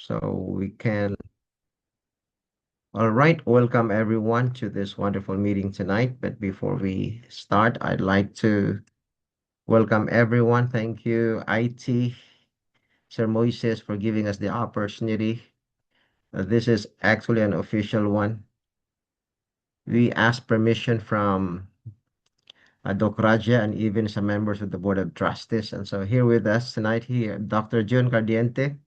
so we can. All right, welcome everyone to this wonderful meeting tonight. But before we start, I'd like to welcome everyone. Thank you, IT, Sir Moises, for giving us the opportunity. This is actually an official one. We asked permission from Doc Raja and even some members of the Board of Trustees. And so here with us tonight, here, Dr. June Cardiente,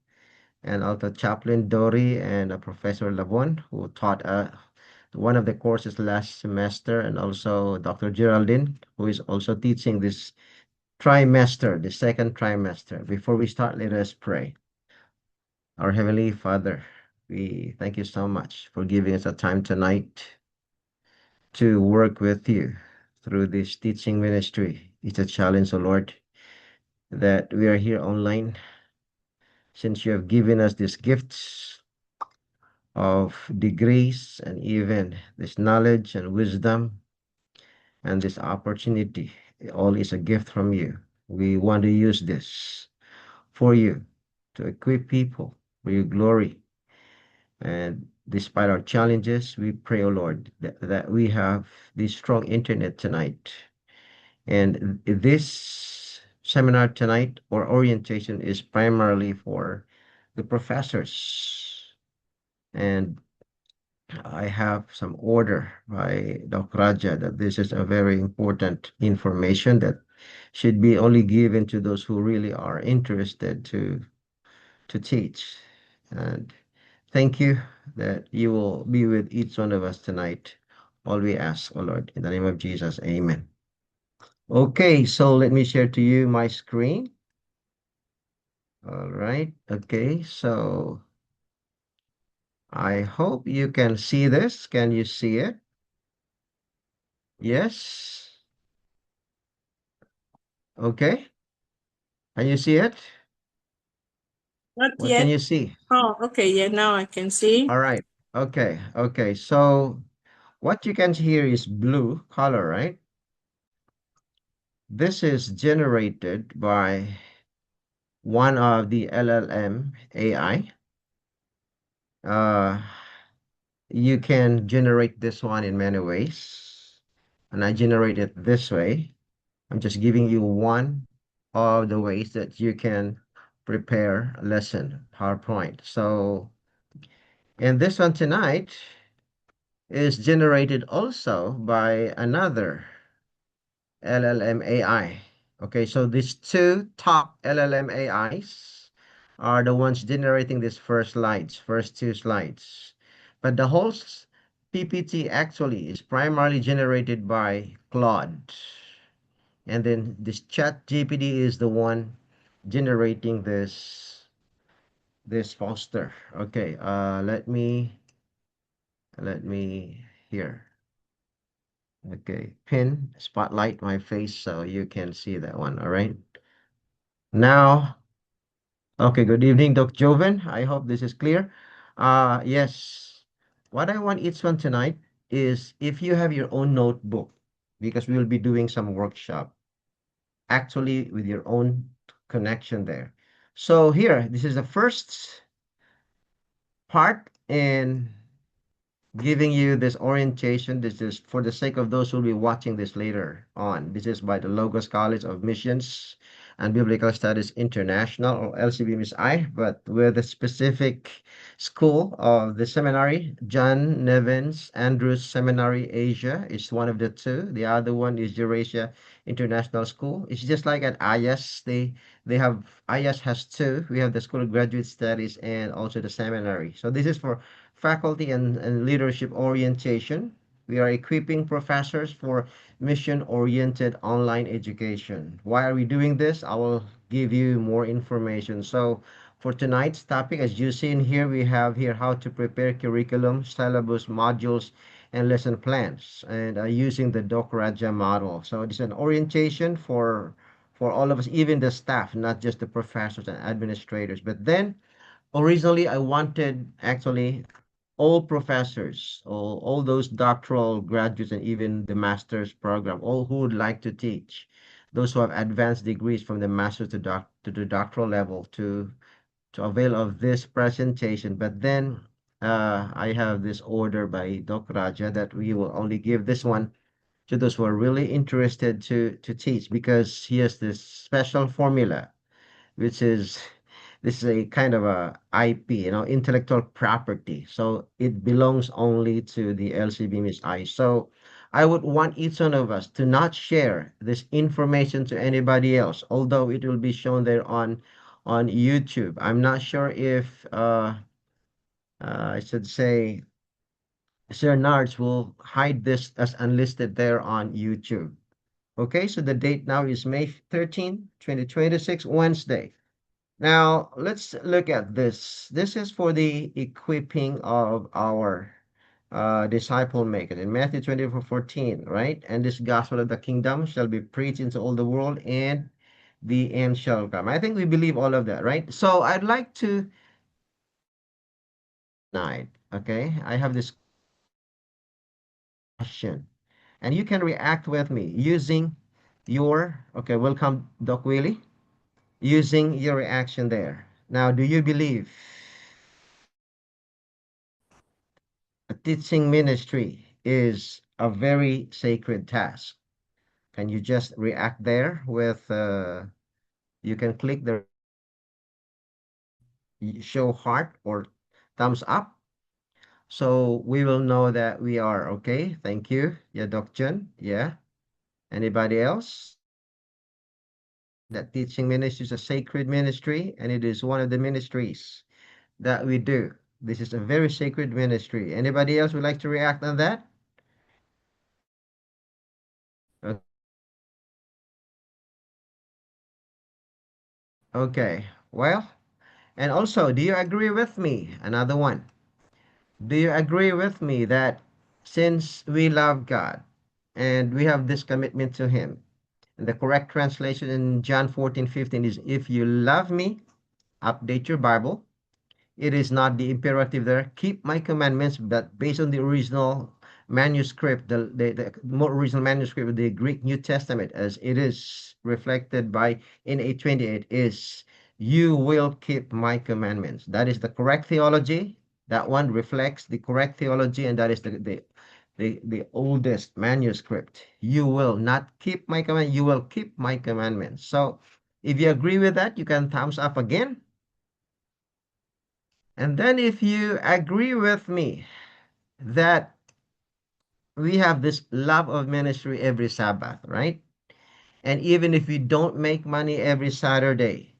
and also Chaplain Dory and Professor Lavon, who taught one of the courses last semester, and also Dr. Geraldine, who is also teaching this trimester, the second trimester. Before we start, let us pray. Our Heavenly Father, we thank you so much for giving us a time tonight to work with you through this teaching ministry. It's a challenge, O Lord, that we are here online since you have given us these gifts of degrees and even this knowledge and wisdom and this opportunity. It all is a gift from you. We want to use this for you to equip people for your glory. And despite our challenges, we pray, O Lord, that we have this strong internet tonight. And this seminar tonight or orientation is primarily for the professors. And I have some order by Dr. Raja that this is a very important information that should be only given to those who really are interested to teach. And thank you that you will be with each one of us tonight. All we ask, O Lord, in the name of Jesus, amen. Okay, so let me share to you my screen. All right. Okay, so I hope you can see this. Can you see it? Yes. Okay. Can you see it? Not What can yet. you see? Oh, okay. Yeah, now I can see. All right. Okay. Okay. So what you can see here is blue color, right? This is generated by one of the LLM AI. Uh, you can generate this one in many ways. And I generate it this way. I'm just giving you one of the ways that you can prepare a lesson, PowerPoint. So in this one tonight, is generated also by another LLM AI. Okay, so these two top LLM AIs are the ones generating these first two slides. But the whole PPT actually is primarily generated by Claude. And then this chat GPT is the one generating this poster. Okay, let me here. Okay, pin, spotlight my face so you can see that one. All right. Now, okay, good evening, Dr. Joven. I hope this is clear. Yes, what I want each one tonight is if you have your own notebook, because we will be doing some workshop actually with your own connection there. So here, this is the first part in giving you this orientation. This is for the sake of those who will be watching this later on. This is by the Logos College of Missions and Biblical Studies International, or LCMBSI, but with a specific school of the seminary. John Nevins Andrews Seminary-ASIA is one of the two. The other one is Eurasia International School. It's just like at IAS. They have IAS has two. We have the School of Graduate Studies and also the seminary. So this is for faculty and leadership orientation. We are equipping professors for mission-oriented online education. Why are we doing this? I will give you more information. So for tonight's topic, as you see in here, we have here how to prepare curriculum, syllabus, modules, and lesson plans, and using the Doc Raja model. So it's an orientation for all of us, even the staff, not just the professors and administrators. But then originally, I wanted actually all professors, all those doctoral graduates, and even the master's program, all who would like to teach, those who have advanced degrees from the master's to the doctoral level, to to avail of this presentation. But then I have this order by Doc Raja that we will only give this one to those who are really interested to teach because he has this special formula, which is this is a kind of a IP, intellectual property. So it belongs only to the LCBMSI. So I would want each one of us to not share this information to anybody else, although it will be shown there on YouTube. I'm not sure if I should say Sir Nards will hide this as unlisted there on YouTube. Okay, so the date now is May 13, 2026, Wednesday. Now, let's look at this. This is for the equipping of our disciple makers in Matthew 24:14, right? And this gospel of the kingdom shall be preached into all the world, and the end shall come. I think we believe all of that, right? So I'd like to tonight, okay? I have this question, and you can react with me using your, okay, welcome, Doc Willie, using your reaction there. Now, do you believe a teaching ministry is a very sacred task? Can you just react there with, you can click the show heart or thumbs up. So we will know that we are okay. Thank you. Yeah, Doc Jun. Yeah. Anybody else? That teaching ministry is a sacred ministry and it is one of the ministries that we do. This is a very sacred ministry. Anybody else would like to react on that? Okay. Well, and also, do you agree with me? Another one. Do you agree with me that since we love God and we have this commitment to Him, and the correct translation in John 14:15 is, if you love me, update your Bible. It is not the imperative there, keep my commandments, but based on the original manuscript, the more original manuscript of the Greek New Testament, as it is reflected by NA28, is you will keep my commandments. That is the correct theology. That one reflects the correct theology, and that is the oldest manuscript. You will not keep my command, you will keep my commandments. So if you agree with that, you can thumbs up again. And then if you agree with me that we have this love of ministry every Sabbath, right? And even if we don't make money every Saturday,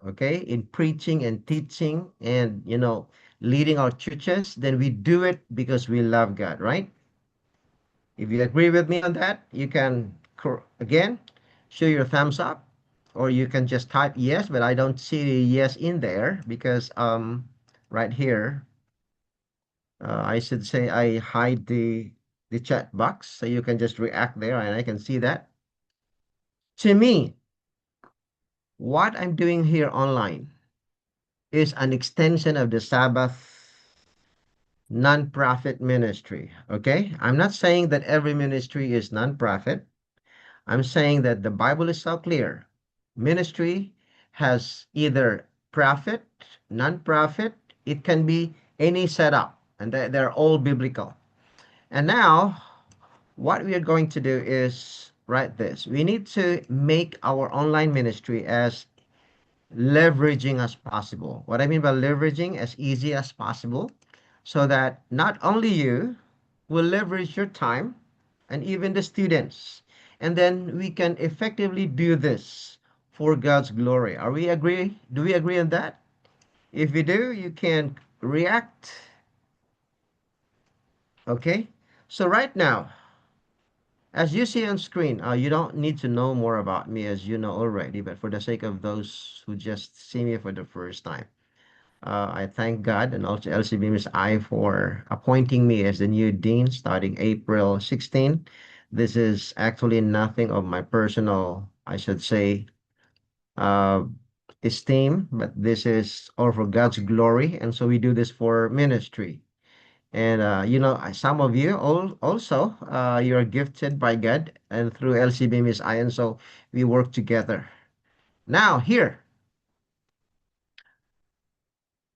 okay, in preaching and teaching and, leading our churches, then we do it because we love God, right? If you agree with me on that, you can, again, show your thumbs up, or you can just type yes, but I don't see the yes in there because right here, I should say I hide the chat box so you can just react there and I can see that. To me, what I'm doing here online is an extension of the Sabbath non-profit ministry. Okay, I'm not saying that every ministry is non-profit. I'm saying that the Bible is so clear. Ministry has either profit, non-profit, it can be any setup, and they're all biblical. And now what we are going to do is write this. We need to make our online ministry as leveraging as possible. What I mean by leveraging, as easy as possible, so that not only you will leverage your time and even the students, and then we can effectively do this for God's glory. Are we agree? Do we agree on that? If we do, you can react. Okay. So right now, as you see on screen, you don't need to know more about me as you know already, but for the sake of those who just see me for the first time, I thank God and also LCBMSI for appointing me as the new dean starting April 16. This is actually nothing of my personal, I should say, uh, esteem, but this is all for God's glory. And so we do this for ministry. And some of you also you're gifted by God and through LCBMSI, and so we work together. Now here,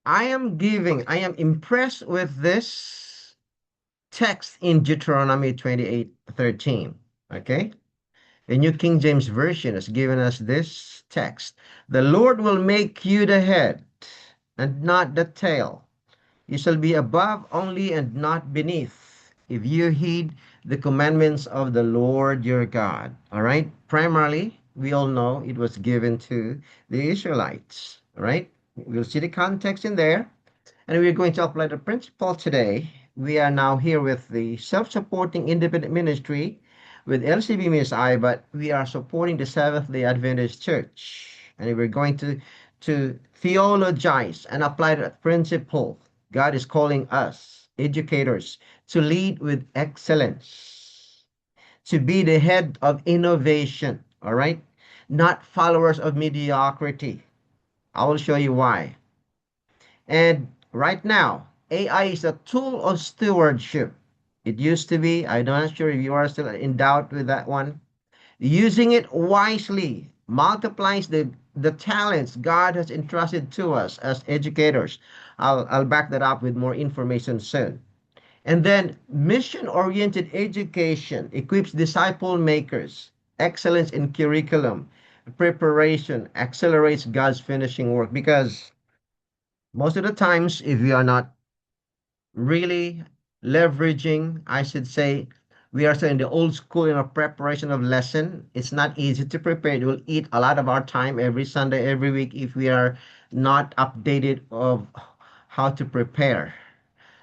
I am impressed with this text in Deuteronomy 28:13. Okay. The New King James Version has given us this text. The Lord will make you the head and not the tail. You shall be above only and not beneath, if you heed the commandments of the Lord your God. All right. Primarily, we all know it was given to the Israelites. All right. We'll see the context in there. And we're going to apply the principle today. We are now here with the self-supporting independent ministry with LCMBSI, but we are supporting the Seventh-day Adventist Church. And we're going to theologize and apply that principle. God is calling us, educators, to lead with excellence, to be the head of innovation, all right? Not followers of mediocrity. I will show you why. And right now, AI is a tool of stewardship. It used to be, I'm not sure if you are still in doubt with that one. Using it wisely multiplies the talents God has entrusted to us as educators. I'll back that up with more information soon. And then mission-oriented education equips disciple makers. Excellence in curriculum preparation accelerates God's finishing work because most of the times, if we are not really leveraging, I should say, we are still in the old school in our preparation of lesson. It's not easy to prepare. It will eat a lot of our time every Sunday, every week if we are not updated of how to prepare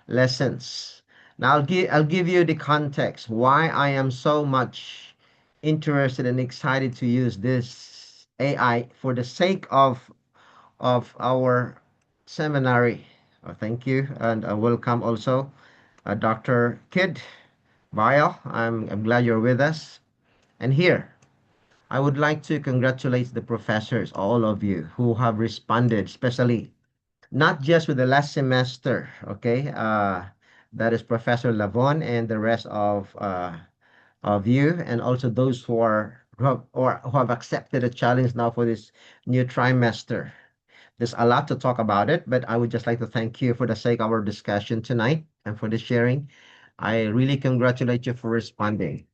lessons. Now I'll give you the context why I am so much interested and excited to use this AI for the sake of our seminary. Thank you and welcome also, Dr. Kid Vile. I'm glad you're with us. And here, I would like to congratulate the professors, all of you who have responded, especially not just with the last semester, okay? That is Professor Lavon and the rest of you, and also those who have accepted a challenge now for this new trimester. There's a lot to talk about it, but I would just like to thank you for the sake of our discussion tonight and for the sharing. I really congratulate you for responding.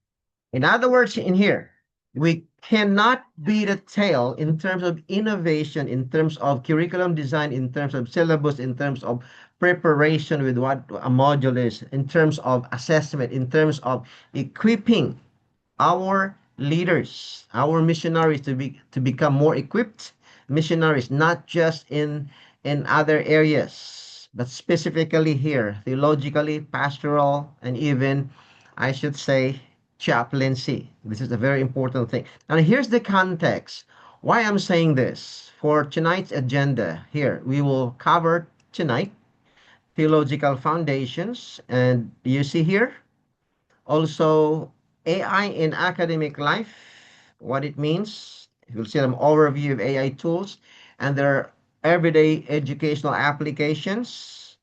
In other words, in here, we cannot be the tail in terms of innovation, in terms of curriculum design, in terms of syllabus, in terms of preparation with what a module is, in terms of assessment, in terms of equipping our leaders, our missionaries to become more equipped missionaries, not just in other areas, but specifically here, theologically, pastoral, and even, I should say, chaplaincy. This is a very important thing. Now, here's the context. Why I'm saying this. For tonight's agenda here, we will cover tonight theological foundations, and you see here also, AI in academic life, what it means. You'll see an overview of AI tools and their everyday educational applications,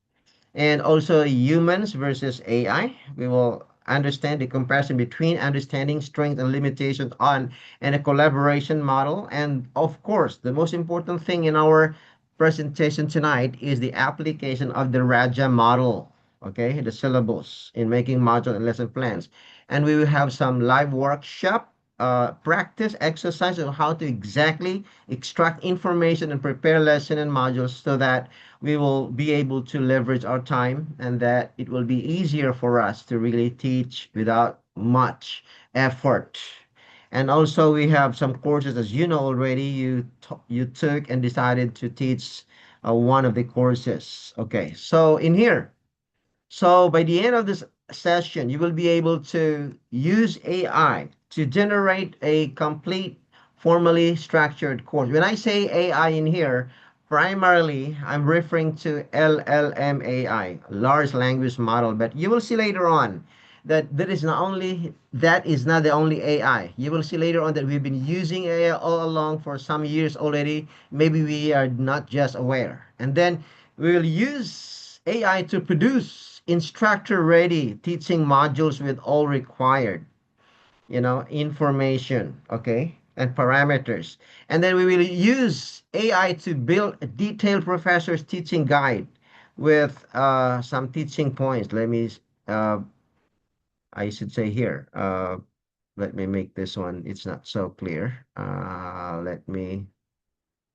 and also humans versus AI. We will understand the comparison between understanding strength and limitations on and a collaboration model. And of course, the most important thing in our presentation tonight is the application of the Raja model, okay, the syllabus in making module and lesson plans. And we will have some live workshop practice exercise on how to exactly extract information and prepare lesson and modules so that we will be able to leverage our time and that it will be easier for us to really teach without much effort. And also we have some courses, as you know already, you took and decided to teach one of the courses. Okay, so in here, so by the end of this session, you will be able to use AI to generate a complete formally structured course. When I say AI in here, primarily I'm referring to LLMAI, large language model, but you will see later on that that is not the only AI. You will see later on that we've been using AI all along for some years already. Maybe we are not just aware. And then we will use AI to produce instructor-ready teaching modules with all required, information. Okay. and parameters. And then we will use AI to build a detailed professor's teaching guide with some teaching points. Uh, I should say here, let me make this one, it's not so clear. Let me,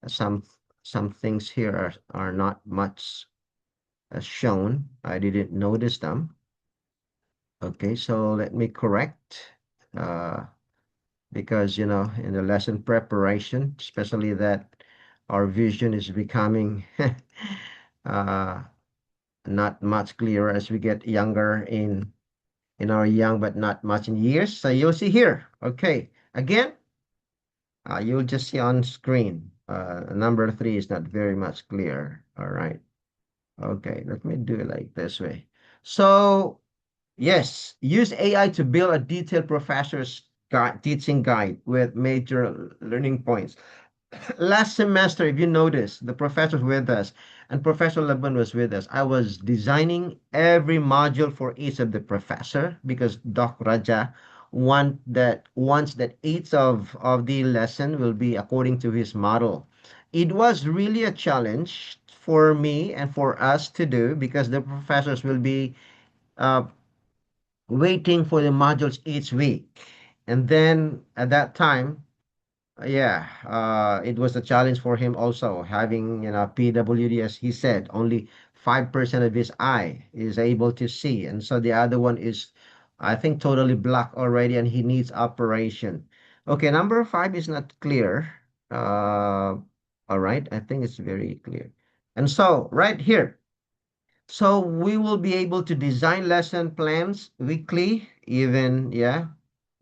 some, some things here are not much shown. I didn't notice them. Okay, so let me correct, uh, because, in the lesson preparation, especially that our vision is becoming uh, not much clearer as we get younger in our young, but not much in years. So you'll see here. Okay, again, you'll just see on screen. Number three is not very much clear. All right. Okay, let me do it like this way. So yes, use AI to build a detailed professor's teaching guide with major learning points. Last semester, if you notice, the professors with us and Professor Laban was with us. I was designing every module for each of the professor because Doc Raja wants that each of the lesson will be according to his model. It was really a challenge for me and for us to do because the professors will be uh, waiting for the modules each week. And then at that time, yeah, it was a challenge for him also having, PWD, as he said, only 5% of his eye is able to see. And so the other one is, I think, totally black already and he needs operation. Okay, number five is not clear. All right, I think it's very clear. And so right here, so we will be able to design lesson plans weekly, even, yeah,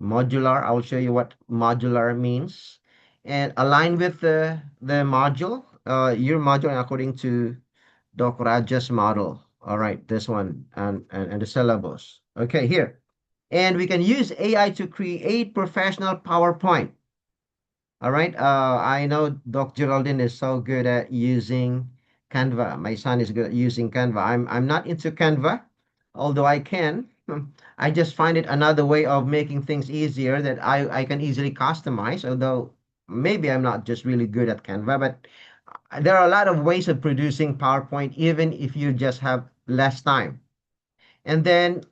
modular. I'll show you what modular means and align with the module, your module according to Doc Raja's model. All right, this one and the syllabus. Okay, here. And we can use AI to create professional PowerPoint. All right. I know Doc Geraldine is so good at using Canva. My son is good at using Canva. I'm not into Canva, although I can. I just find it another way of making things easier that I can easily customize, although maybe I'm not just really good at Canva, but there are a lot of ways of producing PowerPoint, even if you just have less time. And then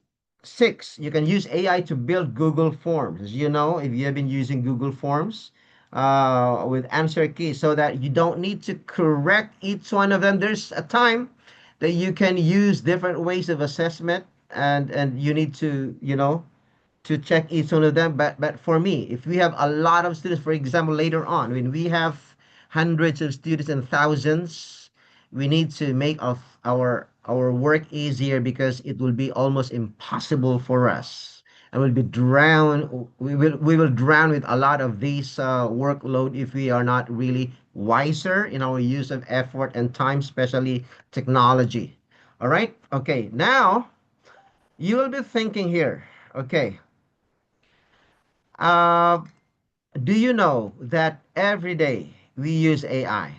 six, you can use AI to build Google Forms. As you know, if you have been using Google Forms with answer keys so that you don't need to correct each one of them. There's a time that you can use different ways of assessment and you need to check each one of them. But for me, if we have a lot of students, for example, later on, when we have hundreds of students and thousands, we need to make our work easier because it will be almost impossible for us. And we'll be drowned. We will drown with a lot of these workload if we are not really wiser in our use of effort and time, especially technology. All right. Okay. Now you will be thinking here. Okay. Uh, do you know that every day we use AI?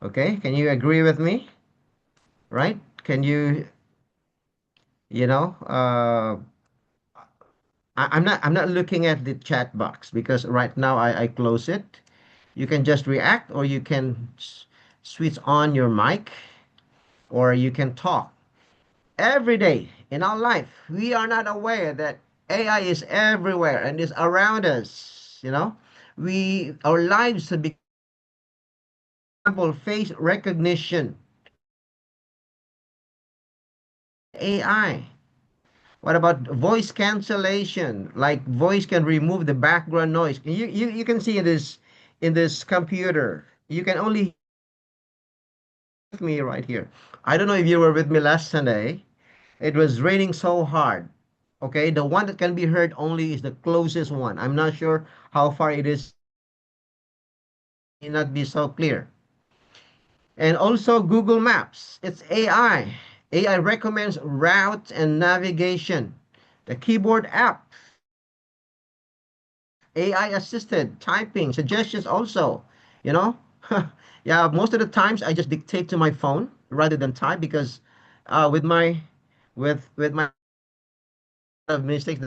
Okay, can you agree with me? Right? Can you, you know, I'm not looking at the chat box because right now I close it. You can just react or you can switch on your mic or you can talk. Every day in our life, we are not aware that AI is everywhere and is around us, our lives have become example, face recognition AI. What about voice cancellation? Like voice can remove the background noise. You can see in this computer. You can only with me right here. I don't know if you were with me last Sunday. It was raining so hard. Okay, the one that can be heard only is the closest one. I'm not sure how far it is. May not be so clear. And also Google Maps. It's AI. AI recommends route and navigation. The keyboard app, AI assisted typing suggestions also, you know. Yeah, most of the times I just dictate to my phone rather than type because with my mistakes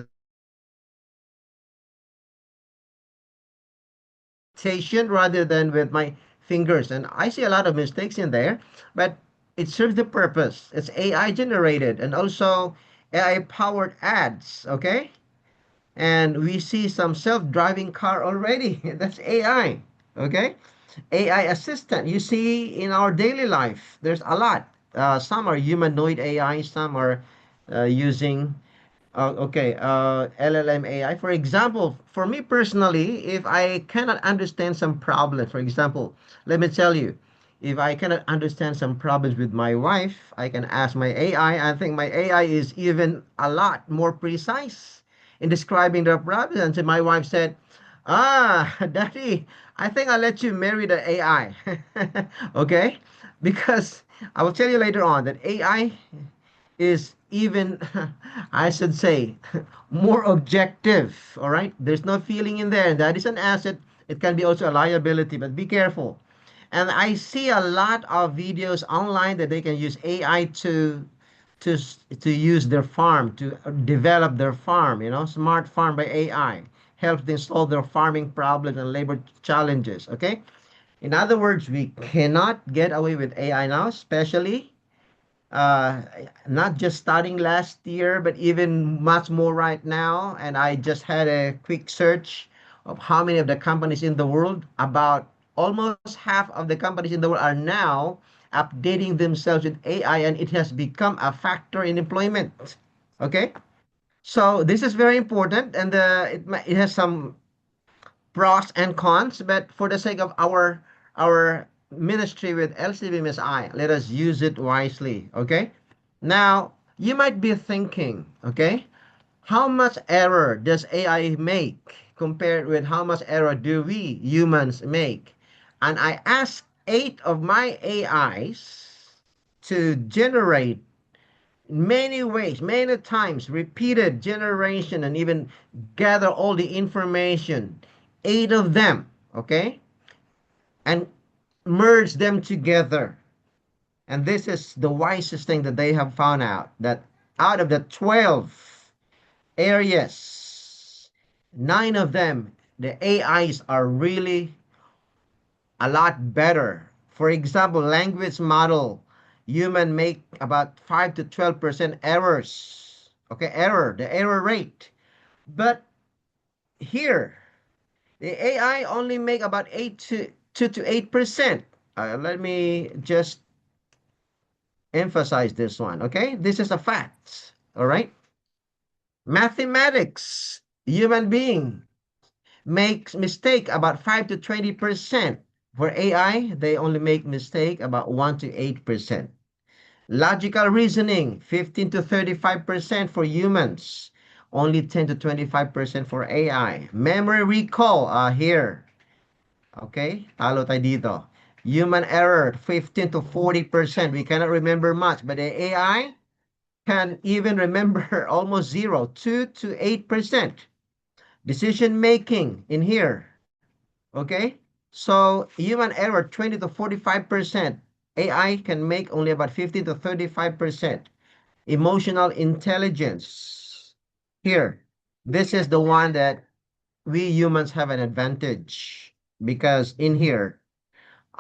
dictation rather than with my fingers. And I see a lot of mistakes in there, but it serves the purpose. It's AI generated and also AI powered ads. Okay. And we see some self-driving car already. That's AI. Okay. AI assistant. You see in our daily life, there's a lot. Some are humanoid AI, some are using LLM AI. For example, for me personally, if I cannot understand some problem, for example, let me tell you, if I cannot understand some problems with my wife, I can ask my AI. I think my AI is even a lot more precise in describing the problem. And my wife said, "Ah, Daddy, I think I'll let you marry the AI." Okay? Because I will tell you later on that AI is even, I should say, more objective. All right. There's no feeling in there. That is an asset. It can be also a liability, but be careful. And I see a lot of videos online that they can use AI to use their farm, to develop their farm, smart farm by AI, helps them solve their farming problems and labor challenges. Okay. In other words, we cannot get away with AI now, especially uh, not just starting last year, but even much more right now. And I just had a quick search of how many of the companies in the world, about almost half of the companies in the world are now updating themselves with AI, and it has become a factor in employment. Okay. So this is very important, and it has some pros and cons, but for the sake of our ministry with LCMBSI, let us use it wisely. Okay. Now you might be thinking, okay, how much error does AI make compared with how much error do we humans make? And I asked 8 of my AIs to generate many ways, many times, repeated generation, and even gather all the information. 8 of them, okay, and merge them together. And this is the wisest thing that they have found out, that out of the 12 areas, 9 of them, the AIs are really a lot better. For example, language model, human make about 5 to 12% errors. Okay, the error rate. But here, the AI only make about 8 to 2 to 8%. Let me just emphasize this one. Okay, this is a fact. All right, mathematics, human being makes mistake about 5 to 20%. For AI, they only make mistake about 1 to 8%. Logical reasoning, 15 to 35% for humans, only 10 to 25% for AI. Memory recall, here. Okay, talo tayo dito. Human error, 15 to 40%. We cannot remember much, but the AI can even remember almost zero, 2 to 8%. Decision making in here. Okay, so human error 20 to 45%. AI can make only about 15 to 35%. Emotional intelligence. Here, this is the one that we humans have an advantage, because in here,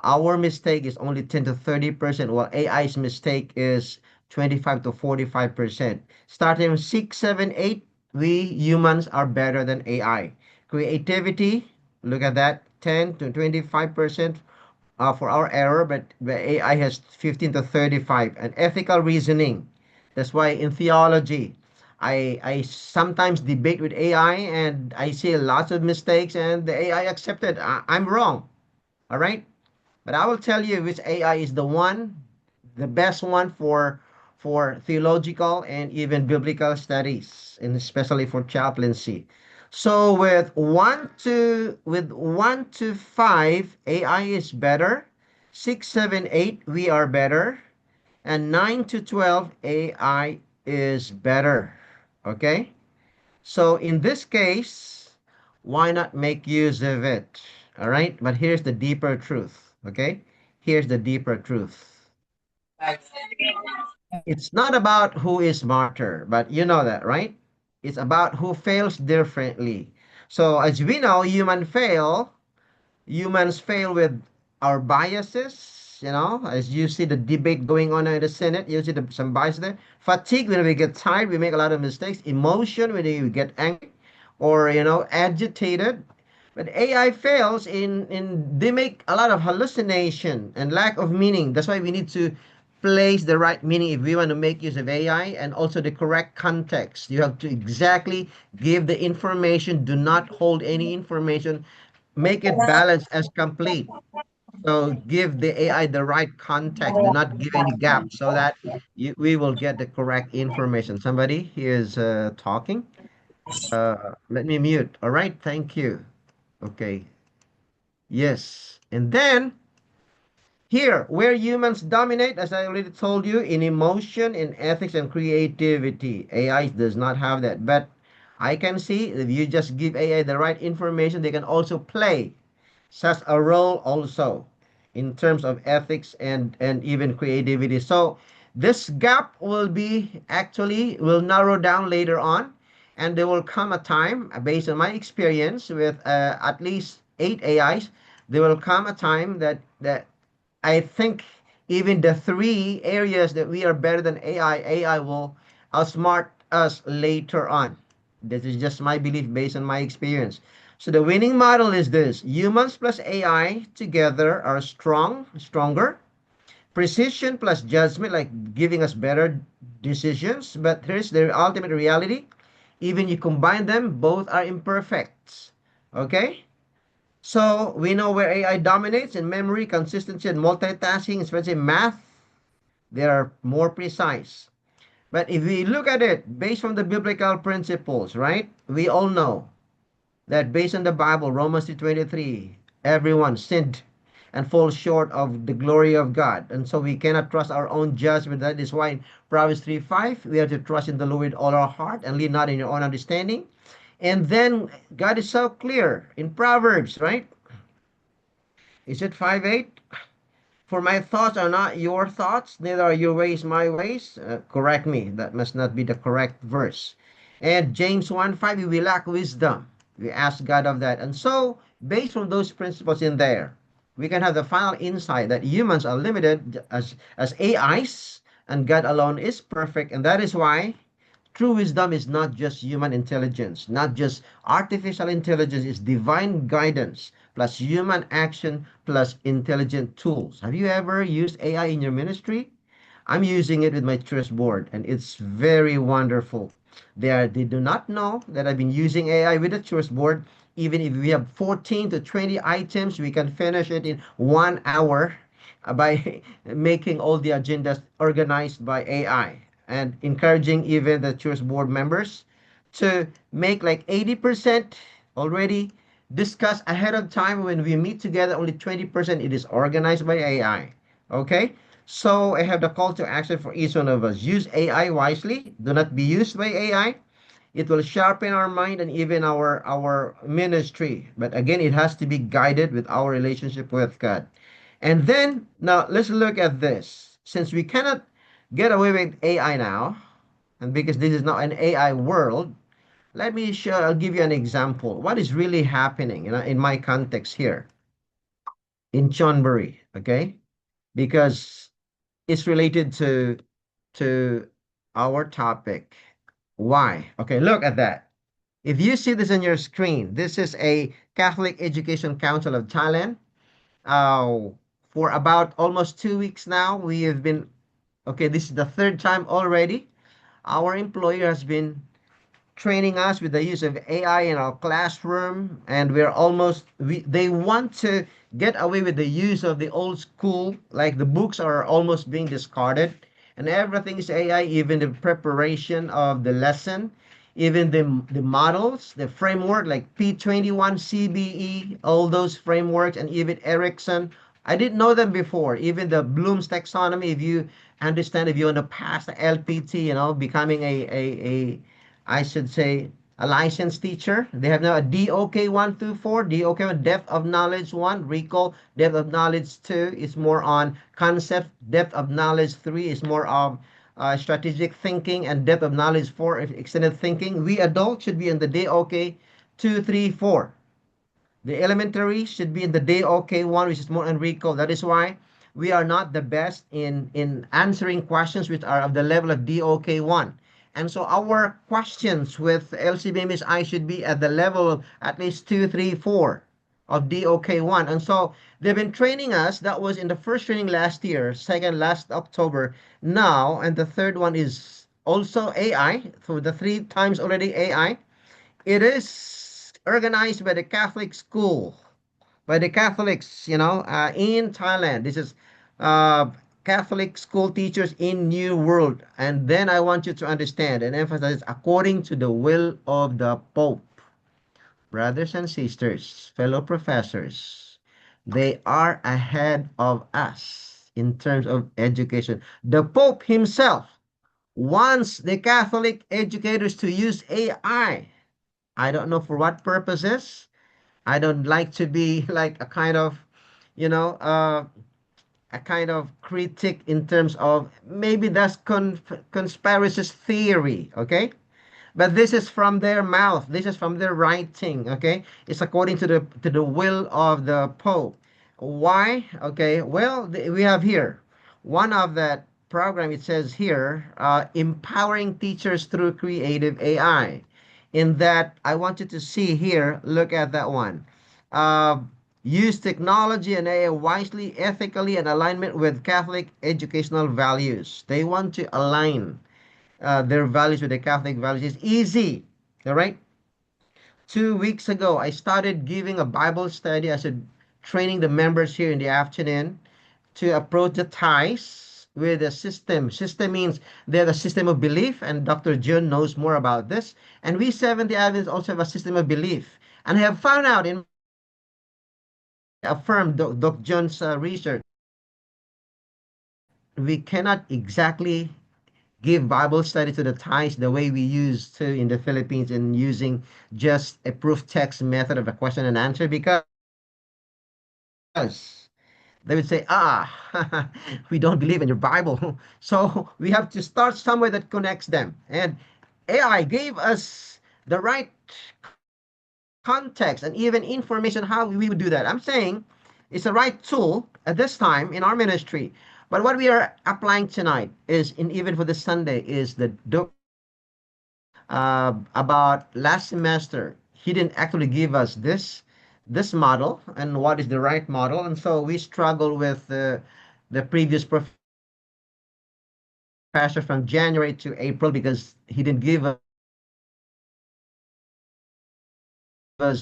our mistake is only 10 to 30%, while AI's mistake is 25 to 45%. Starting 6, 7, 8, we humans are better than AI. Creativity, look at that, 10 to 25% for our error, but the AI has 15 to 35. And ethical reasoning. That's why in theology, I sometimes debate with AI and I see lots of mistakes, and the AI accepted I'm wrong. All right. But I will tell you which AI is the best one for theological and even biblical studies, and especially for chaplaincy. So with 1 to 5, AI is better. 6, 7, 8, we are better, and 9 to 12, AI is better. Okay. So in this case, why not make use of it? All right. But here's the deeper truth. Okay. Here's the deeper truth. It's not about who is smarter, but you know that, right? It's about who fails differently. So as we know, human fail Humans fail with our biases, as you see the debate going on in the Senate, you see some bias there. Fatigue, when we get tired, we make a lot of mistakes. Emotion, when we get angry or, agitated. But AI fails in they make a lot of hallucination and lack of meaning. That's why we need to place the right meaning if we want to make use of AI, and also the correct context. You have to exactly give the information. Do not hold any information. Make it balanced as complete. So give the AI the right context. Do not give any gaps so that we will get the correct information. Somebody is talking. Let me mute. All right. Thank you. Okay. Yes. And then here, where humans dominate, as I already told you, in emotion, in ethics, and creativity. AI does not have that. But I can see if you just give AI the right information, they can also play such a role also in terms of ethics and even creativity. So this gap will narrow down later on, and there will come a time, based on my experience with at least 8 AIs, there will come a time that I think even the 3 areas that we are better than AI will outsmart us later on. This is just my belief based on my experience. So the winning model is this: humans plus AI together are stronger. Precision plus judgment, like giving us better decisions. But here's the ultimate reality: even you combine them, both are imperfect. Okay? So we know where AI dominates in memory, consistency, and multitasking, especially math. They are more precise. But if we look at it based on the biblical principles, right? We all know that based on the Bible, Romans 2:23, everyone sinned and falls short of the glory of God. And so we cannot trust our own judgment. That is why in Proverbs 3:5, we have to trust in the Lord with all our heart and lean not in your own understanding. And then God is so clear in Proverbs, right? Is it 5:8? For my thoughts are not your thoughts, neither are your ways my ways. Correct me. That must not be the correct verse. And James 1:5, if we lack wisdom, we ask God of that. And so, based on those principles in there, we can have the final insight that humans are limited as AIs, and God alone is perfect. And that is why true wisdom is not just human intelligence, not just artificial intelligence, it's divine guidance plus human action plus intelligent tools. Have you ever used AI in your ministry? I'm using it with my church board, and it's very wonderful. They do not know that I've been using AI with the church board. Even if we have 14 to 20 items, we can finish it in 1 hour by making all the agendas organized by AI, and encouraging even the church board members to make like 80% already discussed ahead of time. When we meet together, only 20% it is organized by AI. Okay? So I have the call to action for each one of us. Use AI wisely. Do not be used by AI. It will sharpen our mind and even our ministry. But again, it has to be guided with our relationship with God. And then now let's look at this. Since we cannot get away with AI now, and because this is now an AI world, let me show. I'll give you an example. What is really happening, in my context here in Chonburi, okay? Because it's related to our topic. Why? Okay, look at that. If you see this on your screen, this is a Catholic Education Council of Thailand. Uh, for about almost 2 weeks now, we have been, okay, this is the third time already. Our employer has been training us with the use of AI in our classroom, and they want to get away with the use of the old school, like the books are almost being discarded, and everything is AI, even the preparation of the lesson, even the models, the framework like P21, CBE, all those frameworks, and even Ericsson. I didn't know them before. Even the Bloom's taxonomy, if you understand, if you want to pass the LPT, becoming a I should say, a licensed teacher. They have now a DOK 1 through 4, DOK 1, depth of knowledge 1, recall, depth of knowledge 2 is more on concept, depth of knowledge 3 is more of strategic thinking, and depth of knowledge 4 is extended thinking. We adults should be in the DOK 2, 3, 4. The elementary should be in the DOK1, which is more Enrico. That is why we are not the best in answering questions which are of the level of DOK1. And so our questions with LCMBSI should be at the level of at least 2, 3, 4 of DOK1. And so they've been training us. That was in the first training last year, second last October. Now, and the third one is also AI. So the three times already AI. It is organized by the Catholic school, by the Catholics, in Thailand. This is uh, Catholic school teachers in New World. And then I want you to understand and emphasize according to the will of the Pope. Brothers and sisters, fellow professors, they are ahead of us in terms of education. The Pope himself wants the Catholic educators to use AI. I don't know for what purposes. I don't like to be like a kind of, you know, uh, a kind of critic in terms of maybe that's conspiracy theory, okay? But this is from their mouth. This is from their writing. Okay, it's according to the will of the Pope. Why? Okay. Well, we have here one of that program. It says here, empowering teachers through creative AI. In that, I want you to see here. Look at that one. Uh, Use technology and AI wisely, ethically, in alignment with Catholic educational values. They want to align their values with the Catholic values. It's easy. All right. 2 weeks ago, I started giving a Bible study. I said, training the members here in the afternoon to approach the ties with a system. System means they have a system of belief, and Dr. John knows more about this. And we Seventh-day Adventists also have a system of belief. And I have found out in affirmed Dr. John's research, we cannot exactly give Bible study to the Thais the way we used to in the Philippines in using just a proof text method of a question and answer because they would say, we don't believe in your Bible. So we have to start somewhere that connects them. And AI gave us the right context and even information how we would do that. I'm saying it's the right tool at this time in our ministry. But what we are applying tonight is, in even for this Sunday, is the about last semester. He didn't actually give us this model and what is the right model, and so we struggle with the previous professor from January to April because he didn't give us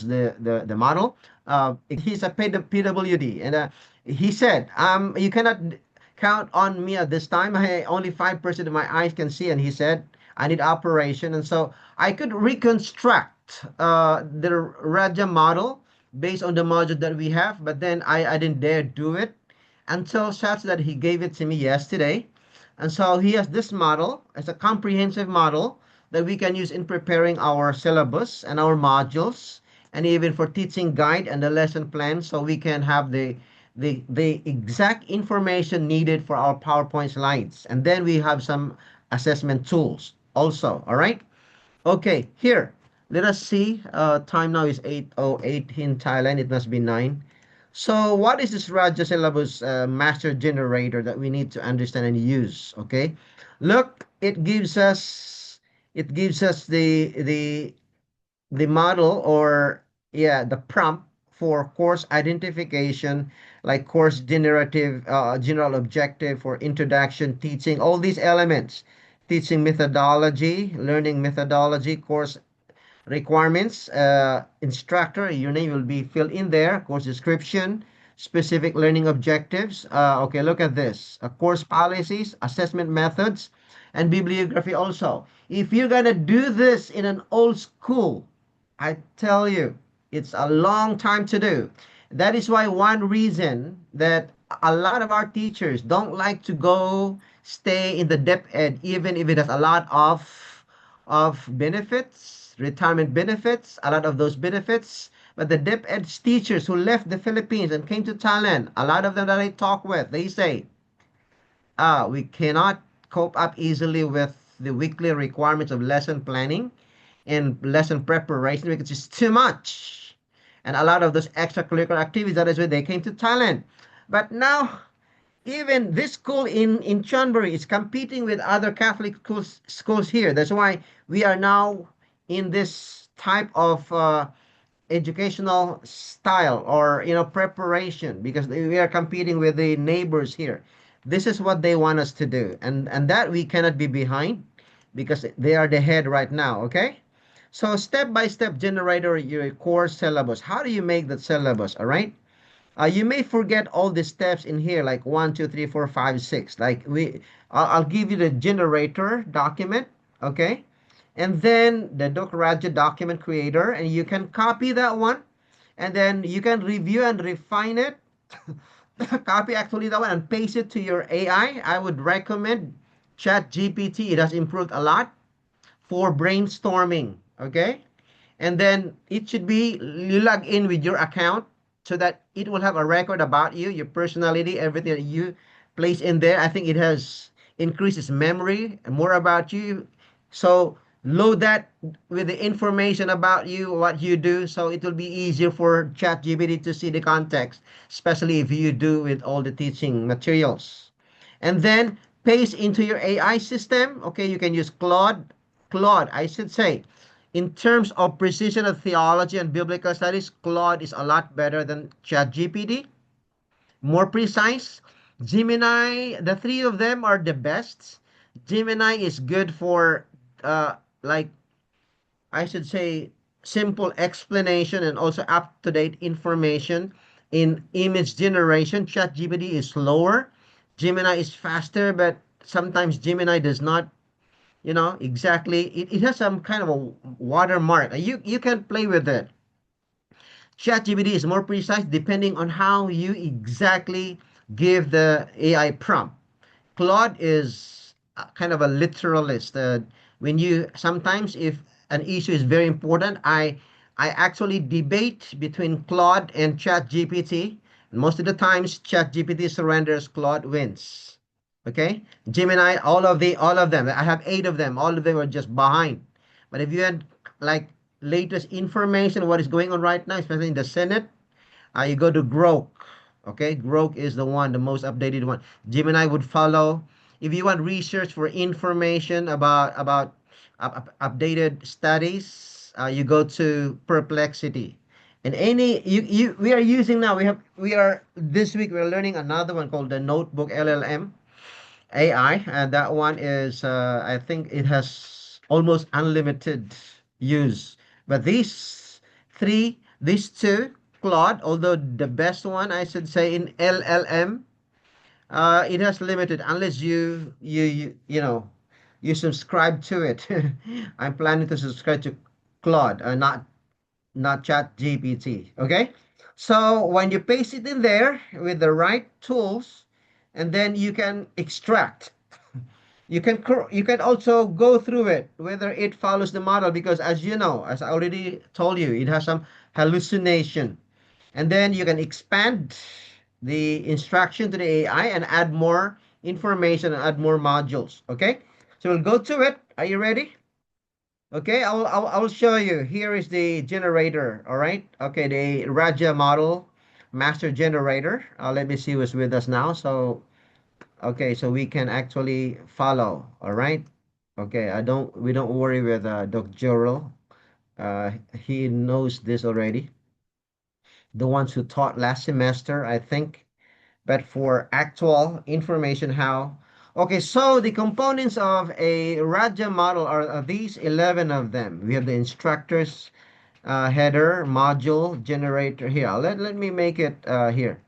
the model. He's a PWD, and he said, you cannot count on me at this time. Only 5% of my eyes can see, and he said, I need operation. And so I could reconstruct the Raja model based on the module that we have, but then I didn't dare do it until such that he gave it to me yesterday. And so he has this model as a comprehensive model that we can use in preparing our syllabus and our modules and even for teaching guide and the lesson plan so we can have the exact information needed for our PowerPoint slides. And then we have some assessment tools also. All right. Okay, here. Let us see. Time now is 8:08 in Thailand. It must be 9. So what is this Raja syllabus master generator that we need to understand and use? Okay. Look, it gives us the model or yeah the prompt for course identification, like course generative general objective for introduction, teaching, all these elements, teaching methodology, learning methodology, course requirements, instructor, your name will be filled in there, course description, specific learning objectives. Okay, look at this. Course policies, assessment methods, and bibliography also. If you're gonna do this in an old school, I tell you, it's a long time to do. That is why one reason that a lot of our teachers don't like to go stay in the depth ed, even if it has a lot of benefits, retirement benefits, a lot of those benefits. But the depth ed teachers who left the Philippines and came to Thailand, a lot of them that I talk with, they say, we cannot cope up easily with the weekly requirements of lesson planning and lesson preparation because it's too much. and a lot of those extracurricular activities. That is why they came to Thailand. But now, even this school in Chonburi is competing with other Catholic schools here. That's why we are now in this type of educational style, or preparation, because we are competing with the neighbors here. This is what they want us to do, and that we cannot be behind, because they are the head right now. Okay, so step by step generator your core syllabus. How do you make that syllabus? All right, you may forget all the steps in here, like 1, 2, 3, 4, 5, 6. Like I'll give you the generator document, okay, and then the Raja document creator, and you can copy that one, and then you can review and refine it. Copy actually that one and paste it to your AI. I would recommend Chat GPT. It has improved a lot for brainstorming. Okay, and then it should be, you log in with your account, so that it will have a record about you, your personality, everything that you place in there. I think it has increased its memory and more about you. So load that with the information about you, what you do, so it will be easier for ChatGPT to see the context, especially if you do with all the teaching materials. And then paste into your AI system. Okay, you can use Claude, I should say. In terms of precision of theology and biblical studies, Claude is a lot better than ChatGPT, more precise. Gemini, the three of them are the best. Gemini is good for, like, I should say, simple explanation and also up to date information. In image generation, ChatGPT is slower. Gemini is faster, but sometimes Gemini does not, exactly. It has some kind of a watermark. You can play with it. ChatGPT is more precise depending on how you exactly give the AI prompt. Claude is kind of a literalist. When you sometimes, if an issue is very important, I actually debate between Claude and ChatGPT. Most of the times, ChatGPT surrenders, Claude wins. Okay, Gemini, all of them. I have 8 of them. All of them are just behind. But if you had, like, latest information, what is going on right now, especially in the Senate, you go to Grok. Okay, Grok is the one, the most updated one. Gemini would follow. If you want research for information about updated studies, you go to Perplexity. And any we are using now. We are this week we're learning another one called the Notebook LLM AI, and that one is, I think it has almost unlimited use. But these two, Claude, although the best one I should say in LLM, it has limited unless you subscribe to it. I'm planning to subscribe to Claude, not Chat GPT. Okay, so when you paste it in there with the right tools, and then you can extract. You can also go through it whether it follows the model, because as you know, as I already told you, it has some hallucination. And then you can expand the instruction to the AI and add more information and add more modules. Okay, so we'll go to it. Are you ready? Okay, I'll show you. Here is the generator. All right. Okay, the Raja model master generator. Let me see who's with us now. So okay, so we can actually follow. All right. Okay, we don't worry with Doc Joral. He knows this already. The ones who taught last semester, I think. But for actual information, how? Okay, so the components of a Raja model are these 11 of them. We have the instructors, header, module, generator here. Let me make it here.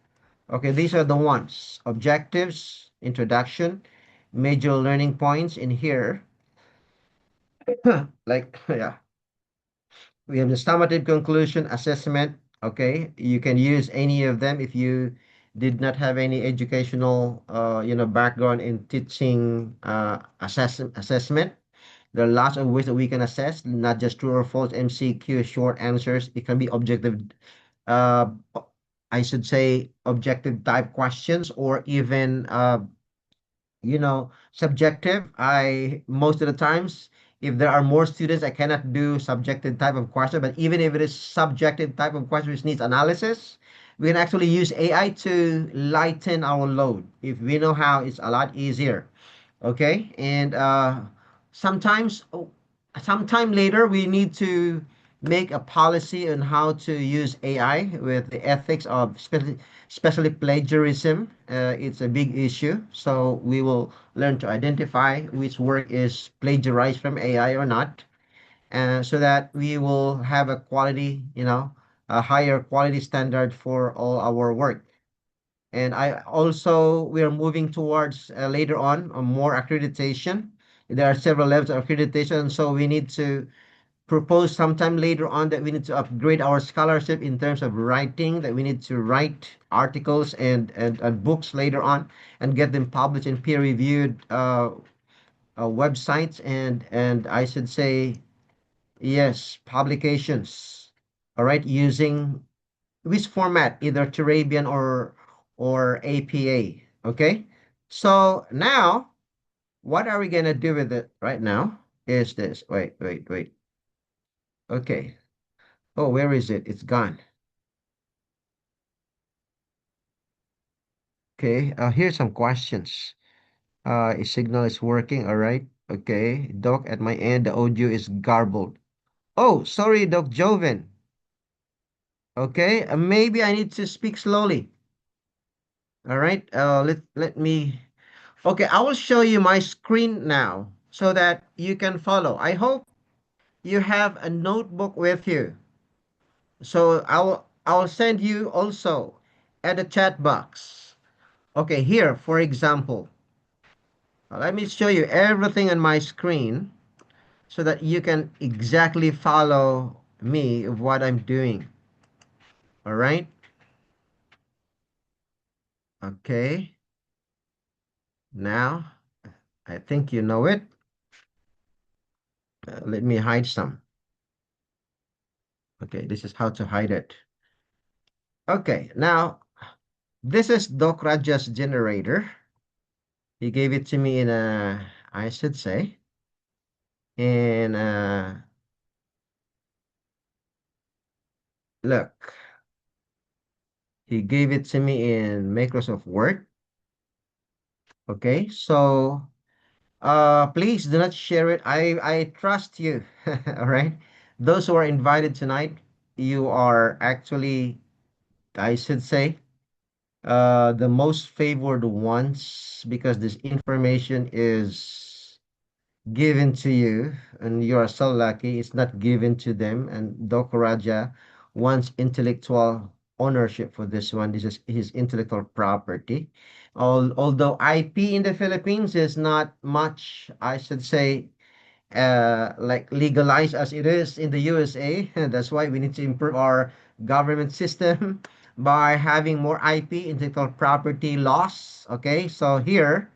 Okay, these are the ones. Objectives, introduction, major learning points in here. Like, yeah, we have the summative conclusion assessment. Okay, you can use any of them if you did not have any educational, background in teaching assessment. There are lots of ways that we can assess, not just true or false, MCQ, short answers. It can be objective, uh, I should say, objective type questions, or even subjective. I most of the times If there are more students, I cannot do subjective type of question. But even if it is subjective type of question which needs analysis, we can actually use AI to lighten our load. If we know how, it's a lot easier. Okay, and sometimes sometime later we need to make a policy on how to use AI with the ethics of especially plagiarism. It's a big issue, so we will learn to identify which work is plagiarized from AI or not, so that we will have a quality, a higher quality standard for all our work. And I also, we are moving towards later on more accreditation. There are several levels of accreditation, so we need to propose sometime later on that we need to upgrade our scholarship in terms of writing, that we need to write articles and books later on and get them published in peer-reviewed websites and I should say, yes, publications. All right, using which format, either Turabian or APA. Okay. So now, what are we gonna do with it right now? Is this? Wait, wait, wait. Okay. Oh, where is it? It's gone. Okay. Here's some questions. Is signal is working? All right. Okay. Doc, at my end, the audio is garbled. Oh, sorry, Doc Joven. Okay. Maybe I need to speak slowly. All right. Let me. Okay, I will show you my screen now so that you can follow. I hope you have a notebook with you. So I'll send you also at the chat box. Okay, here, for example, let me show you everything on my screen so that you can exactly follow me of what I'm doing. All right? Okay. Now, I think you know it. Let me hide some. Okay, this is how to hide it. Okay, now this is Doc Raja's generator. He gave it to me in a, I should say, in look, he gave it to me in Microsoft Word. Okay, so please do not share it. I trust you. All right. Those who are invited tonight, you are actually, I should say, the most favored ones because this information is given to you, and you are so lucky it's not given to them. And Dr. Raja wants intellectual ownership for this one. This is his intellectual property. Although IP in the Philippines is not much, I should say, like legalized as it is in the USA. That's why we need to improve our government system by having more IP, intellectual property laws. Okay, so here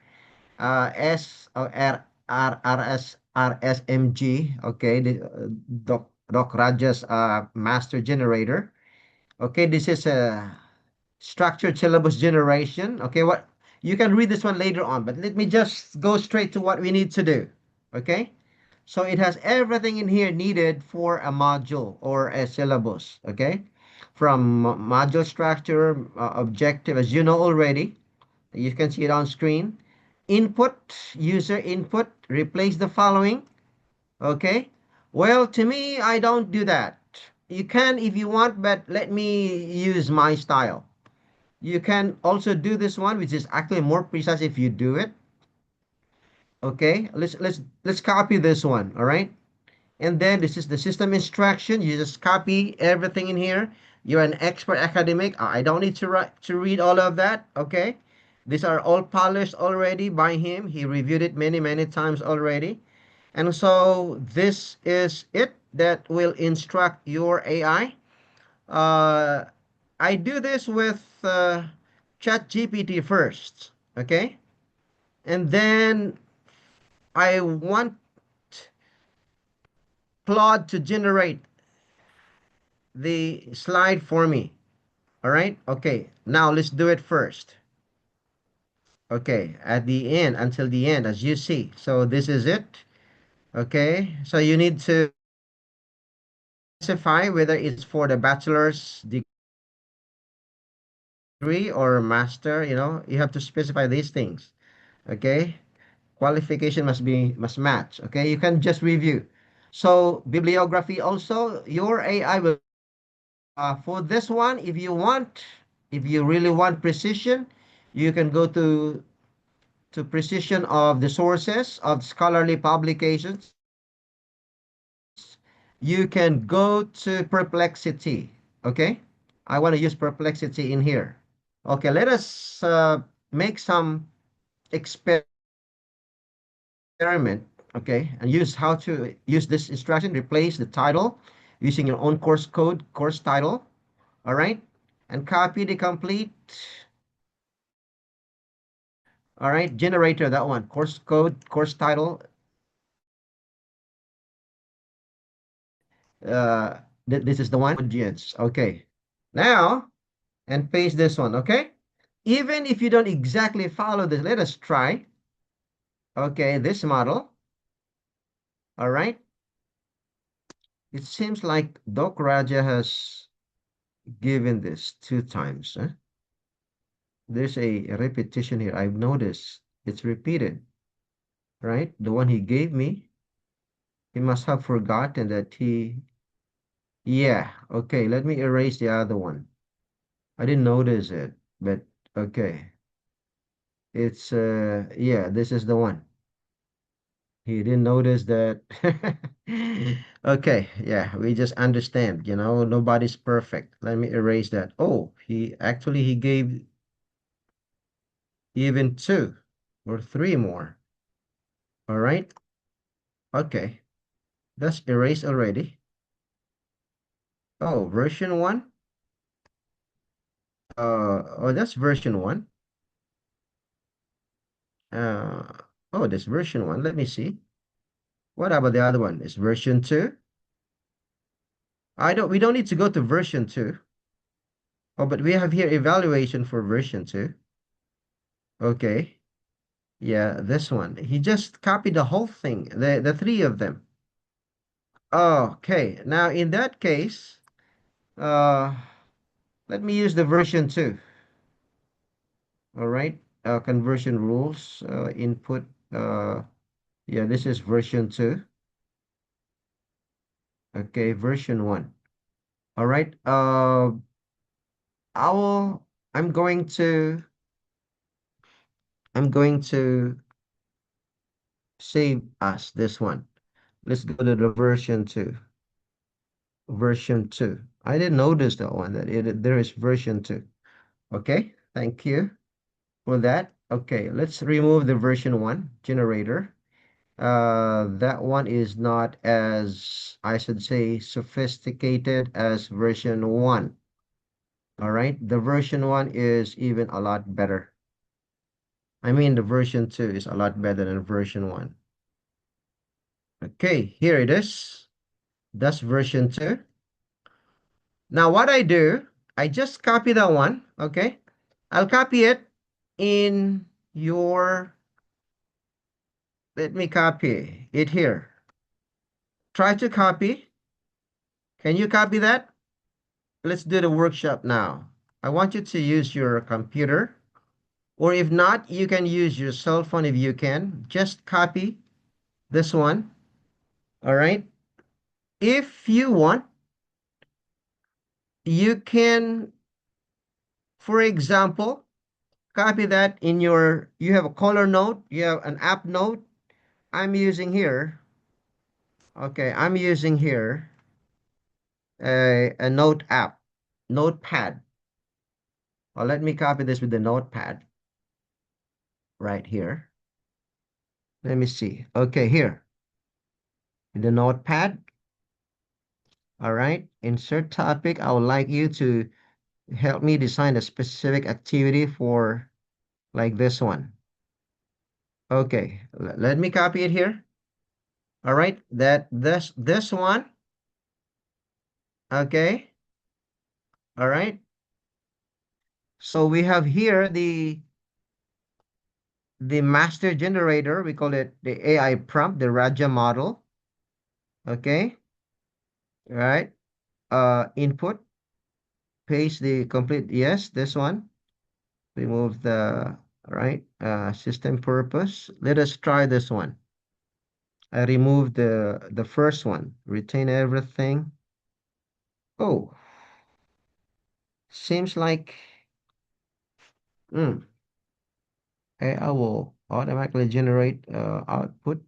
S R R R S R S M G. Okay, the Doc Raja's master generator. Okay, this is a structured syllabus generation. Okay, what you can read this one later on, but let me just go straight to what we need to do. Okay, so it has everything in here needed for a module or a syllabus. Okay, from module structure, objective, as you know already. You can see it on screen. Input, user input, replace the following. Okay. Well, to me, I don't do that. You can if you want, but let me use my style. You can also do this one, which is actually more precise if you do it. Okay. Let's copy this one. All right. And then this is the system instruction. You just copy everything in here. You're an expert academic. I don't need to read all of that. Okay. These are all polished already by him. He reviewed it many, many times already. And so this is it that will instruct your AI. Uh, I do this with ChatGPT first. Okay. And then I want Claude to generate the slide for me. All right. Okay. Now let's do it first. Okay. At the end, until the end, as you see. So this is it. Okay, so you need to specify whether it's for the bachelor's degree or master, you have to specify these things. Okay, qualification must match. Okay, you can just review. So bibliography also, your AI will for this one, if you really want precision, you can go to precision of the sources of scholarly publications. You can go to perplexity. Okay, I want to use perplexity in here. Okay, let us make some experiment. Okay, and use how to use this instruction. Replace the title using your own course code, course title. All right, and copy the complete. All right, generator, that one, course code, course title. This is the one. Audience. Okay, now and paste this one. Okay, even if you don't exactly follow this, let us try. Okay, this model. All right, it seems like Doc Raja has given this two times. Huh? There's a repetition here. I've noticed it's repeated. Right, the one he gave me, he must have forgotten that he. Yeah, okay, let me erase the other one. I didn't notice it, but okay. It's yeah, this is the one. He didn't notice that. Okay, yeah, we just understand, nobody's perfect. Let me erase that. Oh, he gave even two or three more. All right. Okay. That's erased already. Oh, version one. Oh, that's version one. Uh, oh, this version one. Let me see. What about the other one? Is version two? We don't need to go to version two. Oh, but we have here evaluation for version two. Okay. Yeah, this one. He just copied the whole thing, the three of them. Okay. Now in that case, uh, let me use the version two. All right. Conversion rules, input. Yeah, this is version two. Okay, version one. All right. I will. I'm going to. I'm going to save us this one. Let's go to the version two. Version two. I didn't notice that one that there is version two. Okay, thank you for that. Okay, let's remove the version one generator. That one is not as, I should say, sophisticated as version one. All right, the version one is even a lot better. I mean, the version two is a lot better than version one. Okay, here it is. That's version two. Now what I do, I just copy that one, okay? I'll copy it in your, let me copy it here. Try to copy. Can you copy that? Let's do the workshop now. I want you to use your computer, or if not, you can use your cell phone if you can. Just copy this one, all right? If you want, you can, for example, copy that in you have a color note, you have an app note. I'm using here, okay, I'm using here a note app, notepad. Well, let me copy this with the notepad right here. Let me see. Okay, here, the notepad. All right, insert topic. I would like you to help me design a specific activity for like this one. Okay, let me copy it here. All right, this one. Okay, all right. So we have here the master generator. We call it the AI prompt, the Raja model. Okay, right? Input, paste the complete, yes, this one. Remove the, right, system purpose. Let us try this one. I removed the first one, retain everything. Oh, seems like, hmm, AI will automatically generate output.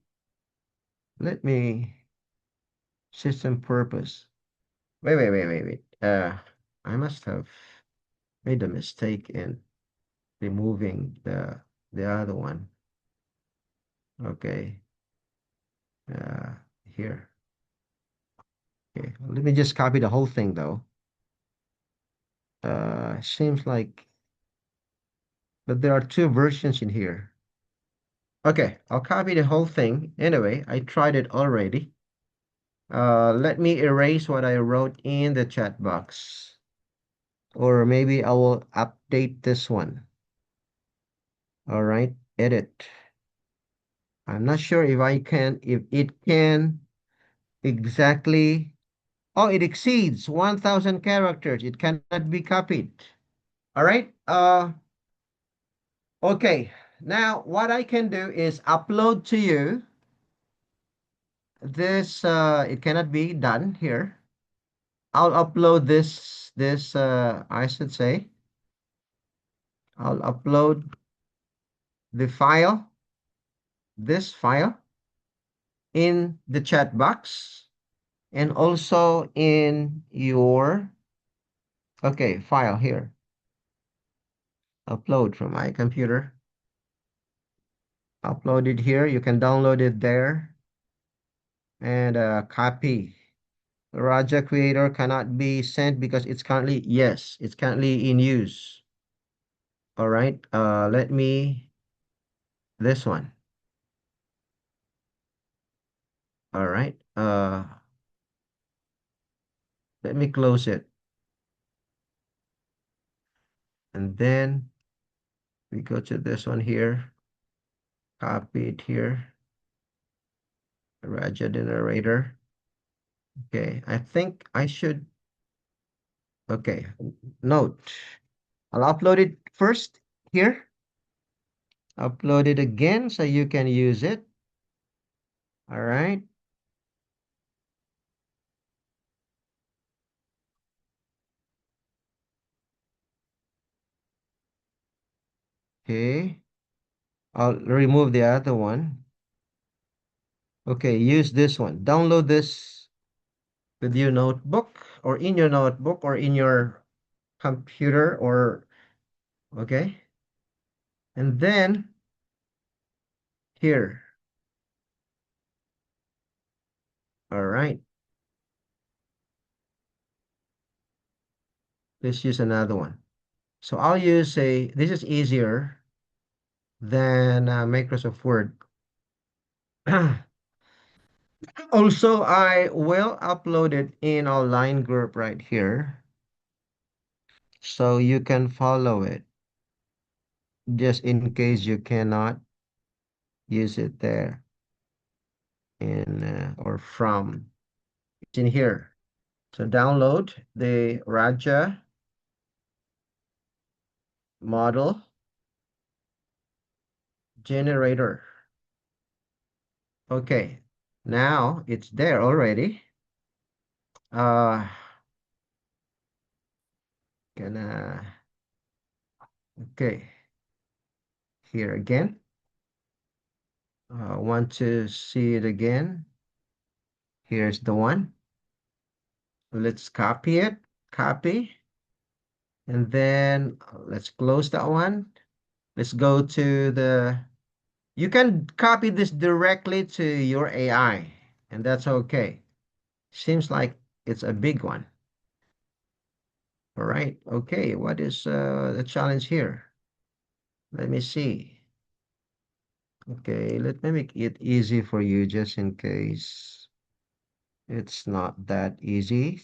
Let me, system purpose. Wait. I must have made a mistake in removing the other one. Okay, uh, here. Okay, let me just copy the whole thing though. Seems like, but there are two versions in here. Okay, I'll copy the whole thing. Anyway, I tried it already. Let me erase what I wrote in the chat box. Or maybe I will update this one. All right, edit. I'm not sure if it can exactly. Oh, it exceeds 1,000 characters. It cannot be copied. All right. Okay. Now, what I can do is upload to you this. It cannot be done here. I'll upload I should say, I'll upload the file, this file in the chat box and also in your, okay, file here. Upload from my computer. Upload it here. You can download it there and copy. Raja Creator cannot be sent because it's currently, yes, it's currently in use. All right. Let me, this one. All right. Let me close it. And then we go to this one here. Copy it here. Raja the narrator. Okay. I think I should, okay. Note. I'll upload it first here. Upload it again so you can use it. All right. Okay. I'll remove the other one. Okay, use this one. Download this with your notebook or in your notebook or in your computer or, okay. And then here. All right. Let's use another one. So I'll use this is easier than Microsoft Word. Also, I will upload it in our line group right here so you can follow it just in case you cannot use it there in or from. It's in here. So download the Raja model generator. Okay, now it's there already. Uh, gonna, okay, here again. Want to see it again? Here's the one. Let's copy it. Copy. And then let's close that one. Let's go to the, you can copy this directly to your AI, and that's okay. Seems like it's a big one. All right. Okay. What is the challenge here? Let me see. Okay. Let me make it easy for you just in case it's not that easy.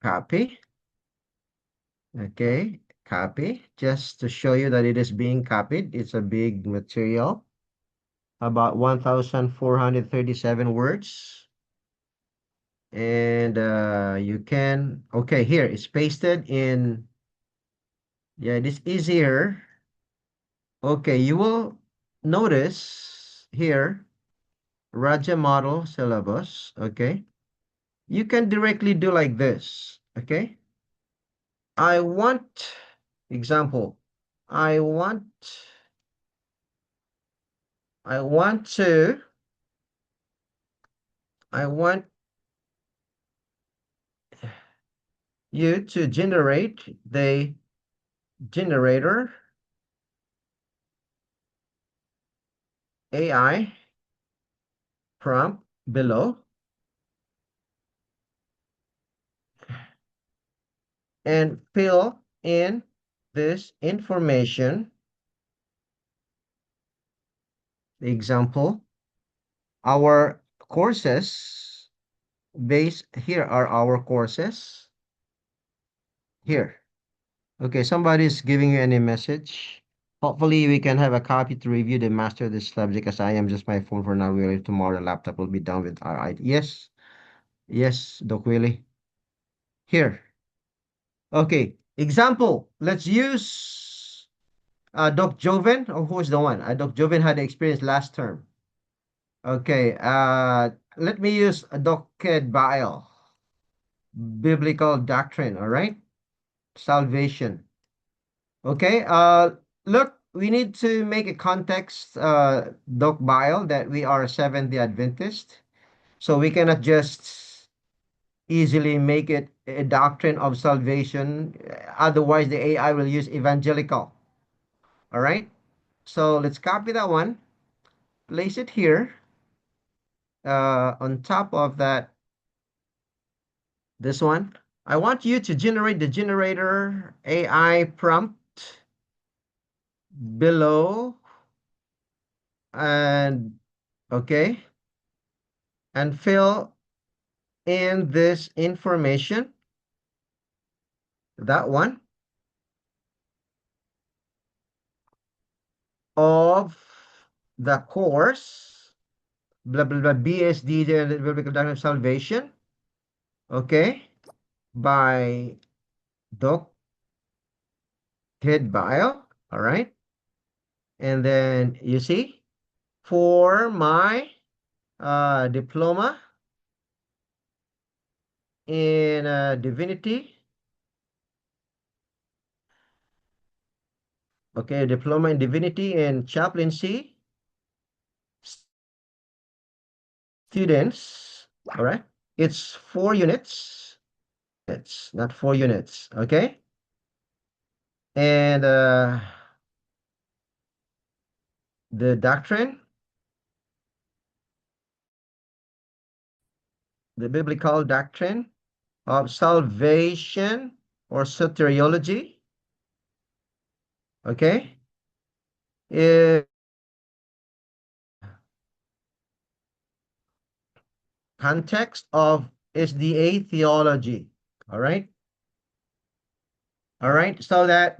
Copy. Okay. Copy. Just to show you that it is being copied. It's a big material. about 1,437 words. And you can, okay, here it's pasted in, yeah, it is easier. Okay, you will notice here, Raja model syllabus, okay? You can directly do like this, okay? I want, example, I want, I want to, I want you to generate the generator AI prompt below and fill in this information. The example, our courses base here are our courses here. Okay, somebody's giving you any message. Hopefully we can have a copy to review the master this lab because I am just my phone for now. Really, tomorrow the laptop will be done with our IT. Yes, yes, Doc Willie. Here. Okay, example. Let's use Doc Joven, or who is the one? Doc Joven had the experience last term. Okay, let me use Doc Ked Baal, biblical doctrine, all right? Salvation. Okay, look, we need to make a context, Doc Baal, that we are a Seventh-day Adventist. So we cannot just easily make it a doctrine of salvation. Otherwise, the AI will use evangelical. All right. So let's copy that one, place it here. On top of that, this one. I want you to generate the generator AI prompt below and okay, and fill in this information. That one of the course, blah blah blah, BSD, the Biblical Doctrine of Salvation. Okay, by Doc Ted Bio. All right. And then you see, for my diploma in divinity, okay, diploma in divinity and chaplaincy students, all right, it's 4 units. It's not 4 units, okay? And the doctrine, the biblical doctrine of salvation or soteriology, okay, is context of SDA theology. All right. All right. So that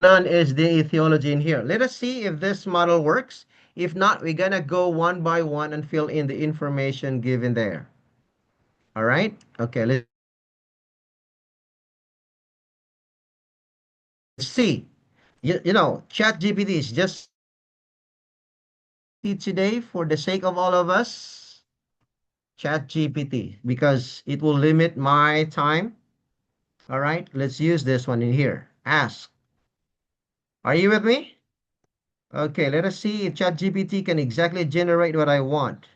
none is the theology in here. Let us see if this model works. If not, we're gonna go one by one and fill in the information given there. All right. Okay. Let's see. You know, Chat GPT is just today for the sake of all of us. Chat GPT because it will limit my time. All right. Let's use this one in here. Ask. Are you with me? Okay, let us see if ChatGPT can exactly generate what I want.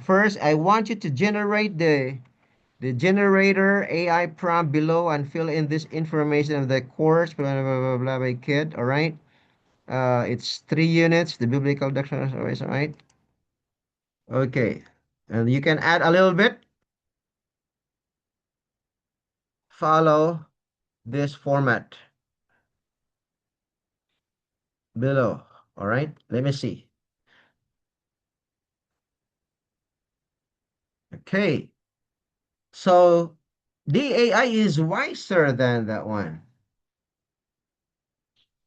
First, I want you to generate the generator AI prompt below and fill in this information of the course, blah, blah, blah, blah, by kid, all right? It's 3 units, the biblical doctrine, all right? Okay, and you can add a little bit, follow this format below, all right? Let me see. Okay, so the AI is wiser than that one.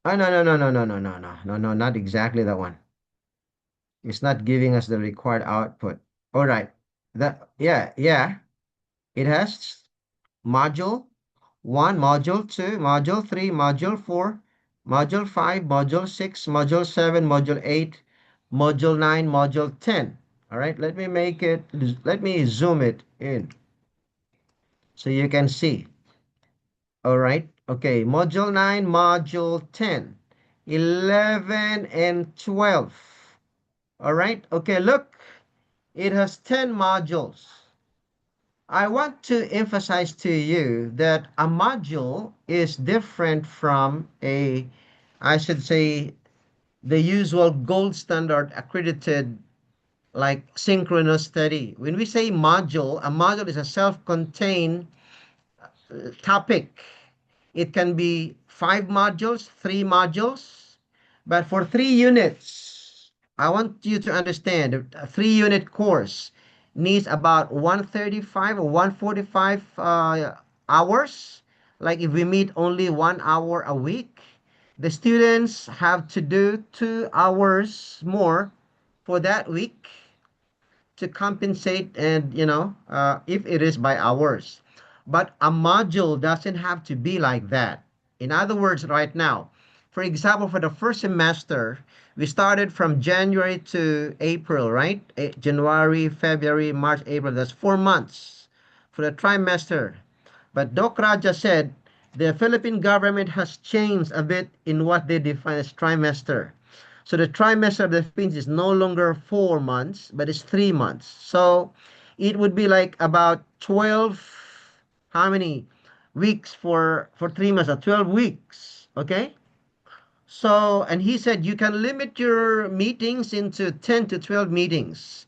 Oh, no, no, no, no, no, no, no, no, no, no, not exactly that one. It's not giving us the required output. All right. Yeah, yeah. It has module 1, module 2, module 3, module 4, module 5, module 6, module 7, module 8, module 9, module 10. All right, let me zoom it in so you can see. All right, okay, module 9, module 10, 11, and 12. All right, okay, look, it has 10 modules. I want to emphasize to you that a module is different from I should say, the usual gold standard accredited like synchronous study. When we say module, a module is a self-contained topic. It can be 5 modules, 3 modules, but for 3 units, I want you to understand a 3 unit course needs about 135 or 145 hours. Like if we meet only 1 hour a week, the students have to do 2 hours more for that week to compensate and if it is by hours, but a module doesn't have to be like that. In other words, right now, for example, for the first semester, we started from January to April, right? January, February, March, April, that's 4 months for the trimester. But Doc Raja said the Philippine government has changed a bit in what they define as trimester. So the trimester of the Philippines is no longer 4 months, but it's 3 months. So it would be like about 12, how many weeks for 3 months? 12 weeks. Okay. So, and he said you can limit your meetings into 10 to 12 meetings.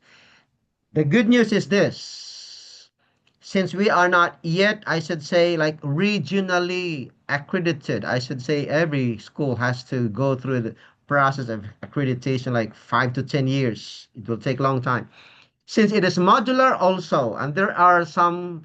The good news is this. Since we are not yet, I should say, like regionally accredited, I should say every school has to go through the process of accreditation like 5 to 10 years. It will take a long time. Since it is modular also, and there are some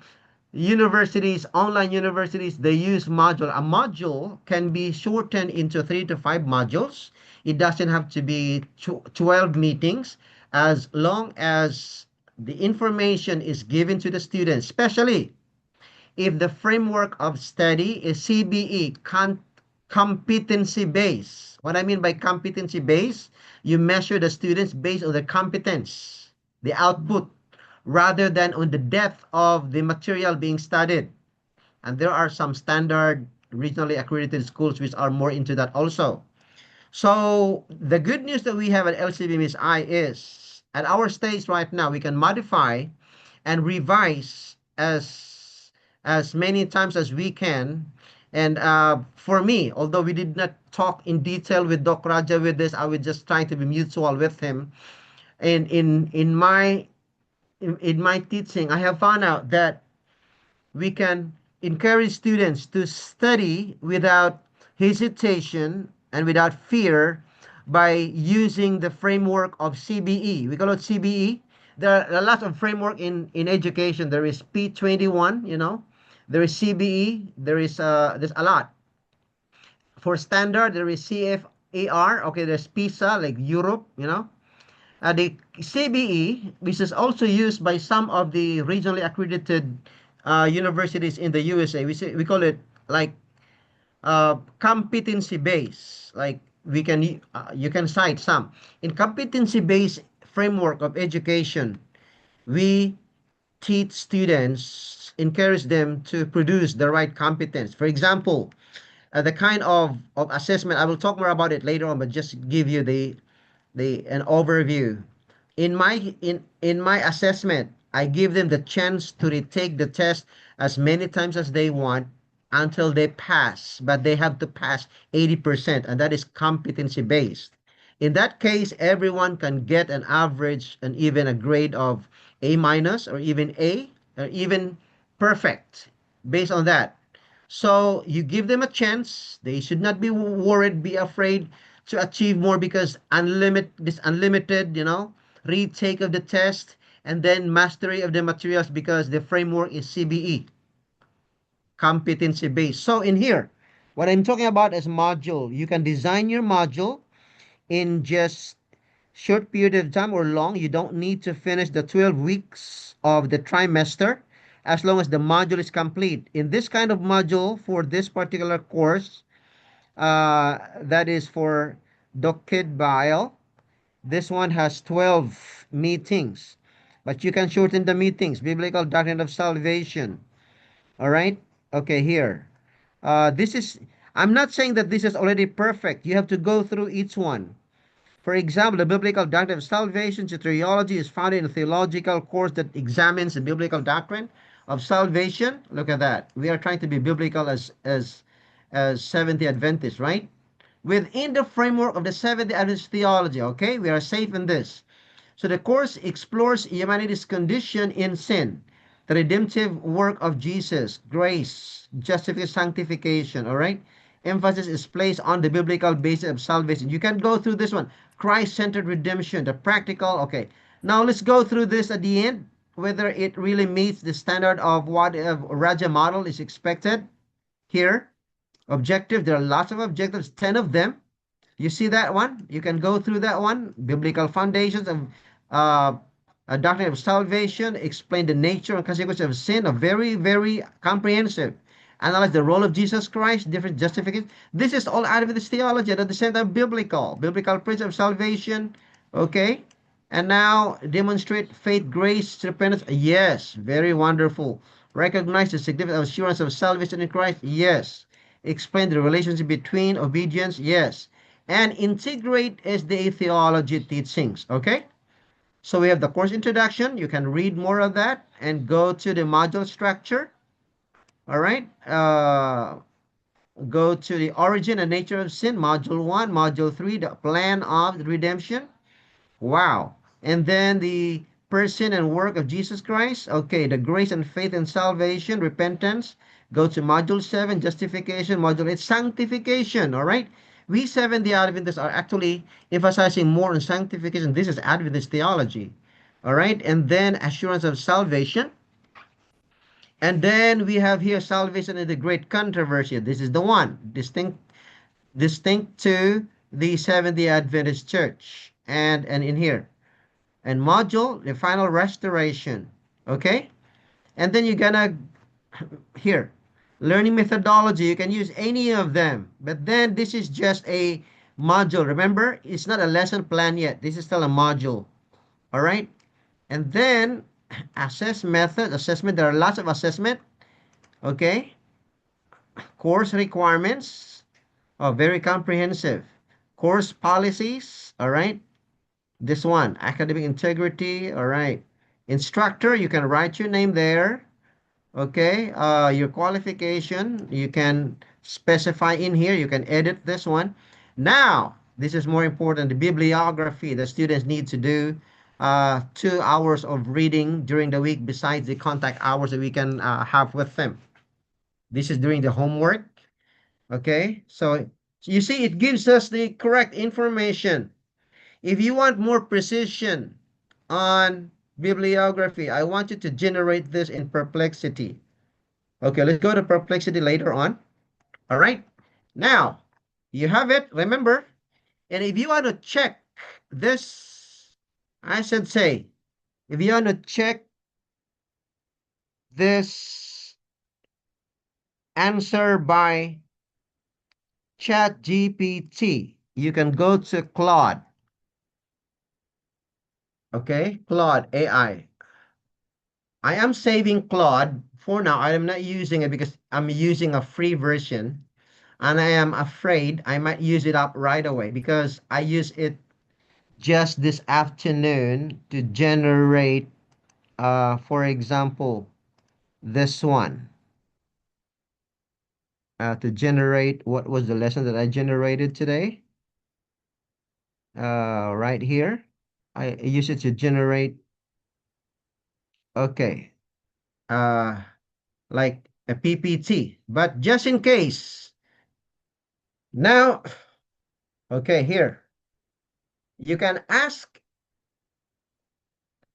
universities, online universities, they use module. A module can be shortened into 3 to 5 modules. It doesn't have to be 12 meetings as long as the information is given to the students, especially if the framework of study is CBE, competency based. What I mean by competency based, you measure the students based on their competence, the output, rather than on the depth of the material being studied. And there are some standard regionally accredited schools which are more into that also. So the good news that we have at LCMBSI is at our stage right now, we can modify and revise as many times as we can. And for me, although we did not talk in detail with Doc Raja with this, I was just trying to be mutual with him. And in my teaching, I have found out that we can encourage students to study without hesitation and without fear by using the framework of CBE. We call it CBE. There are a lot of framework in education. There is P21, there is CBE, there's a lot. For standard, there is CFAR, okay, there's PISA, like Europe, the CBE, which is also used by some of the regionally accredited universities in the USA, we call it like competency based. Like you can cite some in competency based framework of education. We teach students, encourage them to produce the right competence. For example, the kind of assessment, I will talk more about it later on, but just give you the an overview. In my assessment, I give them the chance to retake the test as many times as they want until they pass, but they have to pass 80%, and that is competency based. In that case, everyone can get an average and even a grade of A minus or even A or even perfect based on that. So you give them a chance. They should not be worried, be afraid to achieve more because unlimited, retake of the test and then mastery of the materials because the framework is CBE, competency based. So in here, What I'm talking about is module. You can design your module in just short period of time or long. You don't need to finish the 12 weeks of the trimester as long as the module is complete. In this kind of module for this particular course, that is for Dokid Baal. This one has 12 meetings, but you can shorten the meetings. Biblical doctrine of salvation. All right. Okay, here. This is, I'm not saying that this is already perfect. You have to go through each one. For example, the biblical doctrine of salvation, soteriology, is found in a theological course that examines the biblical doctrine of salvation. Look at that. We are trying to be biblical as Seventh-day Adventists, right? Within the framework of the Seventh-day Adventist theology, okay? We are safe in this. So the course explores humanity's condition in sin, the redemptive work of Jesus, grace, justification, sanctification, all right? Emphasis is placed on the biblical basis of salvation. You can go through this one. Christ-centered redemption, the practical, okay. Now let's go through this at the end, whether it really meets the standard of what a Raja model is expected here. Objective, there are lots of objectives, 10 of them. You see that one? You can go through that one. Biblical foundations of uh, a doctrine of salvation, explain the nature and consequences of sin, a very, very comprehensive. Analyze the role of Jesus Christ, different justifications. This is all Adventist theology and at the same time biblical. Biblical principle of salvation. Okay. And now demonstrate faith, grace, repentance. Yes, very wonderful. Recognize the significant assurance of salvation in Christ. Yes. Explain the relationship between obedience. Yes. And integrate SDA theology teachings. Okay. So we have the course introduction. You can read more of that and go to the module structure. All right. Go to the origin and nature of sin, module 1, module 3, the plan of redemption. Wow. And then the person and work of Jesus Christ. Okay, the grace and faith and salvation, repentance. Go to module 7, justification, module 8, sanctification. All right. We Seventh-day Adventists are actually emphasizing more on sanctification. This is Adventist theology. All right. And then assurance of salvation. And then we have here salvation in the great controversy. This is the one distinct to the Seventh-day Adventist Church. And in here. And module, the final restoration. Okay? And then you're gonna here. Learning methodology, you can use any of them. But then this is just a module. Remember, it's not a lesson plan yet. This is still a module. All right? And then assess method, assessment. There are lots of assessment. Okay? Course requirements. Oh, very comprehensive. Course policies. All right? This one, academic integrity. All right. Instructor, you can write your name there. Okay. Your qualification, you can specify in here. You can edit this one. Now, this is more important. The bibliography the students need to do 2 hours of reading during the week besides the contact hours that we can have with them. This is during the homework. Okay. So you see, it gives us the correct information. If you want more precision on bibliography, I want you to generate this in Perplexity. Okay, let's go to Perplexity later on. All right. Now, you have it, remember? And if you want to check this, I should say, if you want to check this answer by Chat GPT, you can go to Claude. Okay, Claude AI. I am saving Claude for now. I am not using it because I'm using a free version and I am afraid I might use it up right away because I use it just this afternoon to generate, for example, this one. To generate what was the lesson that I generated today? Right here. I use it to generate, okay, uh, like a PPT. But just in case, now, okay, here. You can ask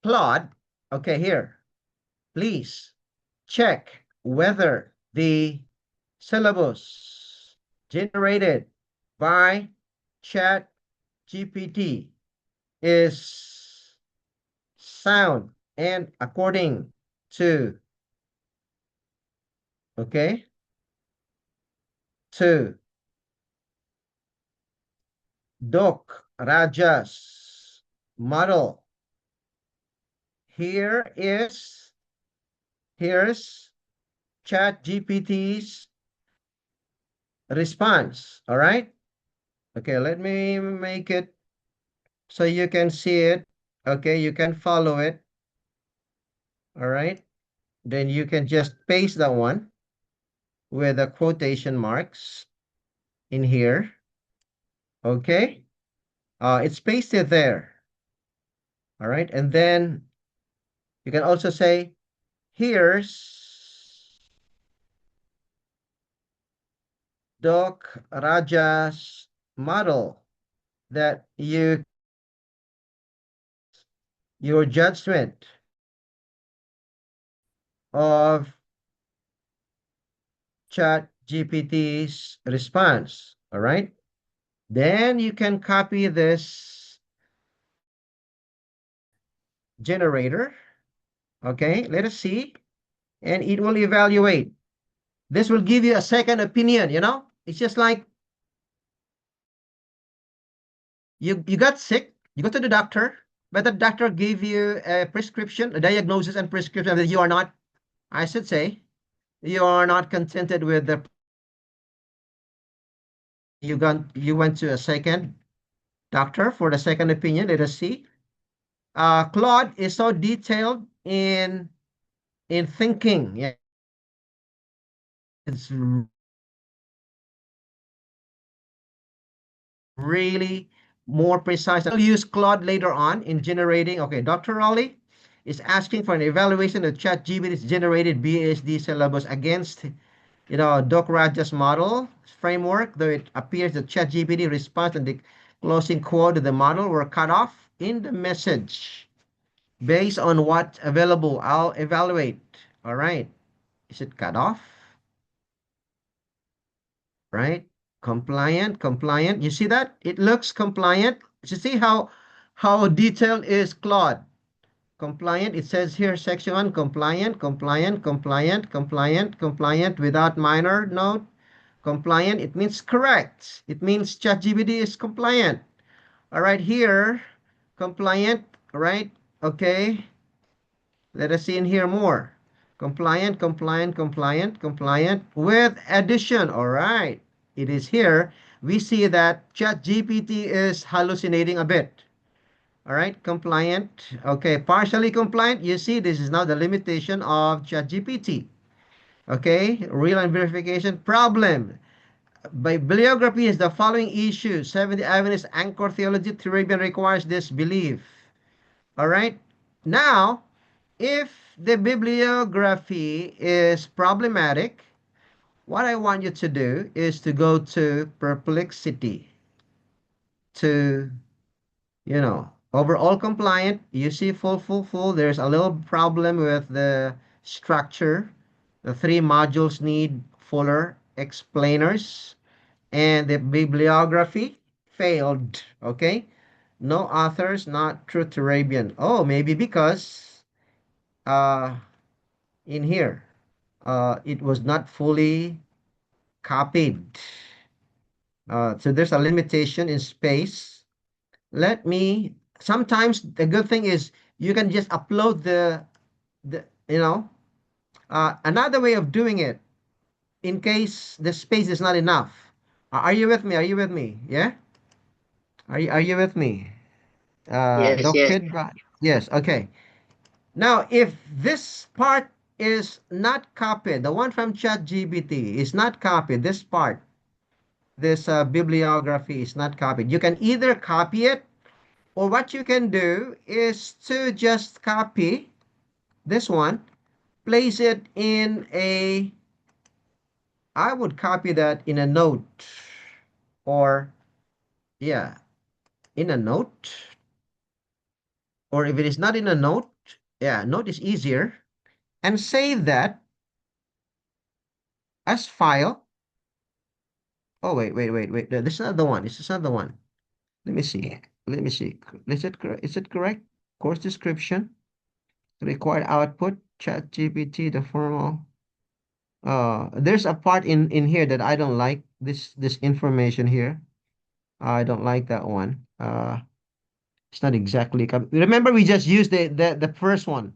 Claude, okay, here, please check whether the syllabus generated by Chat GPT is sound and according to, okay, to Doc Raja's model. Here's Chat GPT's response. All right. Okay, let me make it so you can see it. Okay, you can follow it. All right. Then you can just paste that one with the quotation marks in here. Okay. It's pasted there. All right. And then you can also say, here's Doc Raja's model that your judgment of Chat GPT's response. All right. Then you can copy this generator. Okay. Let us see. And it will evaluate. This will give you a second opinion, you know? It's just like you got sick, you go to the doctor, but the doctor gave you a prescription, a diagnosis and prescription that you are not, I should say, you are not contented with the you went to a second doctor for the second opinion. Let us see. Claude is so detailed in thinking. Yeah, it's really more precise. I'll use Claude later on in generating. Okay, Dr. Raleigh is asking for an evaluation of ChatGPT's generated BSD syllabus against, Doc Raja's model framework, though it appears that ChatGPT response and the closing quote of the model were cut off in the message. Based on what's available, I'll evaluate. All right. Is it cut off? Right? Compliant. You see that? It looks compliant. You see how detailed is Claude? Compliant. It says here, section 1, compliant without minor note. Compliant, it means correct. It means ChatGPT is compliant. All right, here, compliant, right? Okay, let us see in here more. Compliant with addition. All right, it is here. We see that ChatGPT is hallucinating a bit. All right, compliant. Okay, partially compliant. You see, this is now the limitation of ChatGPT. Okay, real-time verification problem. Bibliography is the following issue. 70 Adventist anchor theology. Turabian requires this belief. All right, now, if the bibliography is problematic, what I want you to do is to go to Perplexity to, overall compliant. You see full. There's a little problem with the structure. The three modules need fuller explainers, and the bibliography failed. Okay, no authors, not true Turabian. Oh, maybe because uh, in here, it was not fully copied. So there's a limitation in space. Sometimes the good thing is you can just upload the another way of doing it in case the space is not enough. Are you with me? Are you with me? Yeah? Are you with me? Yes, Doc yes. Kid? Yes, okay. Now, if this part is not copied, the one from ChatGPT is not copied, this part, this bibliography is not copied, you can either copy it, or what you can do is to just copy this one, place it in I would copy that in a note, or yeah, in a note, or if it is not in a note, yeah, note is easier, and save that as file. Oh, wait. No, this is not the one. This is not the one. Let me see. Let me see. Is it correct? Is it correct? Course description, required output, chat GPT, the formal. There's a part in here that I don't like. This information here. I don't like that one. It's not exactly. Remember, we just used the first one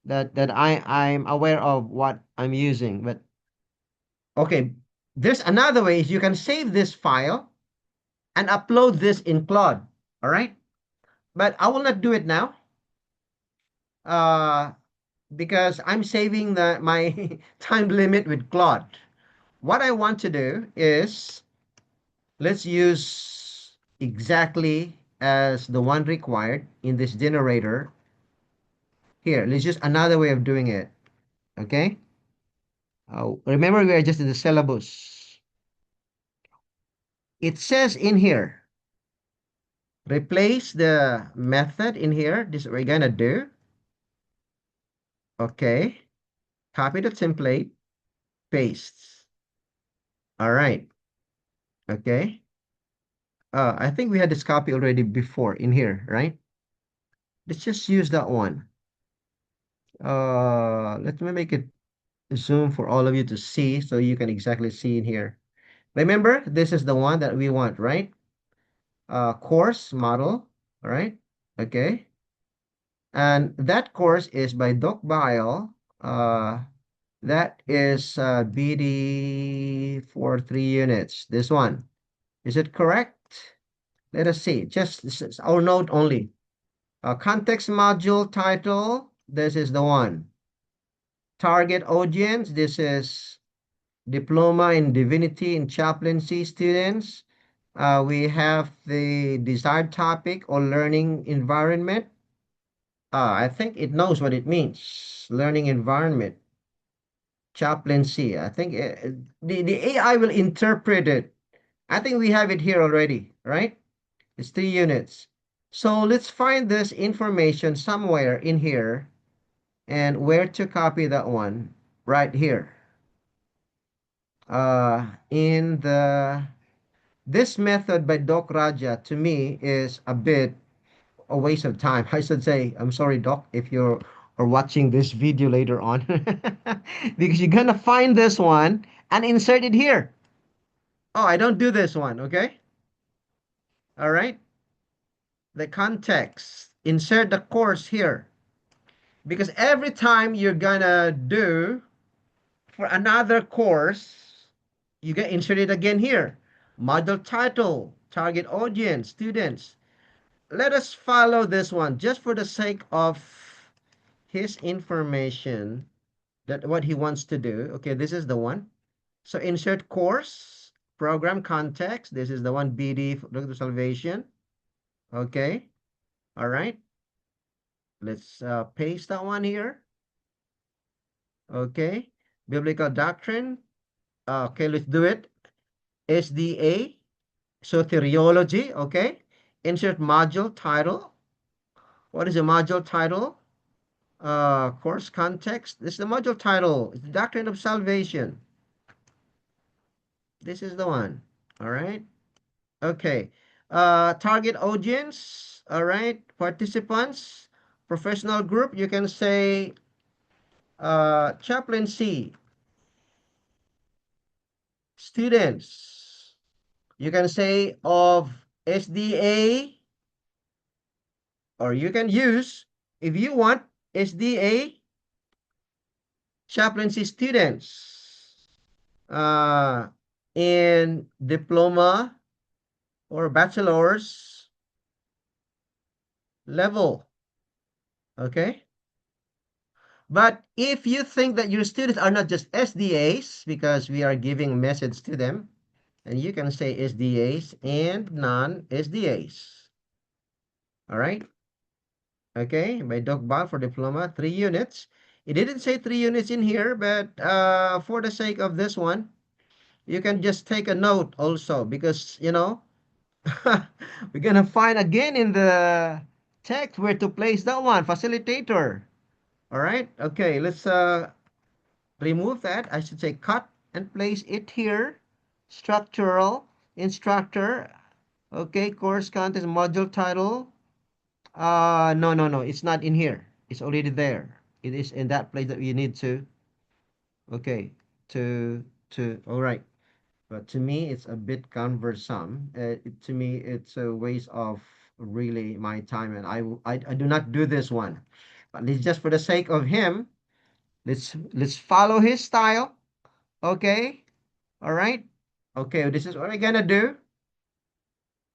that I'm aware of what I'm using. But okay, there's another way is you can save this file and upload this in Claude. All right, but I will not do it now. Uh, because I'm saving the my time limit with Claude. What I want to do is let's use exactly as the one required in this generator. Here, let's use another way of doing it. Okay. Remember, we are just in the syllabus. It says in here, replace the method in here. This is what we're gonna do. Okay. Copy the template, paste. All right. Okay. I think we had this copy already before in here, right? Let's just use that one. Let me make it zoom for all of you to see so you can exactly see in here. Remember, this is the one that we want, right? Course model, all right? Okay. And that course is by Doc Bile. That is BD for 3 units. This one. Is it correct? Let us see. Just this is our note only. Context module title. This is the one. Target audience. This is diploma in divinity and chaplaincy students. We have the desired topic or learning environment. I think it knows what it means. Learning environment, chaplaincy. I think the AI will interpret it. I think we have it here already, right? It's 3 units. So let's find this information somewhere in here and where to copy that one right here. In the this method by Doc Raja to me is a bit a waste of time. I should say, I'm sorry, Doc, if you're or watching this video later on, because you're gonna find this one and insert it here. Oh, I don't do this one, okay? All right. The context. Insert the course here. Because every time you're gonna do for another course, you get inserted again here. Module title, target audience, students. Let us follow this one just for the sake of his information that what he wants to do. Okay, this is the one. So insert course, program context. This is the one BD Look to Salvation. Okay, all right. Let's paste that one here. Okay, biblical doctrine. Okay, let's do it. SDA, soteriology. Okay, insert module title. What is the module title? Course context. This is the module title. It's the doctrine of salvation. This is the one. All right. Okay. Target audience. All right. Participants. Professional group. You can say chaplaincy. Students. You can say of SDA, or you can use, if you want, SDA chaplaincy students uh, in diploma or bachelor's level. Okay. But if you think that your students are not just SDAs, because we are giving a message to them, and you can say SDAs and non-SDAs. All right. Okay. By Doc Bal for diploma, 3 units. It didn't say 3 units in here, but for the sake of this one, you can just take a note also because, we're going to find again in the text where to place that one, facilitator. All right. Okay. Let's remove that. I should say cut and place it here. Structural, instructor. Okay, course content, module title. No, no, no. It's not in here. It's already there. It is in that place that you need to. Okay, all right. But to me, it's a bit cumbersome. To me, it's a waste of really my time, and I do not do this one. But it's just for the sake of him. Let's follow his style. Okay, all right. Okay, this is what we're gonna do.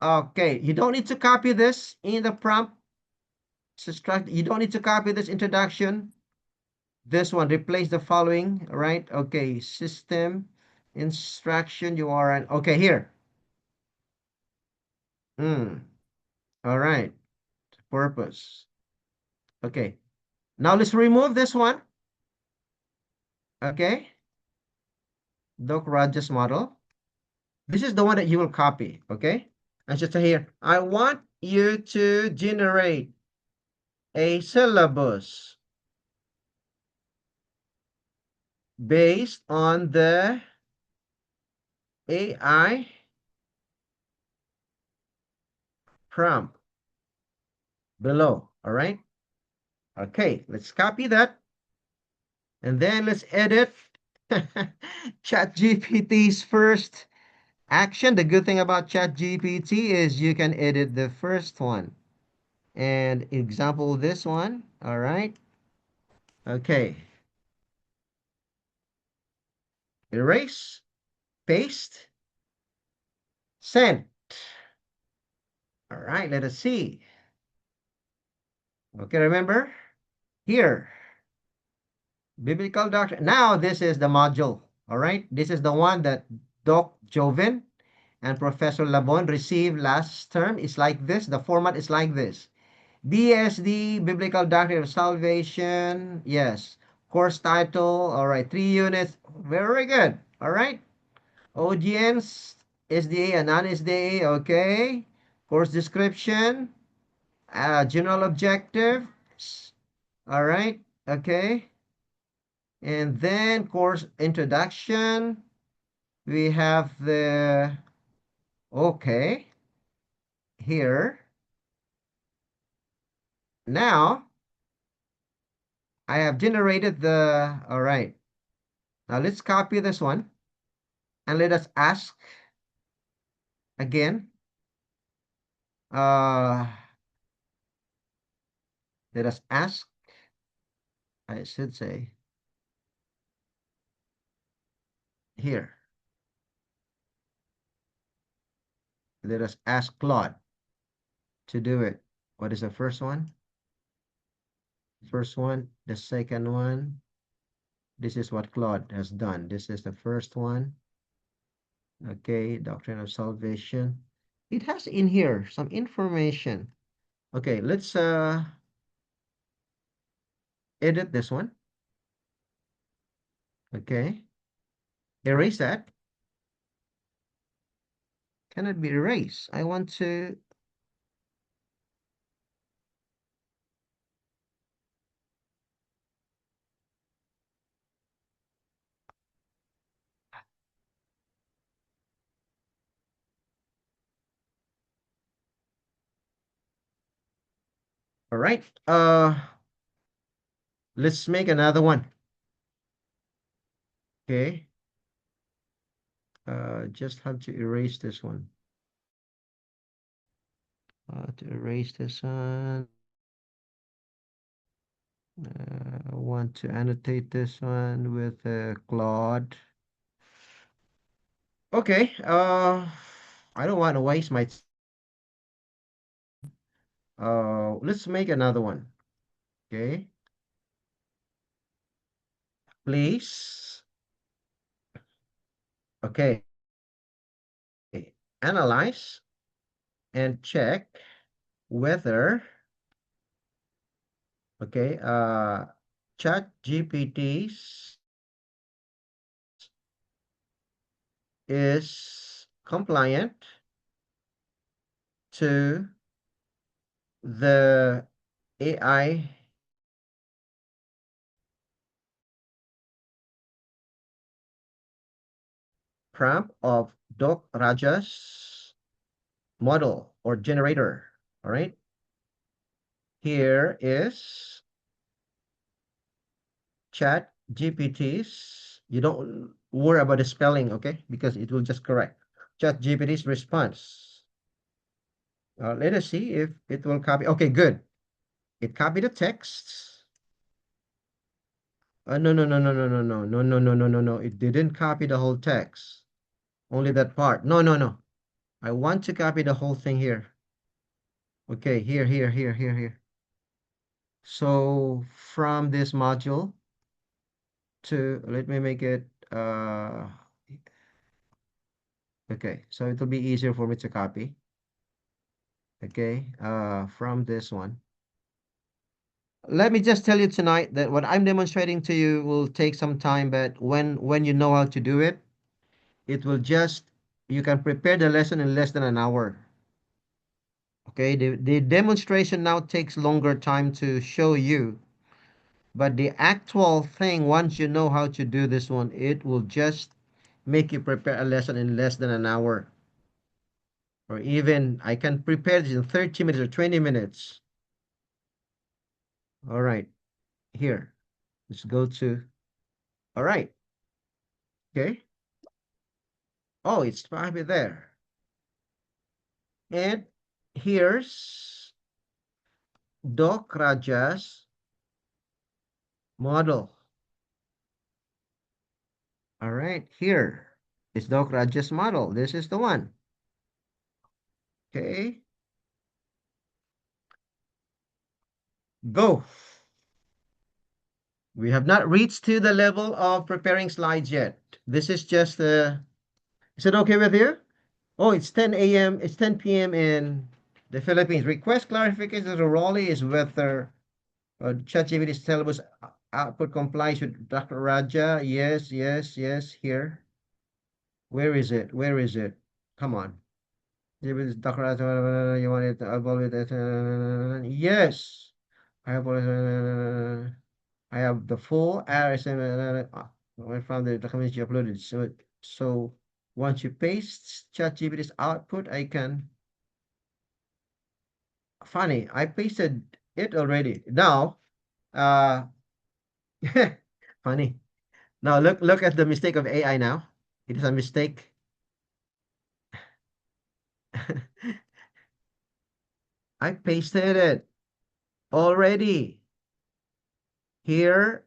Okay, you don't need to copy this in the prompt. Subtract. You don't need to copy this introduction. This one, replace the following. All right. Okay, system instruction. You are an okay here. All right. Purpose. Okay. Now let's remove this one. Okay. Doc Rogers model. This is the one that you will copy. Okay. I should say here, I want you to generate a syllabus based on the AI prompt below. All right. Okay. Let's copy that. And then let's edit ChatGPT's first action. The good thing about ChatGPT is you can edit the first one. And example this one. All right. Okay. Erase, paste, send. All right. Let us see. Okay. Remember here, biblical doctrine. Now this is the module. All right. This is the one that Doc Joven and Professor Labon received last term. It's like this. The format is like this. BSD, Biblical Doctrine of Salvation. Yes. Course title. All right. 3 units. Very good. All right. Audience, SDA and non-SDA. Okay. Course description. General objectives. All right. Okay. And then course introduction. We have the, okay, here. Now, I have generated the, all right. Now let's copy this one and let us ask again. Uh, Let us ask, I should say, here. Let us ask Claude to do it. What is the first one? First one, the second one. This is what Claude has done. This is the first one. Okay, Doctrine of Salvation. It has in here some information. Okay, let's edit this one. Okay, erase that. Cannot be erased. I want to. All right. Let's make another one. Okay. Just have to erase this one. To erase this one. I want to annotate this one with Claude. Okay. I don't want to waste my. Let's make another one. Okay. Please. Okay. Analyze and check whether. Okay. Chat GPT's is compliant to the AI prompt of Doc Raja's model or generator. All right. Here is Chat GPT's. You don't worry about the spelling, okay? Because it will just correct. Chat GPT's response. Let us see if it will copy. Okay, good. It copied the text. No, no, no, no, no, no, no, no, no, no, no, no, no. It didn't copy the whole text. Only that part. No, no, no. I want to copy the whole thing here. Okay, here, here, here, here, here. So from this module to, let me make it, okay, so it'll be easier for me to copy. Okay, from this one. Let me just tell you tonight that what I'm demonstrating to you will take some time, but when you know how to do it, it will just, you can prepare the lesson in less than an hour. Okay, the demonstration now takes longer time to show you, but the actual thing, once you know how to do this one, it will just make you prepare a lesson in less than an hour. Or even, I can prepare this in 30 minutes or 20 minutes. All right, here, let's go to, all right, okay. Oh, it's probably there. And here's Doc Raja's model. All right, here is Doc Raja's model. This is the one. Okay, go. We have not reached to the level of preparing slides yet. This is just is it okay with you? Oh, it's 10 a.m. It's 10 p.m. in the Philippines. Request clarification to Raleigh is whether ChatGPT's syllabus output complies with Dr. Raja. Yes, yes, yes, here. Where is it? Where is it? Come on. Dr. Raja, you want it to evaluate it? Yes. I have I have the full RSM from the documents you uploaded. So once you paste ChatGPT's output, I can. Funny, I pasted it already. Now, uh, funny. Now look at the mistake of AI. Now it is a mistake. I pasted it already. Here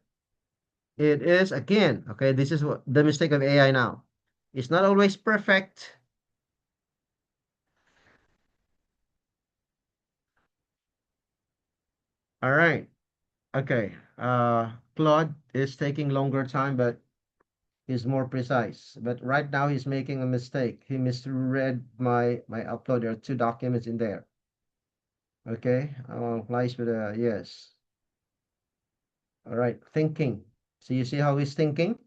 it is again. Okay, this is what the mistake of AI now. It's not always perfect. All right. Okay. Claude is taking longer time, but he's more precise. But right now he's making a mistake. He misread my upload. There are two documents in there. Okay. Applies with a yes. All right. Thinking. So you see how he's thinking?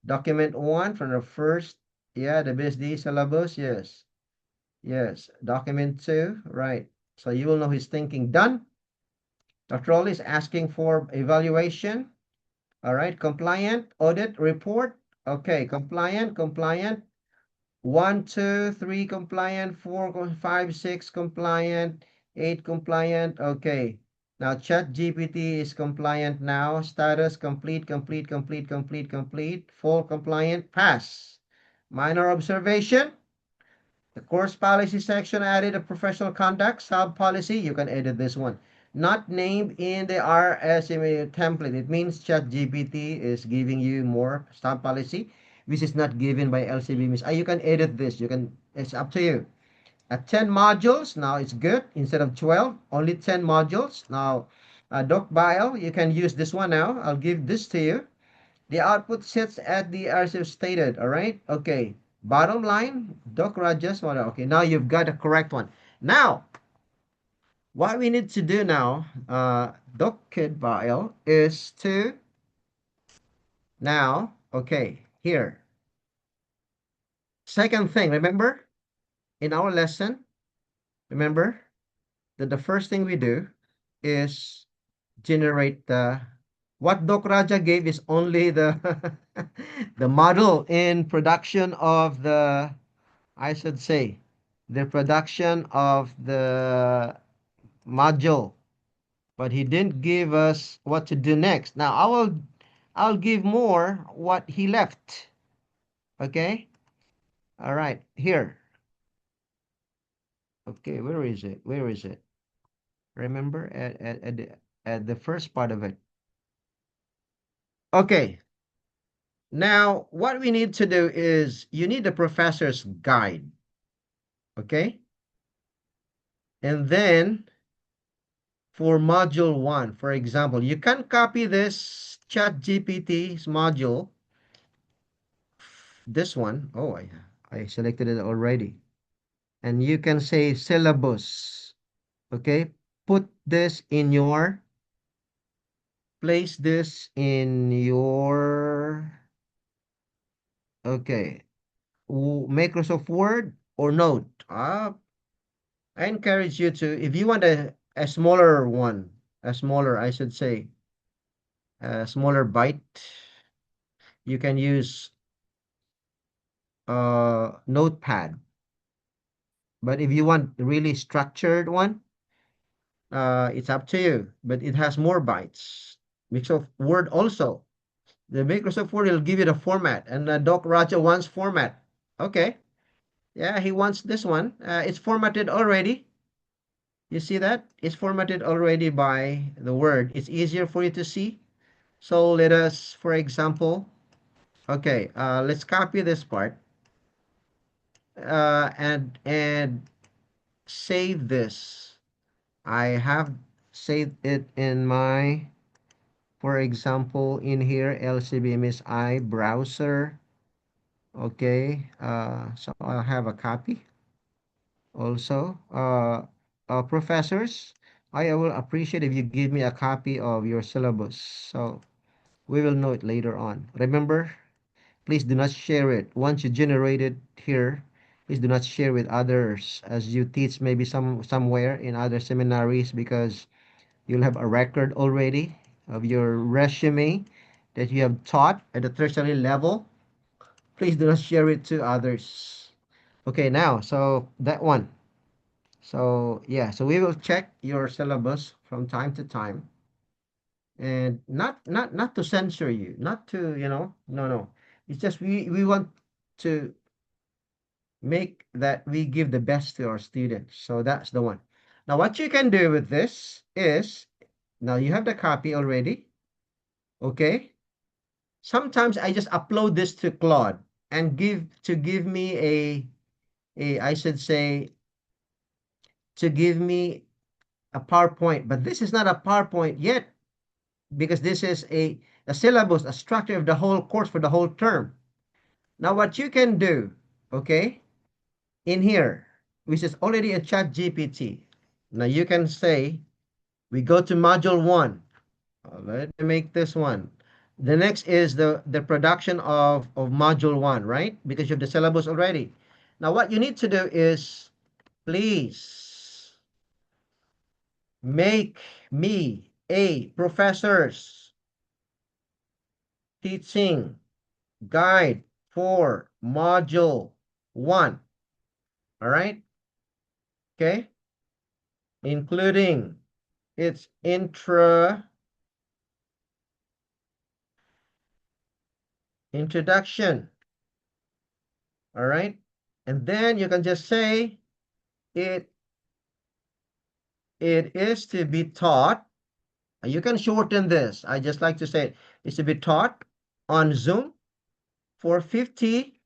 Document one from the first. Yeah, the BSD syllabus. Yes. Yes. Document two. Right. So you will know he's thinking. Done. Dr. Oli is asking for evaluation. All right, compliant, audit, report. Okay, compliant, compliant. 1, 2, 3 compliant, 4, 5, 6 compliant, 8 compliant. Okay. Now Chat GPT is compliant now. Status complete, complete, complete, complete, complete. Full compliant, pass. Minor observation. The course policy section added a professional conduct sub policy. You can edit this one. Not named in the RSMA template. It means ChatGPT is giving you more sub policy, which is not given by LCMBSI. You can edit this. You can. It's up to you. At 10 modules now, it's good. Instead of 12, only 10 modules. Now, DocBile, you can use this one now. I'll give this to you. The output sits at the as stated, all right? Okay. Bottom line, Doc Rajas model. Okay, now you've got the correct one. Now, what we need to do now, Doc Kid File, is to now, okay, here. Second thing, remember, in our lesson, remember that the first thing we do is generate the, what Doc Raja gave is only the the model in production of the I should say, the production of the module, but he didn't give us what to do next. Now I'll give more what he left. Okay? All right, here. Okay, where is it? Where is it? Remember at the first part of it. Okay, now what we need to do is you need the professor's guide. Okay? And then for module one, for example, you can copy this chat GPT's module, this one. Oh, I selected it already. And you can say syllabus. Okay? Put this in your, place this in your, okay, Microsoft Word or Note. I encourage you to, if you want a smaller one, a smaller, I should say, a smaller byte, you can use Notepad. But if you want really structured one, it's up to you. But it has more bytes. Microsoft Word also. The Microsoft Word will give you the format, and Doc Raja wants format. Okay, yeah, he wants this one. It's formatted already. You see that? It's formatted already by the Word. It's easier for you to see. So let us, for example, okay, let's copy this part and save this. I have saved it in my, for example, in here, LCMBSI browser. Okay, so I'll have a copy also. Professors, I will appreciate if you give me a copy of your syllabus. So we will know it later on. Remember, please do not share it. Once you generate it here, please do not share with others as you teach maybe somewhere in other seminaries, because you'll have a record already of your resume that you have taught at the tertiary level. Please do not share it to others. Okay, now, so that one. So, yeah, so we will check your syllabus from time to time, and not to censor you, not to, no, no. It's just we want to make that we give the best to our students. So that's the one. Now, what you can do with this is, now you have the copy already. Okay. Sometimes I just upload this to Claude and give me a I should say, to give me a PowerPoint, but this is not a PowerPoint yet, because this is a syllabus, a structure of the whole course for the whole term. Now, what you can do, okay, in here, which is already a chat GPT. Now you can say, we go to module one. Let me make this one. The next is the production of module one, right? Because you have the syllabus already. Now what you need to do is, please make me a professor's teaching guide for module one. All right? Okay? Including its introduction. All right? And then you can just say it it is to be taught. You can shorten this. I just like to say it is to be taught on Zoom for 50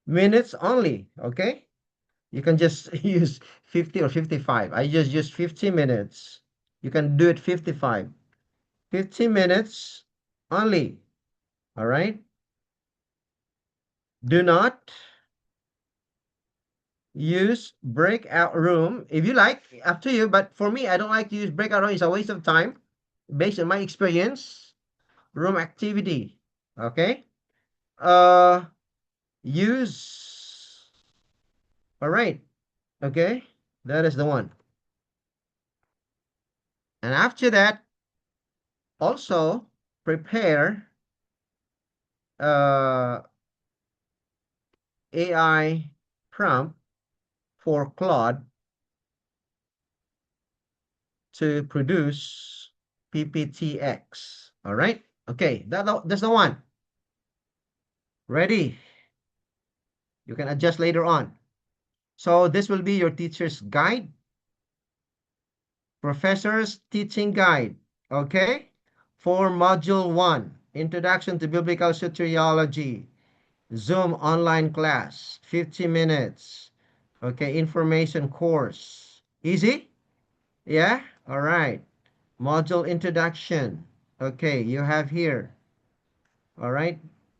minutes only. Okay? You can just use 50 or 55. I just use 50 minutes. You can do it 55. 50 minutes only. All right? Do not use breakout room. If you like, up to you. But for me, I don't like to use breakout room. It's a waste of time based on my experience. Room activity. Okay? Uh, use. All right. Okay? That is the one. And after that, also prepare uh AI prompt for Claude to produce PPTX. All right. Okay, that's the one. Ready? You can adjust later on. So this will be your teacher's guide, professor's teaching guide. Okay, for module 1, Introduction to Biblical Soteriology, Zoom online class, 50 minutes. Okay, information course. Easy? Yeah? All right. Module introduction. Okay, you have here. All right.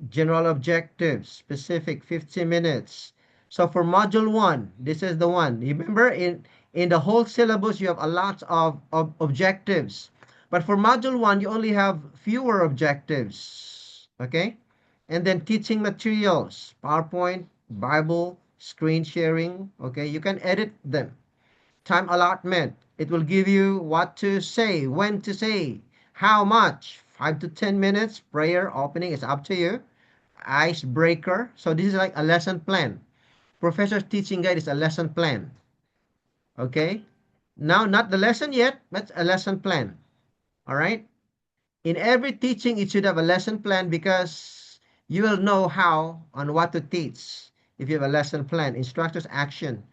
General objectives, specific 50 minutes. So for module 1, this is the one. Remember, in the whole syllabus, you have a lot of objectives. But for module 1, you only have fewer objectives. Okay? And then teaching materials, PowerPoint, Bible, screen sharing. Okay? You can edit them. Time allotment. It will give you what to say, when to say, how much. 5 to 10 minutes. Prayer opening is up to you. Icebreaker. So this is like a lesson plan. Professor's teaching guide is a lesson plan. Okay. Now, not the lesson yet, but a lesson plan. All right. In every teaching, it should have a lesson plan because you will know how and what to teach if you have a lesson plan, instructor's action.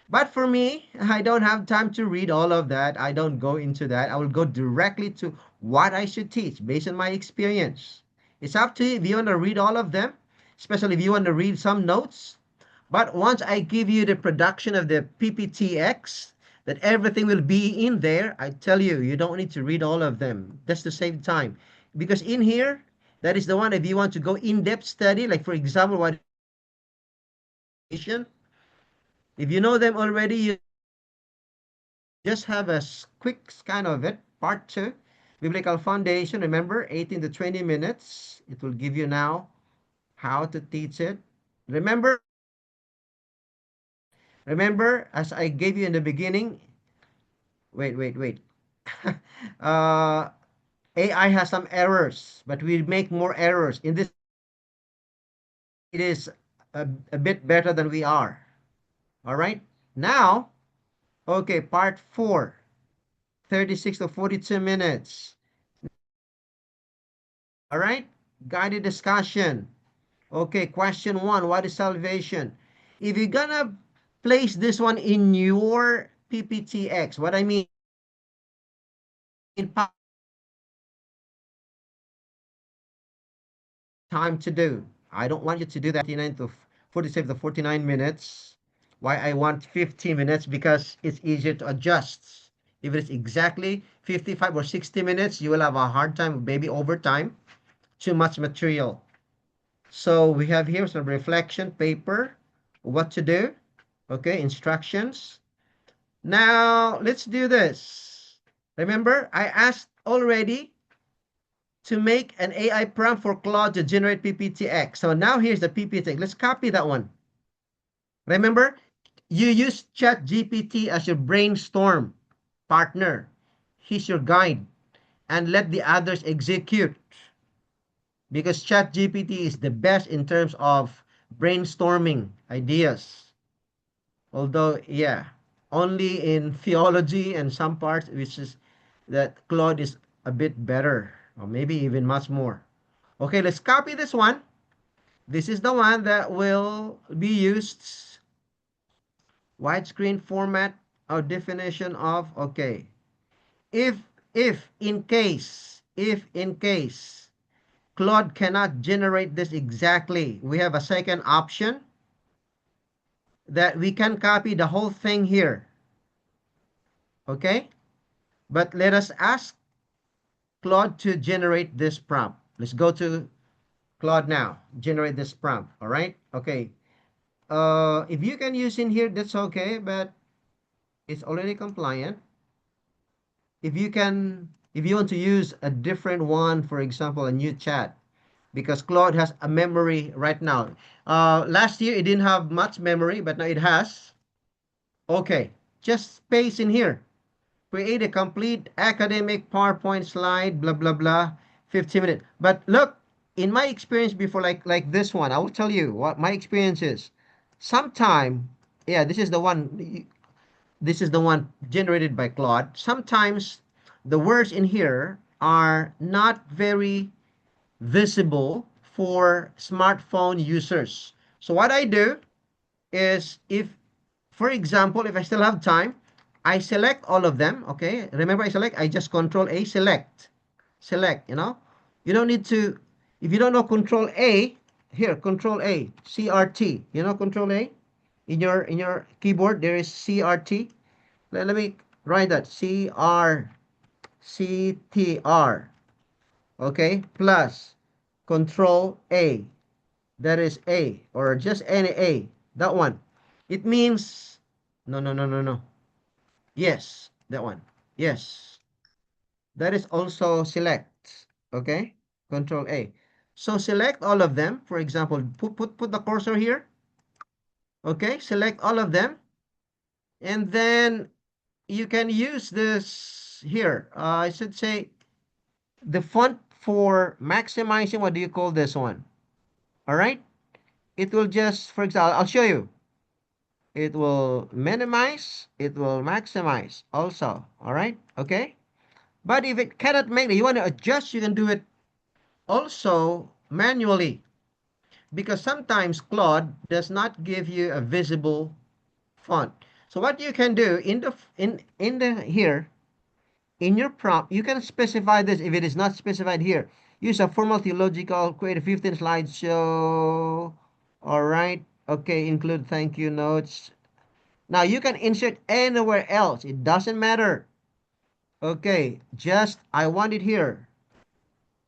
But for me, I don't have time to read all of that. I don't go into that. I will go directly to what I should teach based on my experience. It's up to you if you want to read all of them, especially if you want to read some notes. But once I give you the production of the PPTX, that everything will be in there, I tell you, you don't need to read all of them. That's to save time. Because in here, that is the one if you want to go in-depth study, like for example, what if you know them already, you just have a quick scan of it. Part 2, Biblical Foundation. Remember, 18 to 20 minutes. It will give you now how to teach it. Remember, remember, as I gave you in the beginning, wait. uh, AI has some errors, but we make more errors. In this, it is a bit better than we are. All right. Now, okay, part 4, 36 to 42 minutes. All right. Guided discussion. Okay, question 1, what is salvation? If you're gonna place this one in your PPTX, what I mean, time to do. I don't want you to do that 39 to 47 to 49 minutes. Why I want 50 minutes? Because it's easier to adjust. If it's exactly 55 or 60 minutes, you will have a hard time, maybe over time. Too much material. So we have here some reflection paper, what to do. Okay, instructions. Now let's do this. Remember, I asked already to make an AI prompt for Claude to generate PPTX. So now here's the PPTX. Let's copy that one. Remember, you use ChatGPT as your brainstorm partner. He's your guide. And let the others execute. Because ChatGPT is the best in terms of brainstorming ideas. Although, yeah, only in theology and some parts, which is that Claude is a bit better, or maybe even much more. Okay, let's copy this one. This is the one that will be used. Widescreen format, our definition of, okay. If in case Claude cannot generate this exactly, we have a second option that we can copy the whole thing here. Okay? But let us ask Claude to generate this prompt. Let's go to Claude now. Generate this prompt. All right? Okay. If you can use in here, that's okay, but it's already compliant. If you want to use a different one, for example, a new chat, because Claude has a memory right now. Last year it didn't have much memory, but now it has. Okay, just paste in here. Create a complete academic PowerPoint slide, blah, blah, blah, 15 minutes. But look, in my experience before, like this one, I will tell you what my experience is. Sometime Yeah, this is the one. This is the one generated by Claude. Sometimes the words in here are not very visible for smartphone users. So what I do is, if, for example, if I still have time, I select all of them. Okay, remember, I just control A, select, you don't need to. If you don't know control A, here, control A, CRT, control A, in your keyboard there is CRT. Let me write that, CTR. Okay, plus control A, that is A, or just any A, that one. It means, no, no, no, no, no. Yes, that one. Yes. That is also select. Okay? Control A. So select all of them. For example, put the cursor here. Okay? Select all of them. And then you can use this here. I should say the font for maximizing, what do you call this one? All right? It will just, for example, I'll show you. It will minimize, it will maximize also. All right? Okay? But if it cannot make it, you want to adjust, you can do it also manually, because sometimes Claude does not give you a visible font. So what you can do in the here in your prompt, you can specify this if it is not specified here. Use a formal theological, create a 15 slideshow. All right. Okay, include thank you notes. Now you can insert anywhere else. It doesn't matter. Okay, just I want it here.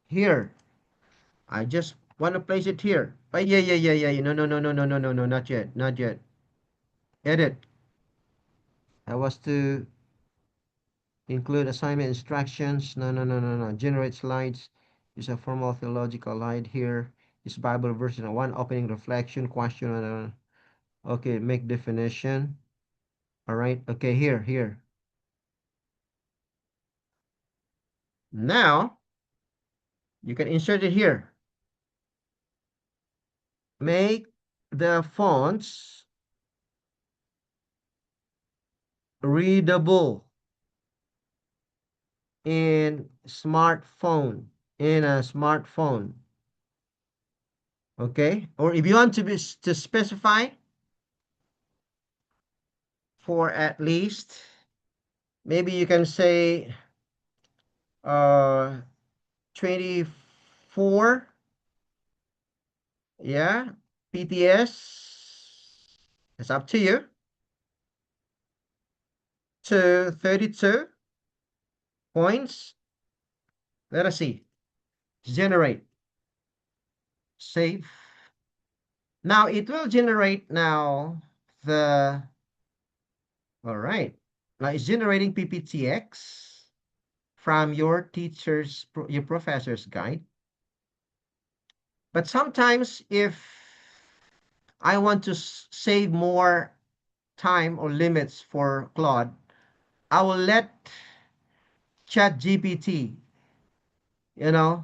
Here. I just want to place it here. But yeah, yeah, yeah, yeah. No, no, no, no, no, no, no, no, not yet, not yet. Edit. I was to include assignment instructions. No, no, no, no, no. Generate slides. Use a formal theological light here. Use Bible verse and one opening reflection question. Okay, make definition. All right. Okay, here. Now you can insert it here. Make the fonts readable in smartphone, in a smartphone. Okay, or if you want to specify for at least, maybe you can say uh 24, yeah, PTS. It's up to you. To 32 points. Let us see. Generate. Save. Now it will generate now the, all right. Now it's generating PPTX from your your professor's guide. But sometimes if I want to save more time or limits for Claude, I will let ChatGPT, you know,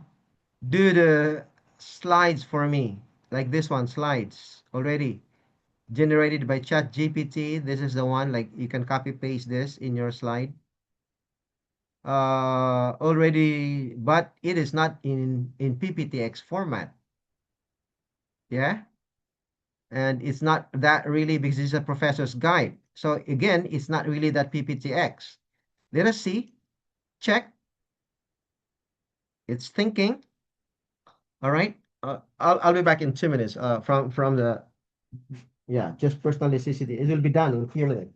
do the slides for me. Like this one, slides already generated by ChatGPT. This is the one, like you can copy paste this in your slide. Already, but it is not in PPTX format. Yeah. And it's not that really, because it's a professor's guide. So again, it's not really that PPTX. Let us see. Check. It's thinking. All right. I'll be back in 2 minutes. From the, yeah, just personal necessity. It will be done in a few minutes.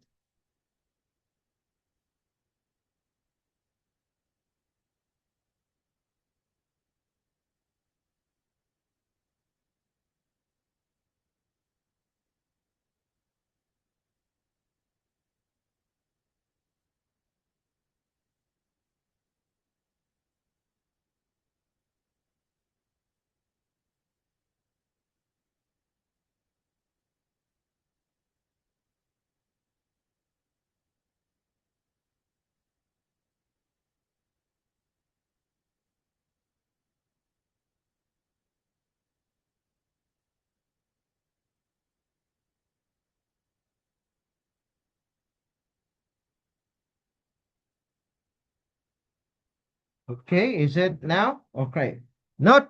Okay, is it now? Okay. Note,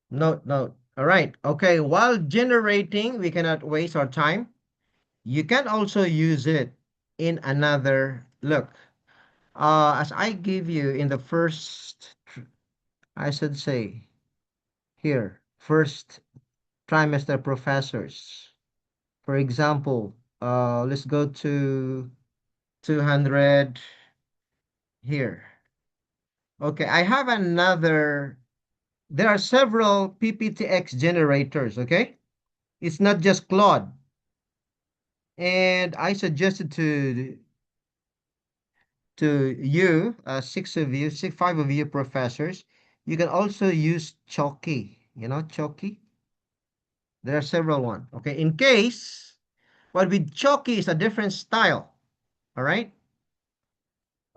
note. All right. Okay, while generating, we cannot waste our time. You can also use it in another look. As I give you in the I should say here, first trimester professors. For example, let's go to 200 here. Okay, I have another. There are several PPTX generators, okay? It's not just Claude. And I suggested to you, five of you professors, you can also use Chalky. You know Chalky? There are several one. Okay, in case, but with Chalky is a different style. All right.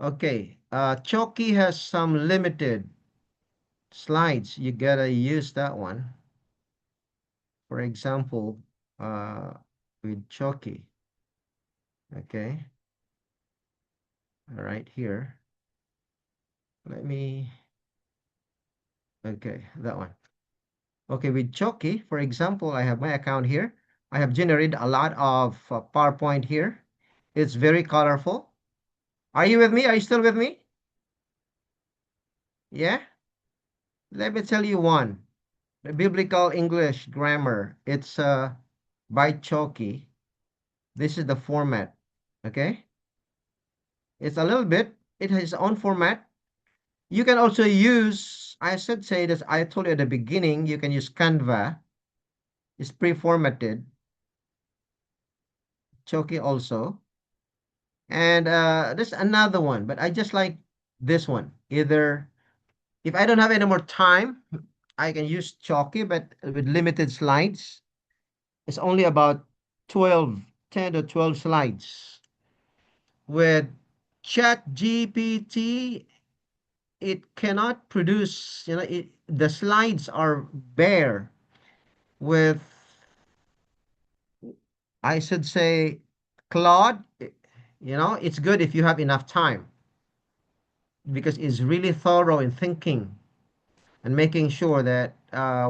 Okay. Chalky has some limited slides. You gotta use that one. For example, uh, with Chalky. Okay. All right. Here. Let me. Okay, that one. Okay, with Choki, for example, I have my account here. I have generated a lot of PowerPoint here. It's very colorful. Are you with me? Are you still with me? Yeah? Let me tell you one. The biblical English grammar. It's by Choki. This is the format. Okay? It's a little bit. It has its own format. You can also use, I should say this, I told you at the beginning, you can use Canva. It's pre-formatted. Choki also. And there's another one, but I just like this one. Either if I don't have any more time, I can use Chalky, but with limited slides. It's only about 12, 10 to 12 slides. With Chat GPT, it cannot produce, the slides are bare with, I should say, Claude, it's good if you have enough time because it's really thorough in thinking and making sure that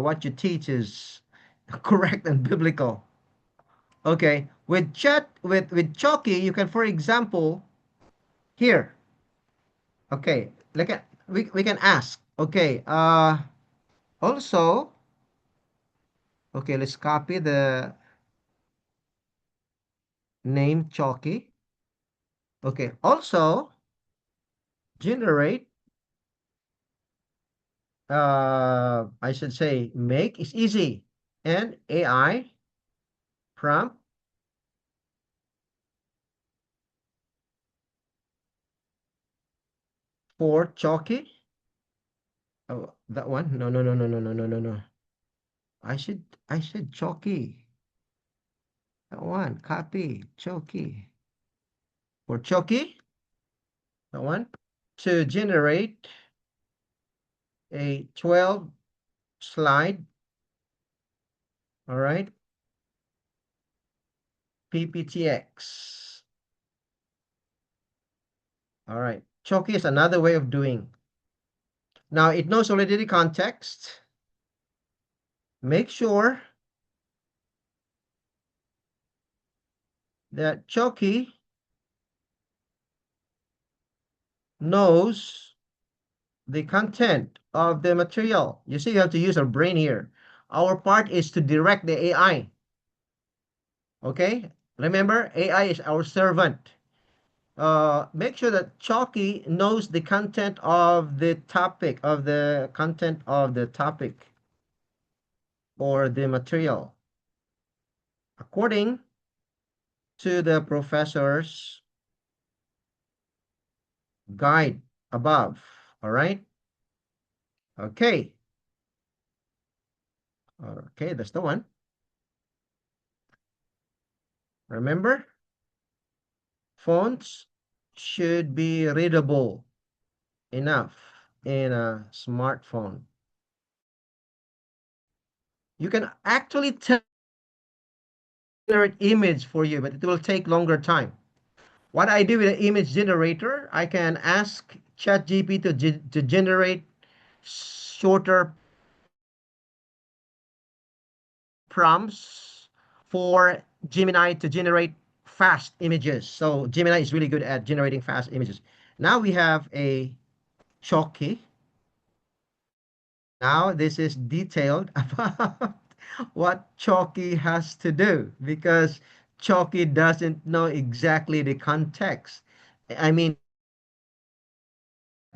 what you teach is correct and biblical. Okay, with Chalky, you can, for example, here. Okay, we can ask. Okay, also, okay, let's copy the name Chalky. Okay, also generate. I should say make is easy, and AI prompt for Chalky. Oh, that one? No, no, no, no, no, no, no, no, no. I said Chalky. That one. Copy. Chalky. For Chalky, that one. To generate a 12 slide, all right, PPTX. All right. Chalky is another way of doing. Now it knows already the context. Make sure that Chalky knows the content of the material. You see, you have to use our brain here. Our part is to direct the AI. Okay? Remember, AI is our servant. Make sure that Chalky knows the content of the topic, or the material, according to the professor's guide above. All right? Okay. Okay, that's the one. Remember, fonts should be readable enough in a smartphone. You can actually generate image for you, but it will take longer time. What I do with the image generator, I can ask ChatGPT to generate shorter prompts for Gemini to generate fast images. So Gemini is really good at generating fast images. Now we have a Chalky. Now this is detailed about what Chalky has to do because Chalky doesn't know exactly the context. I mean,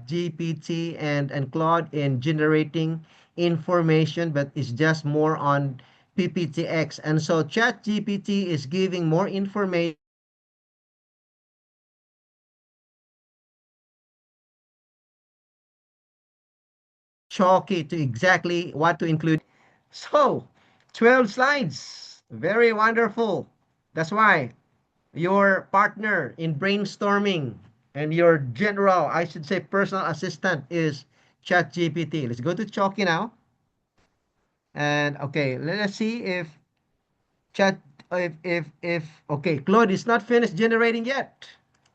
GPT and Claude in generating information, but it's just more on PPTX. And so ChatGPT is giving more information chalky to exactly what to include. So 12 slides. Very wonderful. That's why your partner in brainstorming and your general, I should say personal assistant is ChatGPT. Let's go to Chalky now. And okay, let us see if chat if okay, Claude is not finished generating yet.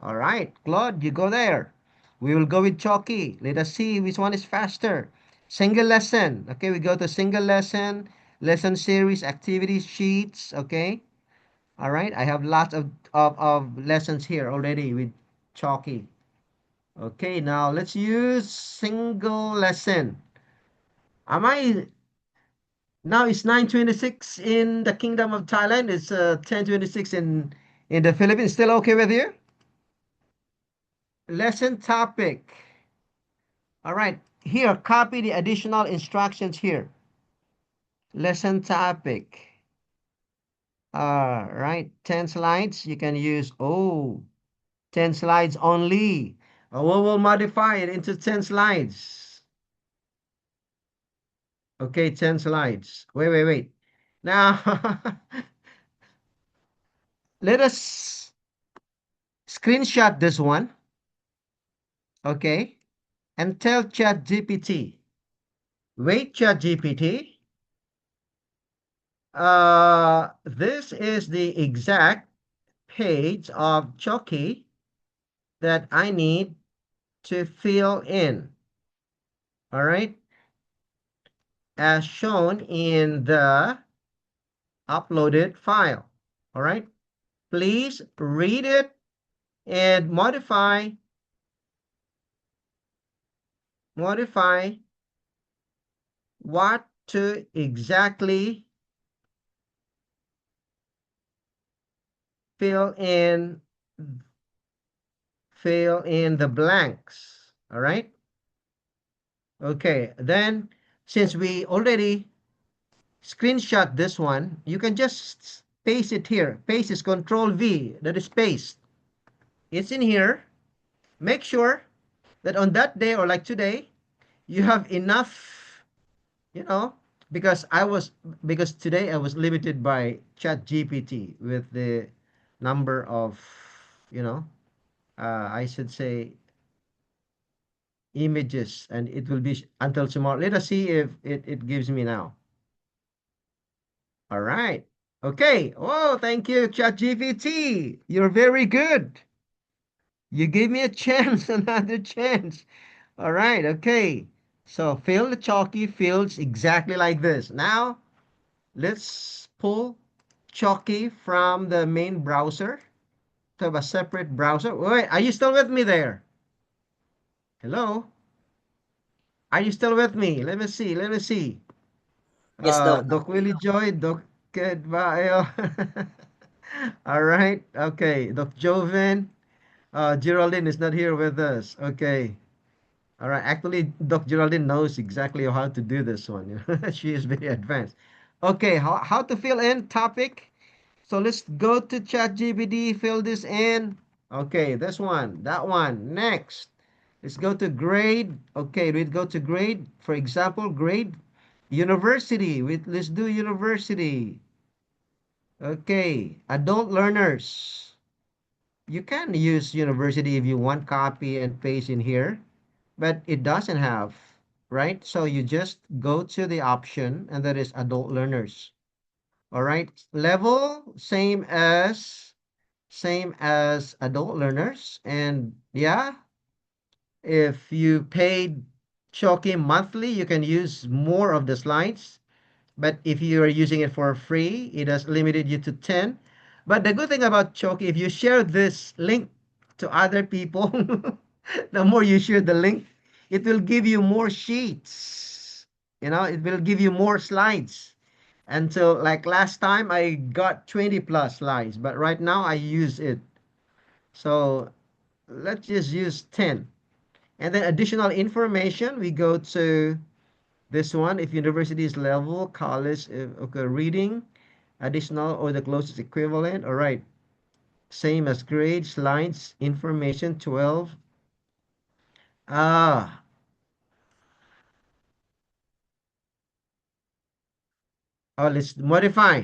All right, Claude, you go there. We will go with Chalky. Let us see which one is faster. Single lesson. Okay, we go to single lesson, lesson series, activity sheets. Okay. All right. I have lots of lessons here already with Chalky. Okay, now let's use single lesson. Am I now it's 9:26 in the Kingdom of Thailand. It's 10:26 in the Philippines. Still okay with you? Lesson topic. All right. Here, copy the additional instructions here. Lesson topic. All right. 10 slides. You can use, 10 slides only. We will modify it into 10 slides. Okay, 10 slides. Wait. Now, let us screenshot this one. Okay. And tell ChatGPT, wait, ChatGPT, this is the exact page of Chucky that I need to fill in. All right, as shown in the uploaded file. All right, please read it and modify what to exactly fill in fill in the blanks. All right. Okay, then since we already screenshot this one, you can just paste it here. Paste is Control V, that is paste. It's in here. Make sure that on that day or like today, you have enough, you know, because because today I was limited by Chat GPT with the number of, you know, I should say images, and it will be until tomorrow. Let us see if it gives me now. All right. Okay. Oh, thank you, ChatGPT. You're very good. You gave me a chance, another chance. All right. Okay. So fill the chalky fields exactly like this. Now, let's pull chalky from the main browser to have a separate browser. Wait, are you still with me there? Hello? Are you still with me? Let me see. Let me see. Yes, Doc. Doc Willie Joy, Doc Kedbayo. All right. Okay. Doc Joven. Geraldine is not here with us. Okay. All right. Actually, Doc Geraldine knows exactly how to do this one. She is very advanced. Okay. How to fill in topic? So let's go to ChatGPT, fill this in. Okay. This one, that one. Next. Let's go to grade. Okay. We go to grade. For example, grade university. Let's do university. Okay. Adult learners. You can use university if you want, copy and paste in here, but it doesn't have, right? So you just go to the option, and that is adult learners. All right. Level same as adult learners, and yeah, If you paid Choki monthly, you can use more of the slides. But if you are using it for free, it has limited you to 10. But the good thing about Choki, if you share this link to other people, the more you share the link, it will give you more sheets. It will give you more slides. Until like last time, I got 20 plus slides, but right now I use it. So let's just use 10. And then additional information, we go to this one. If university's level, college, okay, reading, additional or the closest equivalent. All right. Same as grade, slides, information, 12. Ah, oh, let's modify.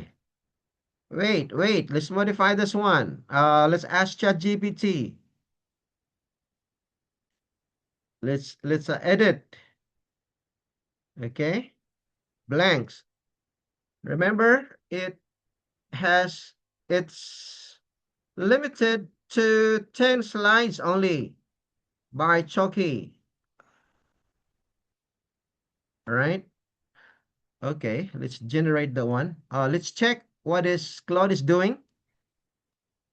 Wait, let's modify this one. Let's ask ChatGPT. Let's edit. Okay, blanks. Remember, has it's limited to 10 slides only by Choki. All right. Okay, let's generate the one. Let's check what is Claude is doing.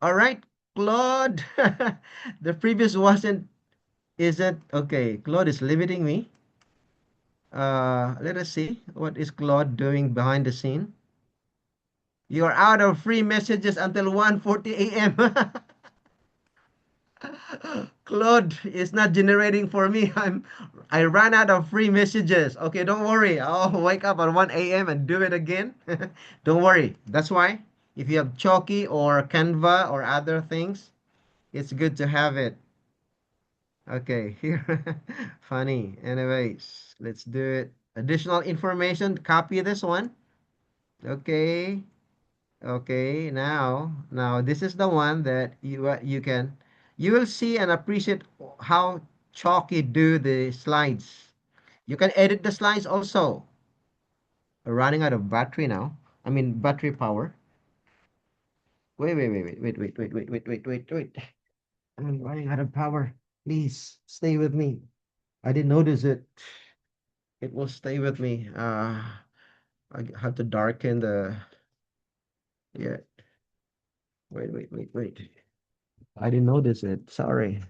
All right, Claude. The previous wasn't isn't okay. Claude is limiting me. Let us see what is Claude doing behind the scene. You are out of free messages until 1:40 a.m. Claude is not generating for me. I ran out of free messages. Okay, don't worry. I'll wake up at 1 a.m. and do it again. Don't worry. That's why if you have Chalky or Canva or other things, it's good to have it. Okay, here. Funny. Anyways, let's do it. Additional information. Copy this one. Okay. Okay, now this is the one that you will see and appreciate how Chalky do the slides. You can edit the slides also. We're running out of battery now. I mean battery power. Wait. I'm running out of power. Please stay with me. I didn't notice it. It will stay with me. I have to darken the yeah. Wait. I didn't notice it. Sorry.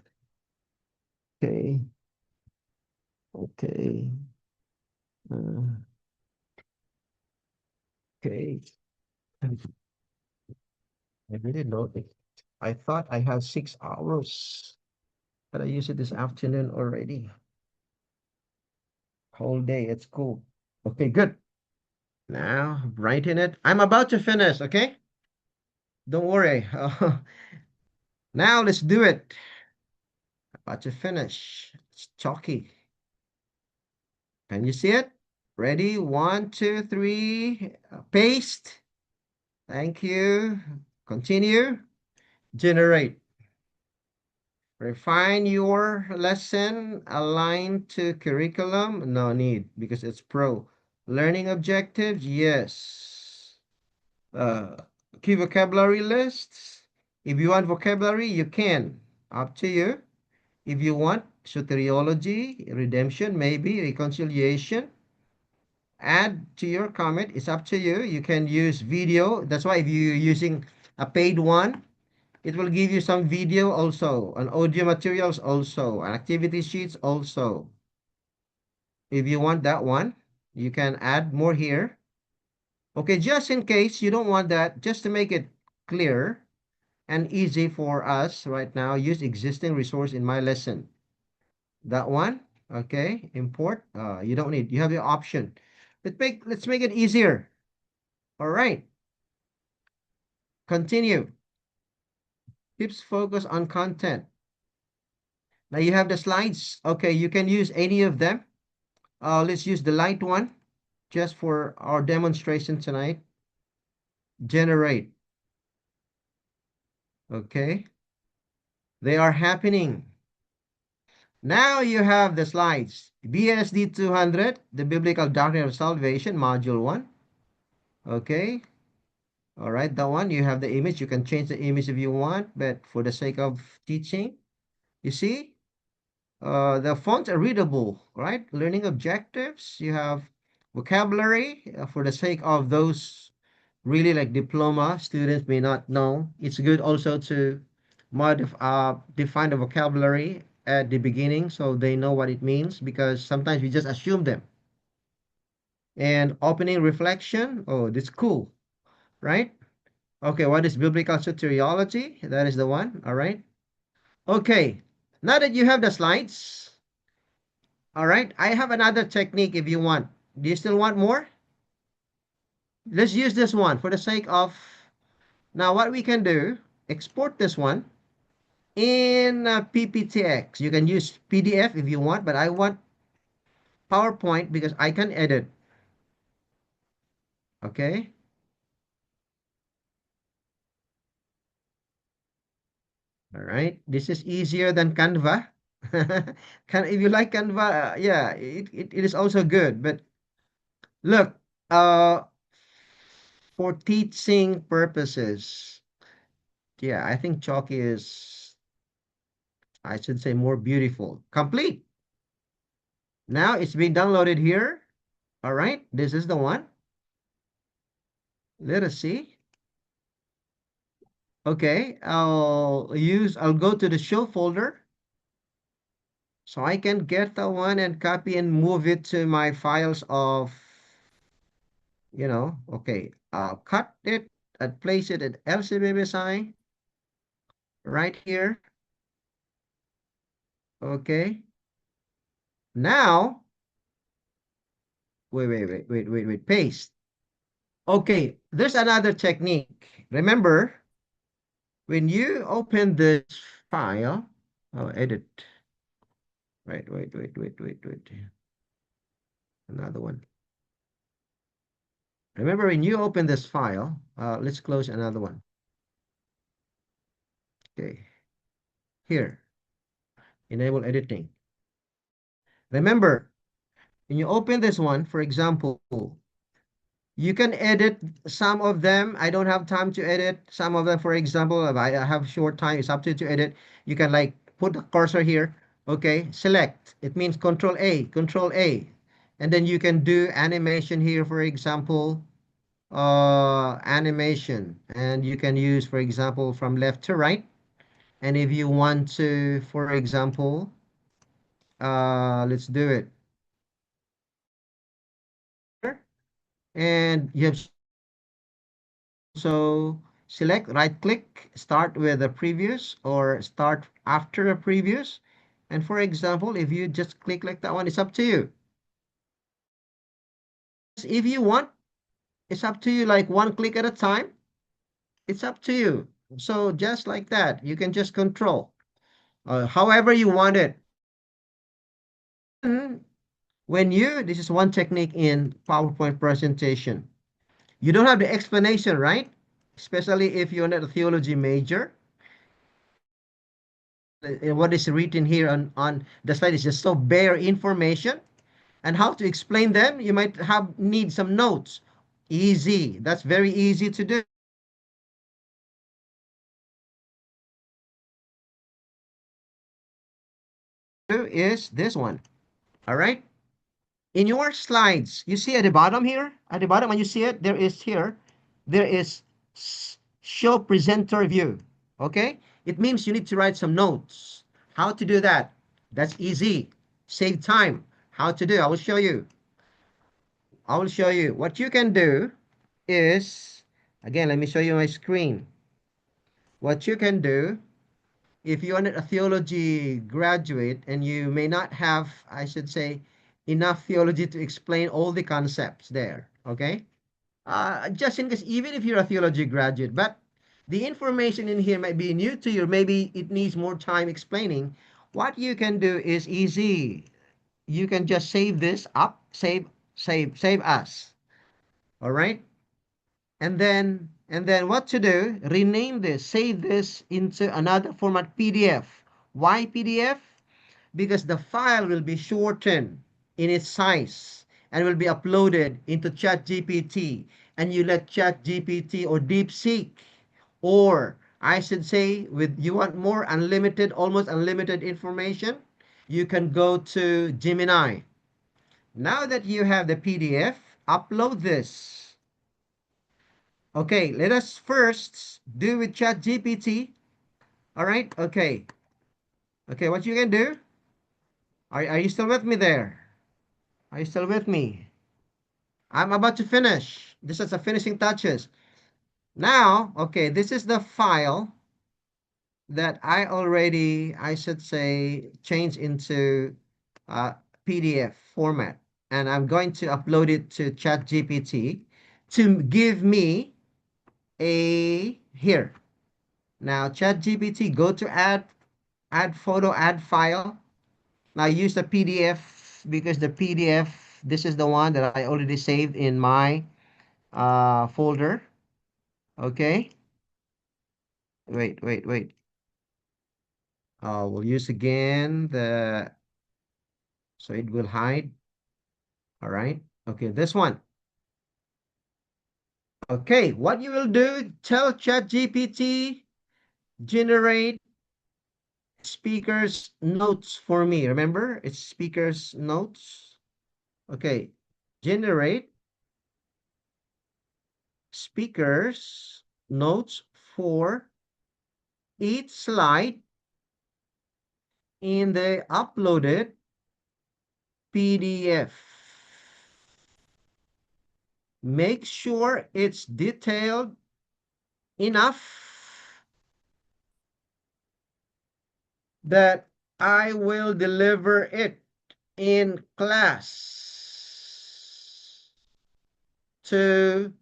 Okay. Okay. Uh, okay. I really know it. I thought I had 6 hours, but I used it this afternoon already. Whole day. It's cool. Okay, good. Now, brighten it. I'm about to finish, okay? Don't worry. Now, let's do it. About to finish. It's chalky. Can you see it? Ready? One, two, three. Paste. Thank you. Continue. Generate. Refine your lesson aligned to curriculum. No need because it's pro. Learning objectives. Yes. Uh, Key vocabulary lists. If you want vocabulary, you can. Up to you. If you want soteriology, redemption, maybe reconciliation, add to your comment. It's up to you. You can use video. That's why if you're using a paid one, it will give you some video also, and audio materials also, and activity sheets also. If you want that one, you can add more here. Okay, just in case you don't want that, just to make it clear and easy for us right now, use existing resource in my lesson. That one, okay, import. You don't need, you have the option. Let's make it easier. All right, continue. Tips focus on content. Now you have the slides. Okay, you can use any of them. Let's use the light one just for our demonstration tonight. Generate. Okay, they are happening. Now you have the slides. BSD 200, the Biblical Doctrine of Salvation, Module 1. Okay, all right, that one. You have the image. You can change the image if you want, but for the sake of teaching, you see? The fonts are readable, right? Learning objectives. You have vocabulary for the sake of those really like diploma students may not know. It's good also to define the vocabulary at the beginning so they know what it means because sometimes we just assume them. And opening reflection. Oh, that's cool, right? Okay, what is biblical soteriology? That is the one. All right. Okay. Now that you have the slides, all right, I have another technique if you want. Do you still want more? Let's use this one for the sake of now what we can do, export this one in PPTX. You can use PDF if you want, but I want PowerPoint because I can edit. Okay. All right. This is easier than Canva. If you like Canva, yeah, it is also good. But look, uh, for teaching purposes, yeah, I think Chalk is, I should say, more beautiful. Complete. Now it's being downloaded here. All right, this is the one. Let us see. Okay, I'll go to the show folder. So I can get the one and copy and move it to my files of, okay, I'll cut it and place it at LCMBSI right here. Okay. Now, wait, paste. Okay, there's another technique. Remember, when you open this file, edit. Right, wait. Another one. Remember, when you open this file, let's close another one. Okay, here, enable editing. Remember, when you open this one, for example, you can edit some of them. I don't have time to edit some of them. For example, if I have short time, it's up to you to edit. You can like put the cursor here. Okay, select. It means Control A. And then you can do animation here, for example, animation. And you can use, for example, from left to right. And if you want to, for example, let's do it. And you have so select, right click, start with a previous or start after a previous. And for example, if you just click like that one, it's up to you. If you want, it's up to you, like one click at a time. It's up to you. So just like that, you can just control however you want it. And this is one technique in PowerPoint presentation. You don't have the explanation, right? Especially if you're not a theology major. What is written here on the slide is just so bare information. And how to explain them, you might need some notes. Easy. That's very easy to do. Is this one. All right. In your slides, you see at the bottom here, at the bottom, when you see it, there is show presenter view. Okay. It means you need to write some notes. How to do that? That's easy. Save time. How to do? I will show you. What you can do is, again, let me show you my screen. What you can do, if you're not a theology graduate and you may not have, I should say, enough theology to explain all the concepts there, okay? Just in case, even if you're a theology graduate, but the information in here might be new to you, maybe it needs more time explaining. What you can do is easy. You can just save this up, save as, all right? And then what to do, rename this, save this into another format, PDF. Why PDF? Because the file will be shortened in its size and will be uploaded into ChatGPT. And you let ChatGPT or DeepSeek, or I should say, with you want more unlimited, almost unlimited information, you can go to Gemini. Now that you have the PDF, upload this. Okay, let us first do with ChatGPT. All right, okay. Okay, what you can do? Are you still with me there? Are you still with me? I'm about to finish. This is the finishing touches. Now, okay, this is the file that I should say, change into PDF format. And I'm going to upload it to ChatGPT to give me here. Now, ChatGPT, go to add photo, add file. Now, use the PDF because the PDF, this is the one that I already saved in my folder. Okay. Wait. We'll use again so it will hide. All right. Okay, this one. Okay, what you will do, tell ChatGPT, generate speakers notes for me. Remember, it's speakers notes. Okay, generate speakers notes for each slide in the uploaded PDF. Make sure it's detailed enough that I will deliver it in class to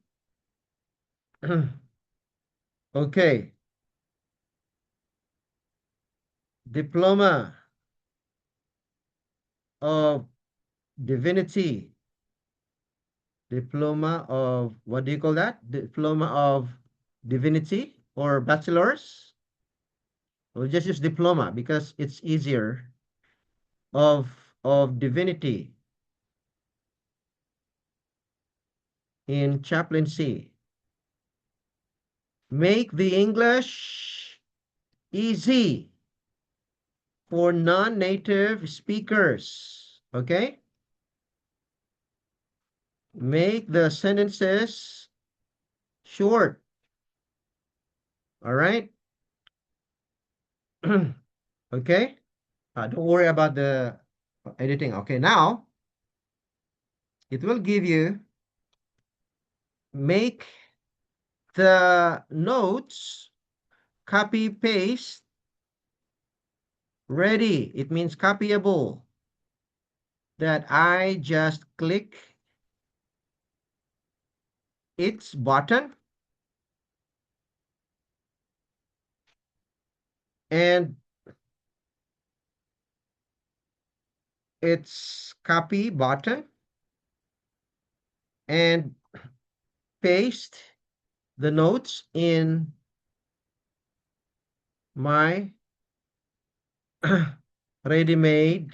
okay, diploma of divinity, diploma of what do you call that? Diploma of divinity or bachelor's? We'll just use diploma because it's easier of divinity in chaplaincy. Make the English easy for non-native speakers. Okay? Make the sentences short. All right? Okay? Don't worry about the editing. Okay, now it will give you make the notes copy paste ready. It means copyable. That I just click its button and its copy button and paste the notes in my ready-made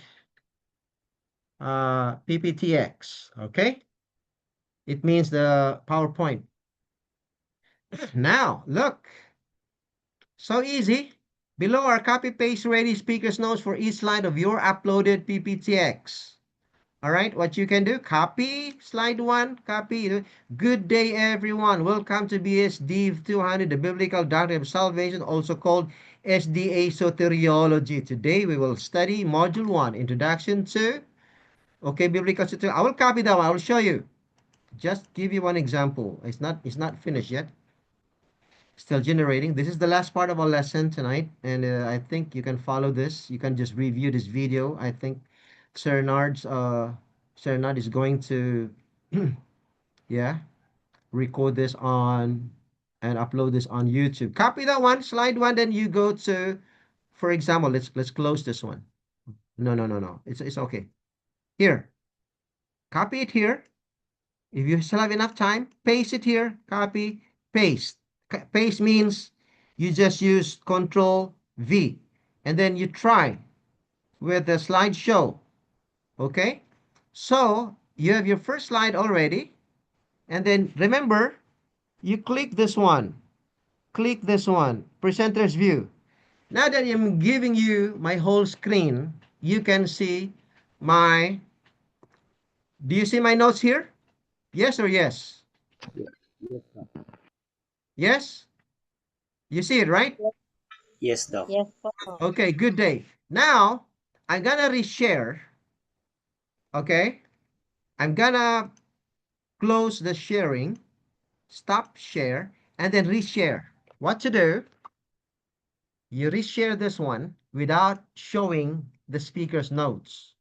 PPTX. Okay, it means the PowerPoint. Now look, so easy. Below are copy paste ready speakers notes for each slide of your uploaded PPTX. All right, what you can do, copy slide one, copy. Good day, everyone. Welcome to BSD 200, the Biblical Doctrine of Salvation, also called SDA Soteriology. Today, we will study Module 1, Introduction to, okay, Biblical Soteriology. I will copy that one. I will show you. Just give you one example. It's not finished yet. Still generating. This is the last part of our lesson tonight, and I think you can follow this. You can just review this video. I think Sir Nard's Sir Nard is going to yeah, record this on and upload this on YouTube. Copy that one, slide one, then you go to, for example, let's close this one. No. It's okay. Here, copy it here. If you still have enough time, paste it here, copy, paste. Paste means you just use Control V and then you try with the slideshow. Okay? So you have your first slide already. And then remember, you click this one. Click this one, presenter's view. Now that I'm giving you my whole screen, you can see my, do you see my notes here? Yes or yes? Yes, Doc. Yes? You see it, right? Yes, Doc. Yes, po. Okay, good day. Now, I'm gonna reshare, okay? I'm gonna close the sharing, stop share, and then reshare. What to do? You reshare this one without showing the speaker's notes.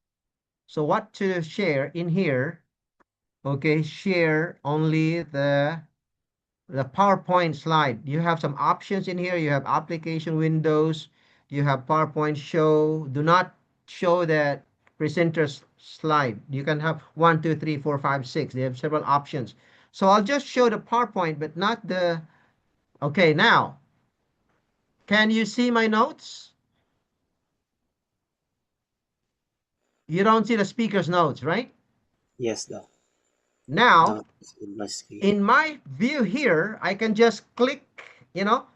So what to share in here, okay, share only the PowerPoint slide. You have some options in here. You have application windows. You have PowerPoint show. Do not show that presenter's slide. You can have 1, 2, 3, 4, 5, 6. They have several options. So I'll just show the PowerPoint, but not the, okay, now, can you see my notes? You don't see the speaker's notes, right? Yes, Doc. Now, Now it's in my screen. in my view here, I can just click, you know,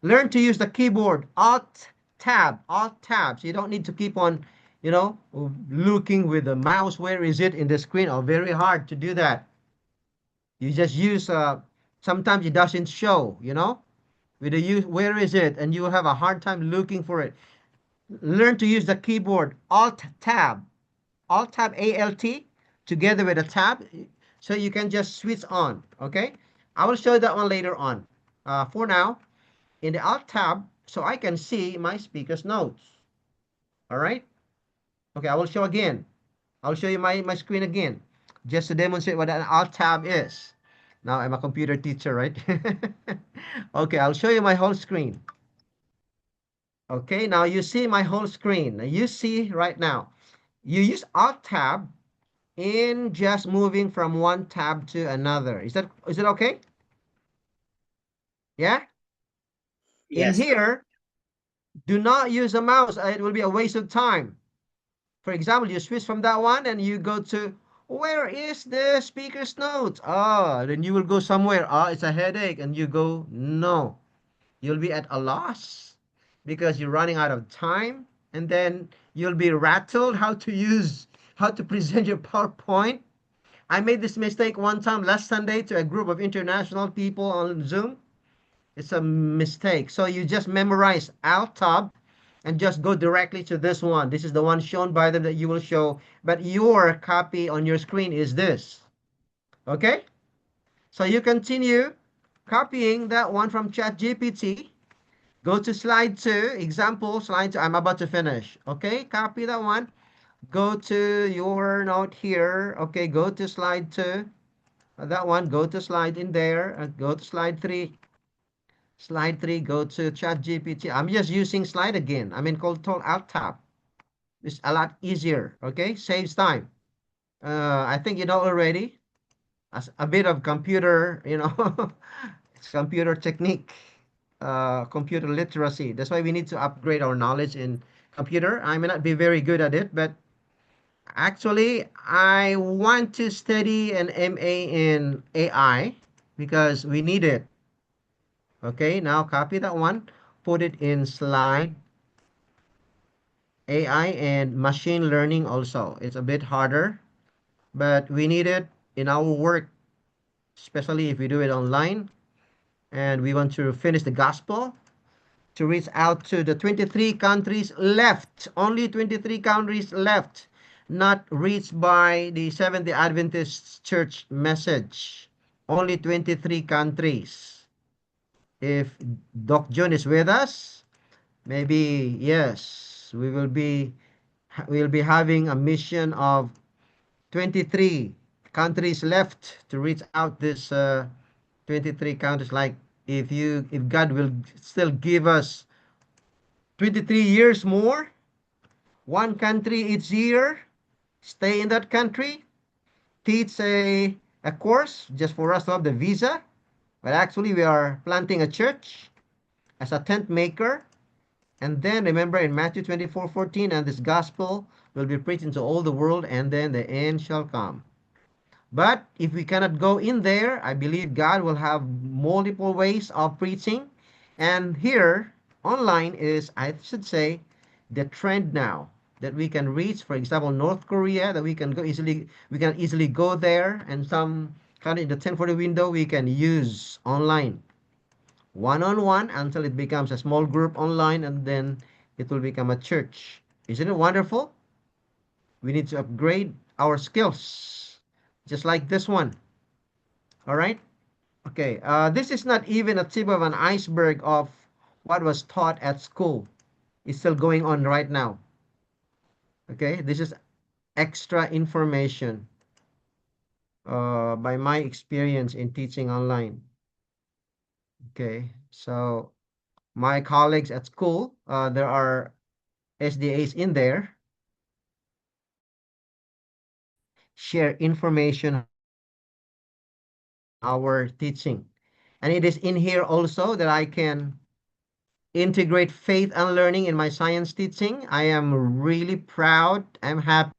learn to use the keyboard, Alt Tab. So you don't need to keep on, you know, looking with the mouse. Where is it in the screen? Oh, very hard to do that. You just use, sometimes it doesn't show, you know, with the use, where is it? And you will have a hard time looking for it. Learn to use the keyboard, Alt Tab, Alt, together with a tab. So you can just switch on, okay? I will show that one later on. For now, in the Alt tab, so I can see my speaker's notes. All right. Okay, I will show again. I'll show you my screen again, just to demonstrate what an Alt tab is. Now I'm a computer teacher, right? Okay, I'll show you my whole screen. Okay, now you see my whole screen. Now you see right now, you use Alt tab in just moving from one tab to another. Is it okay? Yeah? In Yes, Doc. here, do not use a mouse. It will be a waste of time. For example, you switch from that one and you go to, where is the speaker's notes? Ah, then you will go somewhere. Ah, it's a headache. And you go, no. You'll be at a loss because you're running out of time. And then you'll be rattled how to present your PowerPoint. I made this mistake one time last Sunday to a group of international people on Zoom. It's a mistake. So you just memorize Alt Tab and just go directly to this one. This is the one shown by them that you will show, but your copy on your screen is this. Okay? So you continue copying that one from ChatGPT. Go to slide 2, example slide 2. I'm about to finish. Okay? Copy that one. Go to your note here. Okay, go to slide 2. That one, go to slide in there. Go to slide 3. Slide 3, go to ChatGPT. I'm just using slide again. I'm in Control Alt Tab. It's a lot easier. Okay, saves time. I think you know already. As a bit of computer, you know, it's computer technique, computer literacy. That's why we need to upgrade our knowledge in computer. I may not be very good at it, but actually, I want to study an MA in AI because we need it. Okay, now copy that one, put it in slide AI and machine learning also. It's a bit harder, but we need it in our work, especially if we do it online and we want to finish the gospel to reach out to the 23 countries left, only 23 countries left, not reached by the Seventh-day Adventist Church message. Only 23 countries. If Doc John is with us, maybe yes, we will be having a mission of 23 countries left to reach out this 23 countries. Like if God will still give us 23 years more, one country each year, stay in that country, teach a course just for us to have the visa. But actually we are planting a church as a tent maker. And then remember in Matthew 24:14, and this gospel will be preached into all the world, and then the end shall come. But if we cannot go in there, I believe God will have multiple ways of preaching. And here, online is, I should say, the trend now. that we can reach, for example, North Korea, that we can easily go there, and some kind of in the 1040 window, we can use online, one-on-one, until it becomes a small group online, and then it will become a church. Isn't it wonderful? We need to upgrade our skills, just like this one. All right. Okay. This is not even a tip of an iceberg of what was taught at school. It's still going on right now. Okay. This is extra information by my experience in teaching online. Okay. So my colleagues at school, there are SDAs in there, share information our teaching. And it is in here also that I can integrate faith and learning in my science teaching. I am really proud. I'm happy.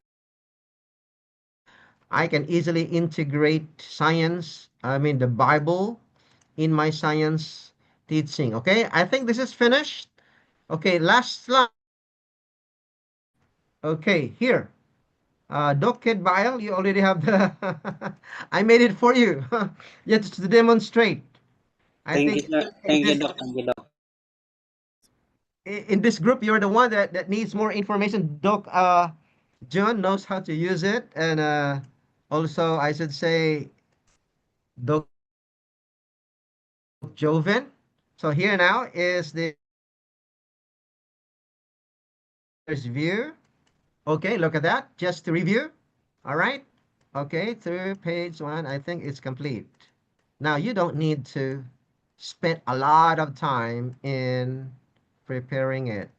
I can easily integrate science, I mean the Bible, in my science teaching. Okay, I think this is finished. Okay, last slide. Okay, here. Doc Kid Bile, you already have the. I made it for you. Just to demonstrate. I Thank you, think sir. in Thank you, this Doc. Thank you, Doc. in this group, you're the one that needs more information. Doc John knows how to use it, and also I should say Doc Joven. So here now is the view. Okay, look at that. Just to review. All right. Okay, through page one, I think it's complete. Now you don't need to spend a lot of time in preparing it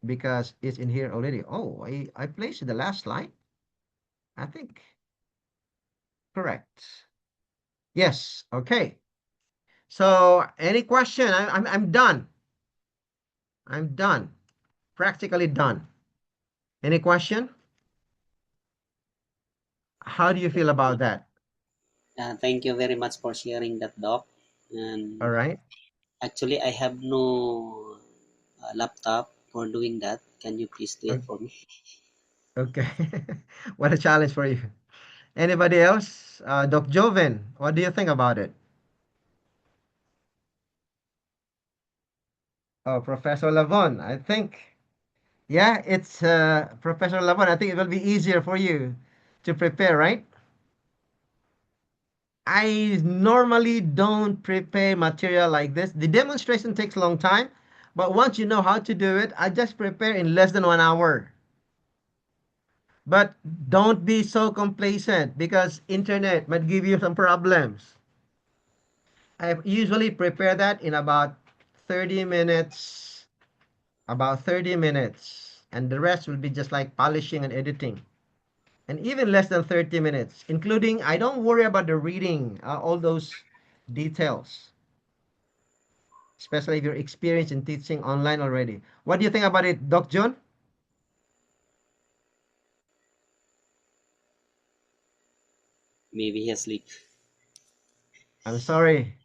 because it's in here already. Oh, I placed the last slide. I think correct. Yes. Okay. So any question? I'm done. I'm done. Practically done. Any question? How do you feel about that? Thank you very much for sharing that, Doc. All And right. actually, I have no laptop for doing that. Can you please do it O- for me? Okay. What a challenge for you. Anybody else? Doc Joven, what do you think about it? Oh, Professor Lavon, I think, yeah, it's Professor Lavon. I think it will be easier for you to prepare, right? I normally don't prepare material like this. The demonstration takes a long time, but once you know how to do it, I just prepare in less than 1 hour. But don't be so complacent because internet might give you some problems. I usually prepare that in about 30 minutes, about 30 minutes, and the rest will be just like polishing and editing. And even less than 30 minutes, including, I don't worry about the reading, all those details, especially if you're experienced in teaching online already. What do you think about it, Doc John? Maybe he asleep. I'm sorry.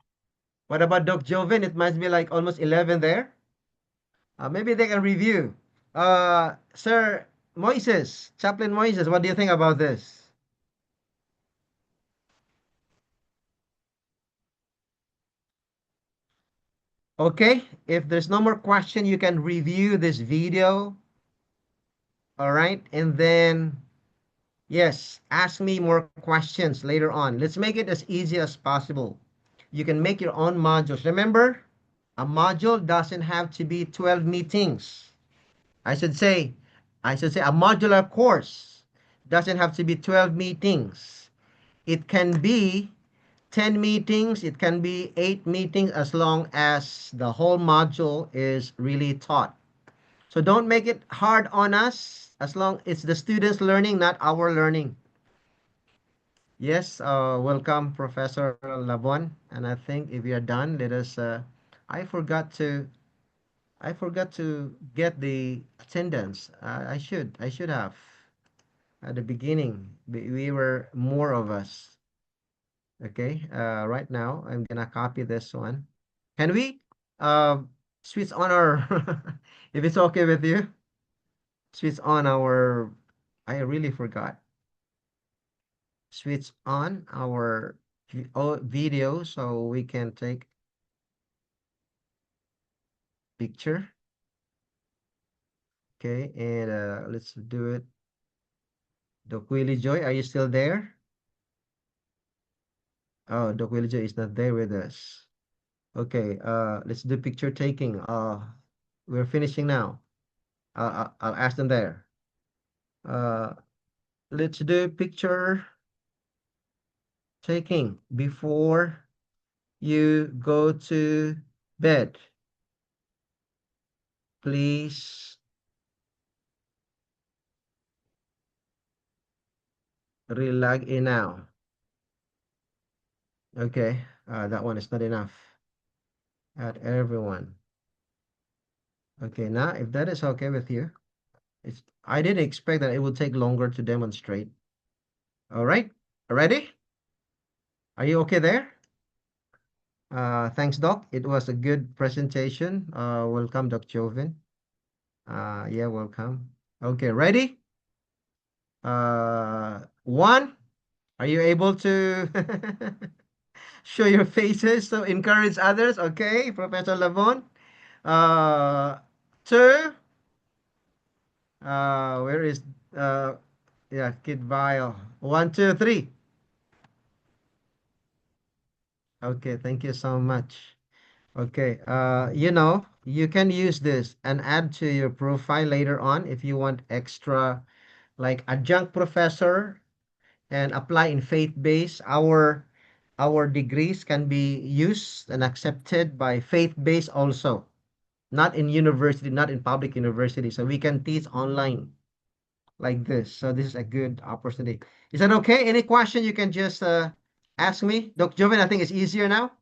What about Doc Joven? It must be like almost 11 there. Maybe they can review. Sir Moises, Chaplain Moises, what do you think about this? Okay, if there's no more question, you can review this video. All right, and then yes, ask me more questions later on. Let's make it as easy as possible. You can make your own modules. Remember, a module doesn't have to be 12 meetings. I should say, I should say a modular course doesn't have to be 12 meetings. It can be 10 meetings, it can be 8 meetings as long as the whole module is really taught. So don't make it hard on us as long it's the students learning, not our learning. Yes, welcome Professor Labon. And I think if we are done, let us I forgot to I forgot to get the attendance. I should have at the beginning. We were more of us. Okay. Right now I'm gonna copy this one. Can we uh switch on our if it's okay with you? switch on our, I really forgot. Switch on our video so we can take picture. Okay, and let's do it. Doc Willie Joy, are you still there? Oh, Doc Willie Joy is not there with us. Okay, let's do picture taking. We're finishing now. I'll ask them there. Uh, let's do picture taking before you go to bed. Please relog in now. Okay, that one is not enough. Add everyone. Okay, now if that is okay with you, I didn't expect that it would take longer to demonstrate. All right, ready? Are you okay there? Thanks, Doc. It was a good presentation. Welcome, Doc Joven. Yeah, welcome. Okay, ready? One. Are you able to show your faces to encourage others? Okay, Professor Lavon. Uh, Two. Where is uh, yeah, Kid Vile. One, two, three. Okay, thank you so much. Okay, you can use this and add to your profile later on if you want extra, like adjunct professor and apply in faith-based. Our degrees can be used and accepted by faith-based also, not in university, not in public university. So we can teach online like this. So this is a good opportunity. Is that okay? Any question you can just ask me. Dr. Joven, I think it's easier now.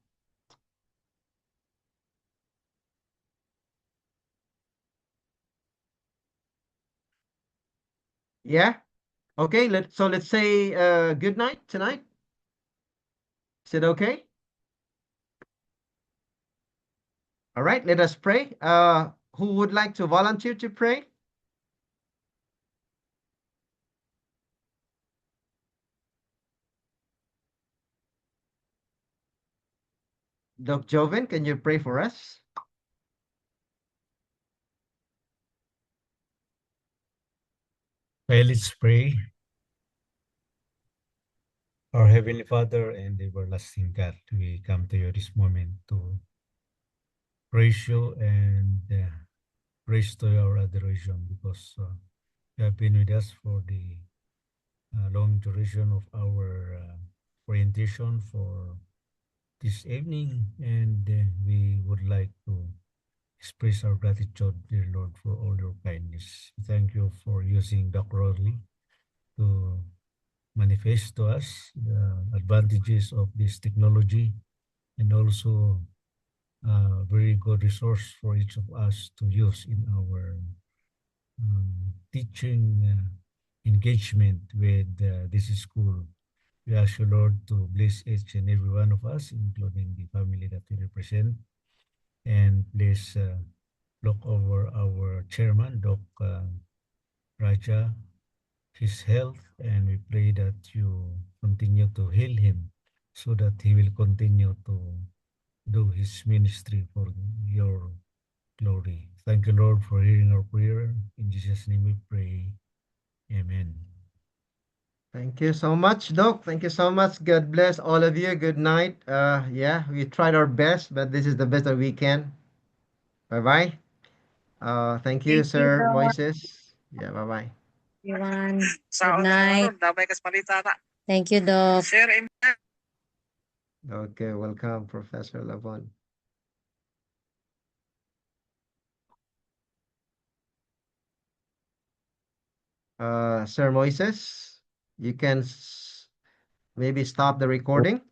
Yeah. Okay. Let's say good night tonight. Is it okay? All right. Let us pray. Who would like to volunteer to pray? Dr. Joven, can you pray for us? Well, let's pray. Our Heavenly Father and everlasting God, we come to you this moment to praise you and praise to your adoration because you have been with us for the long duration of our orientation for this evening, and we would like to express our gratitude, dear Lord, for all your kindness. Thank you for using Dr. Rodley to manifest to us the advantages of this technology and also a very good resource for each of us to use in our teaching engagement with this school. We ask you, Lord, to bless each and every one of us, including the family that we represent. And please look over our chairman, Doc Raja, his health, and we pray that you continue to heal him so that he will continue to do his ministry for your glory. Thank you, Lord, for hearing our prayer. In Jesus' name we pray. Amen. Thank you so much, Doc. Thank you so much. God bless all of you. Good night. Yeah, we tried our best, but this is the best that we can. Bye bye. Thank you, Thank you, Sir Doc. Moises. Yeah, bye bye. Everyone. Good night. Thank you, Doc. Okay, welcome, Professor Lavon. Sir Moises, you can maybe stop the recording.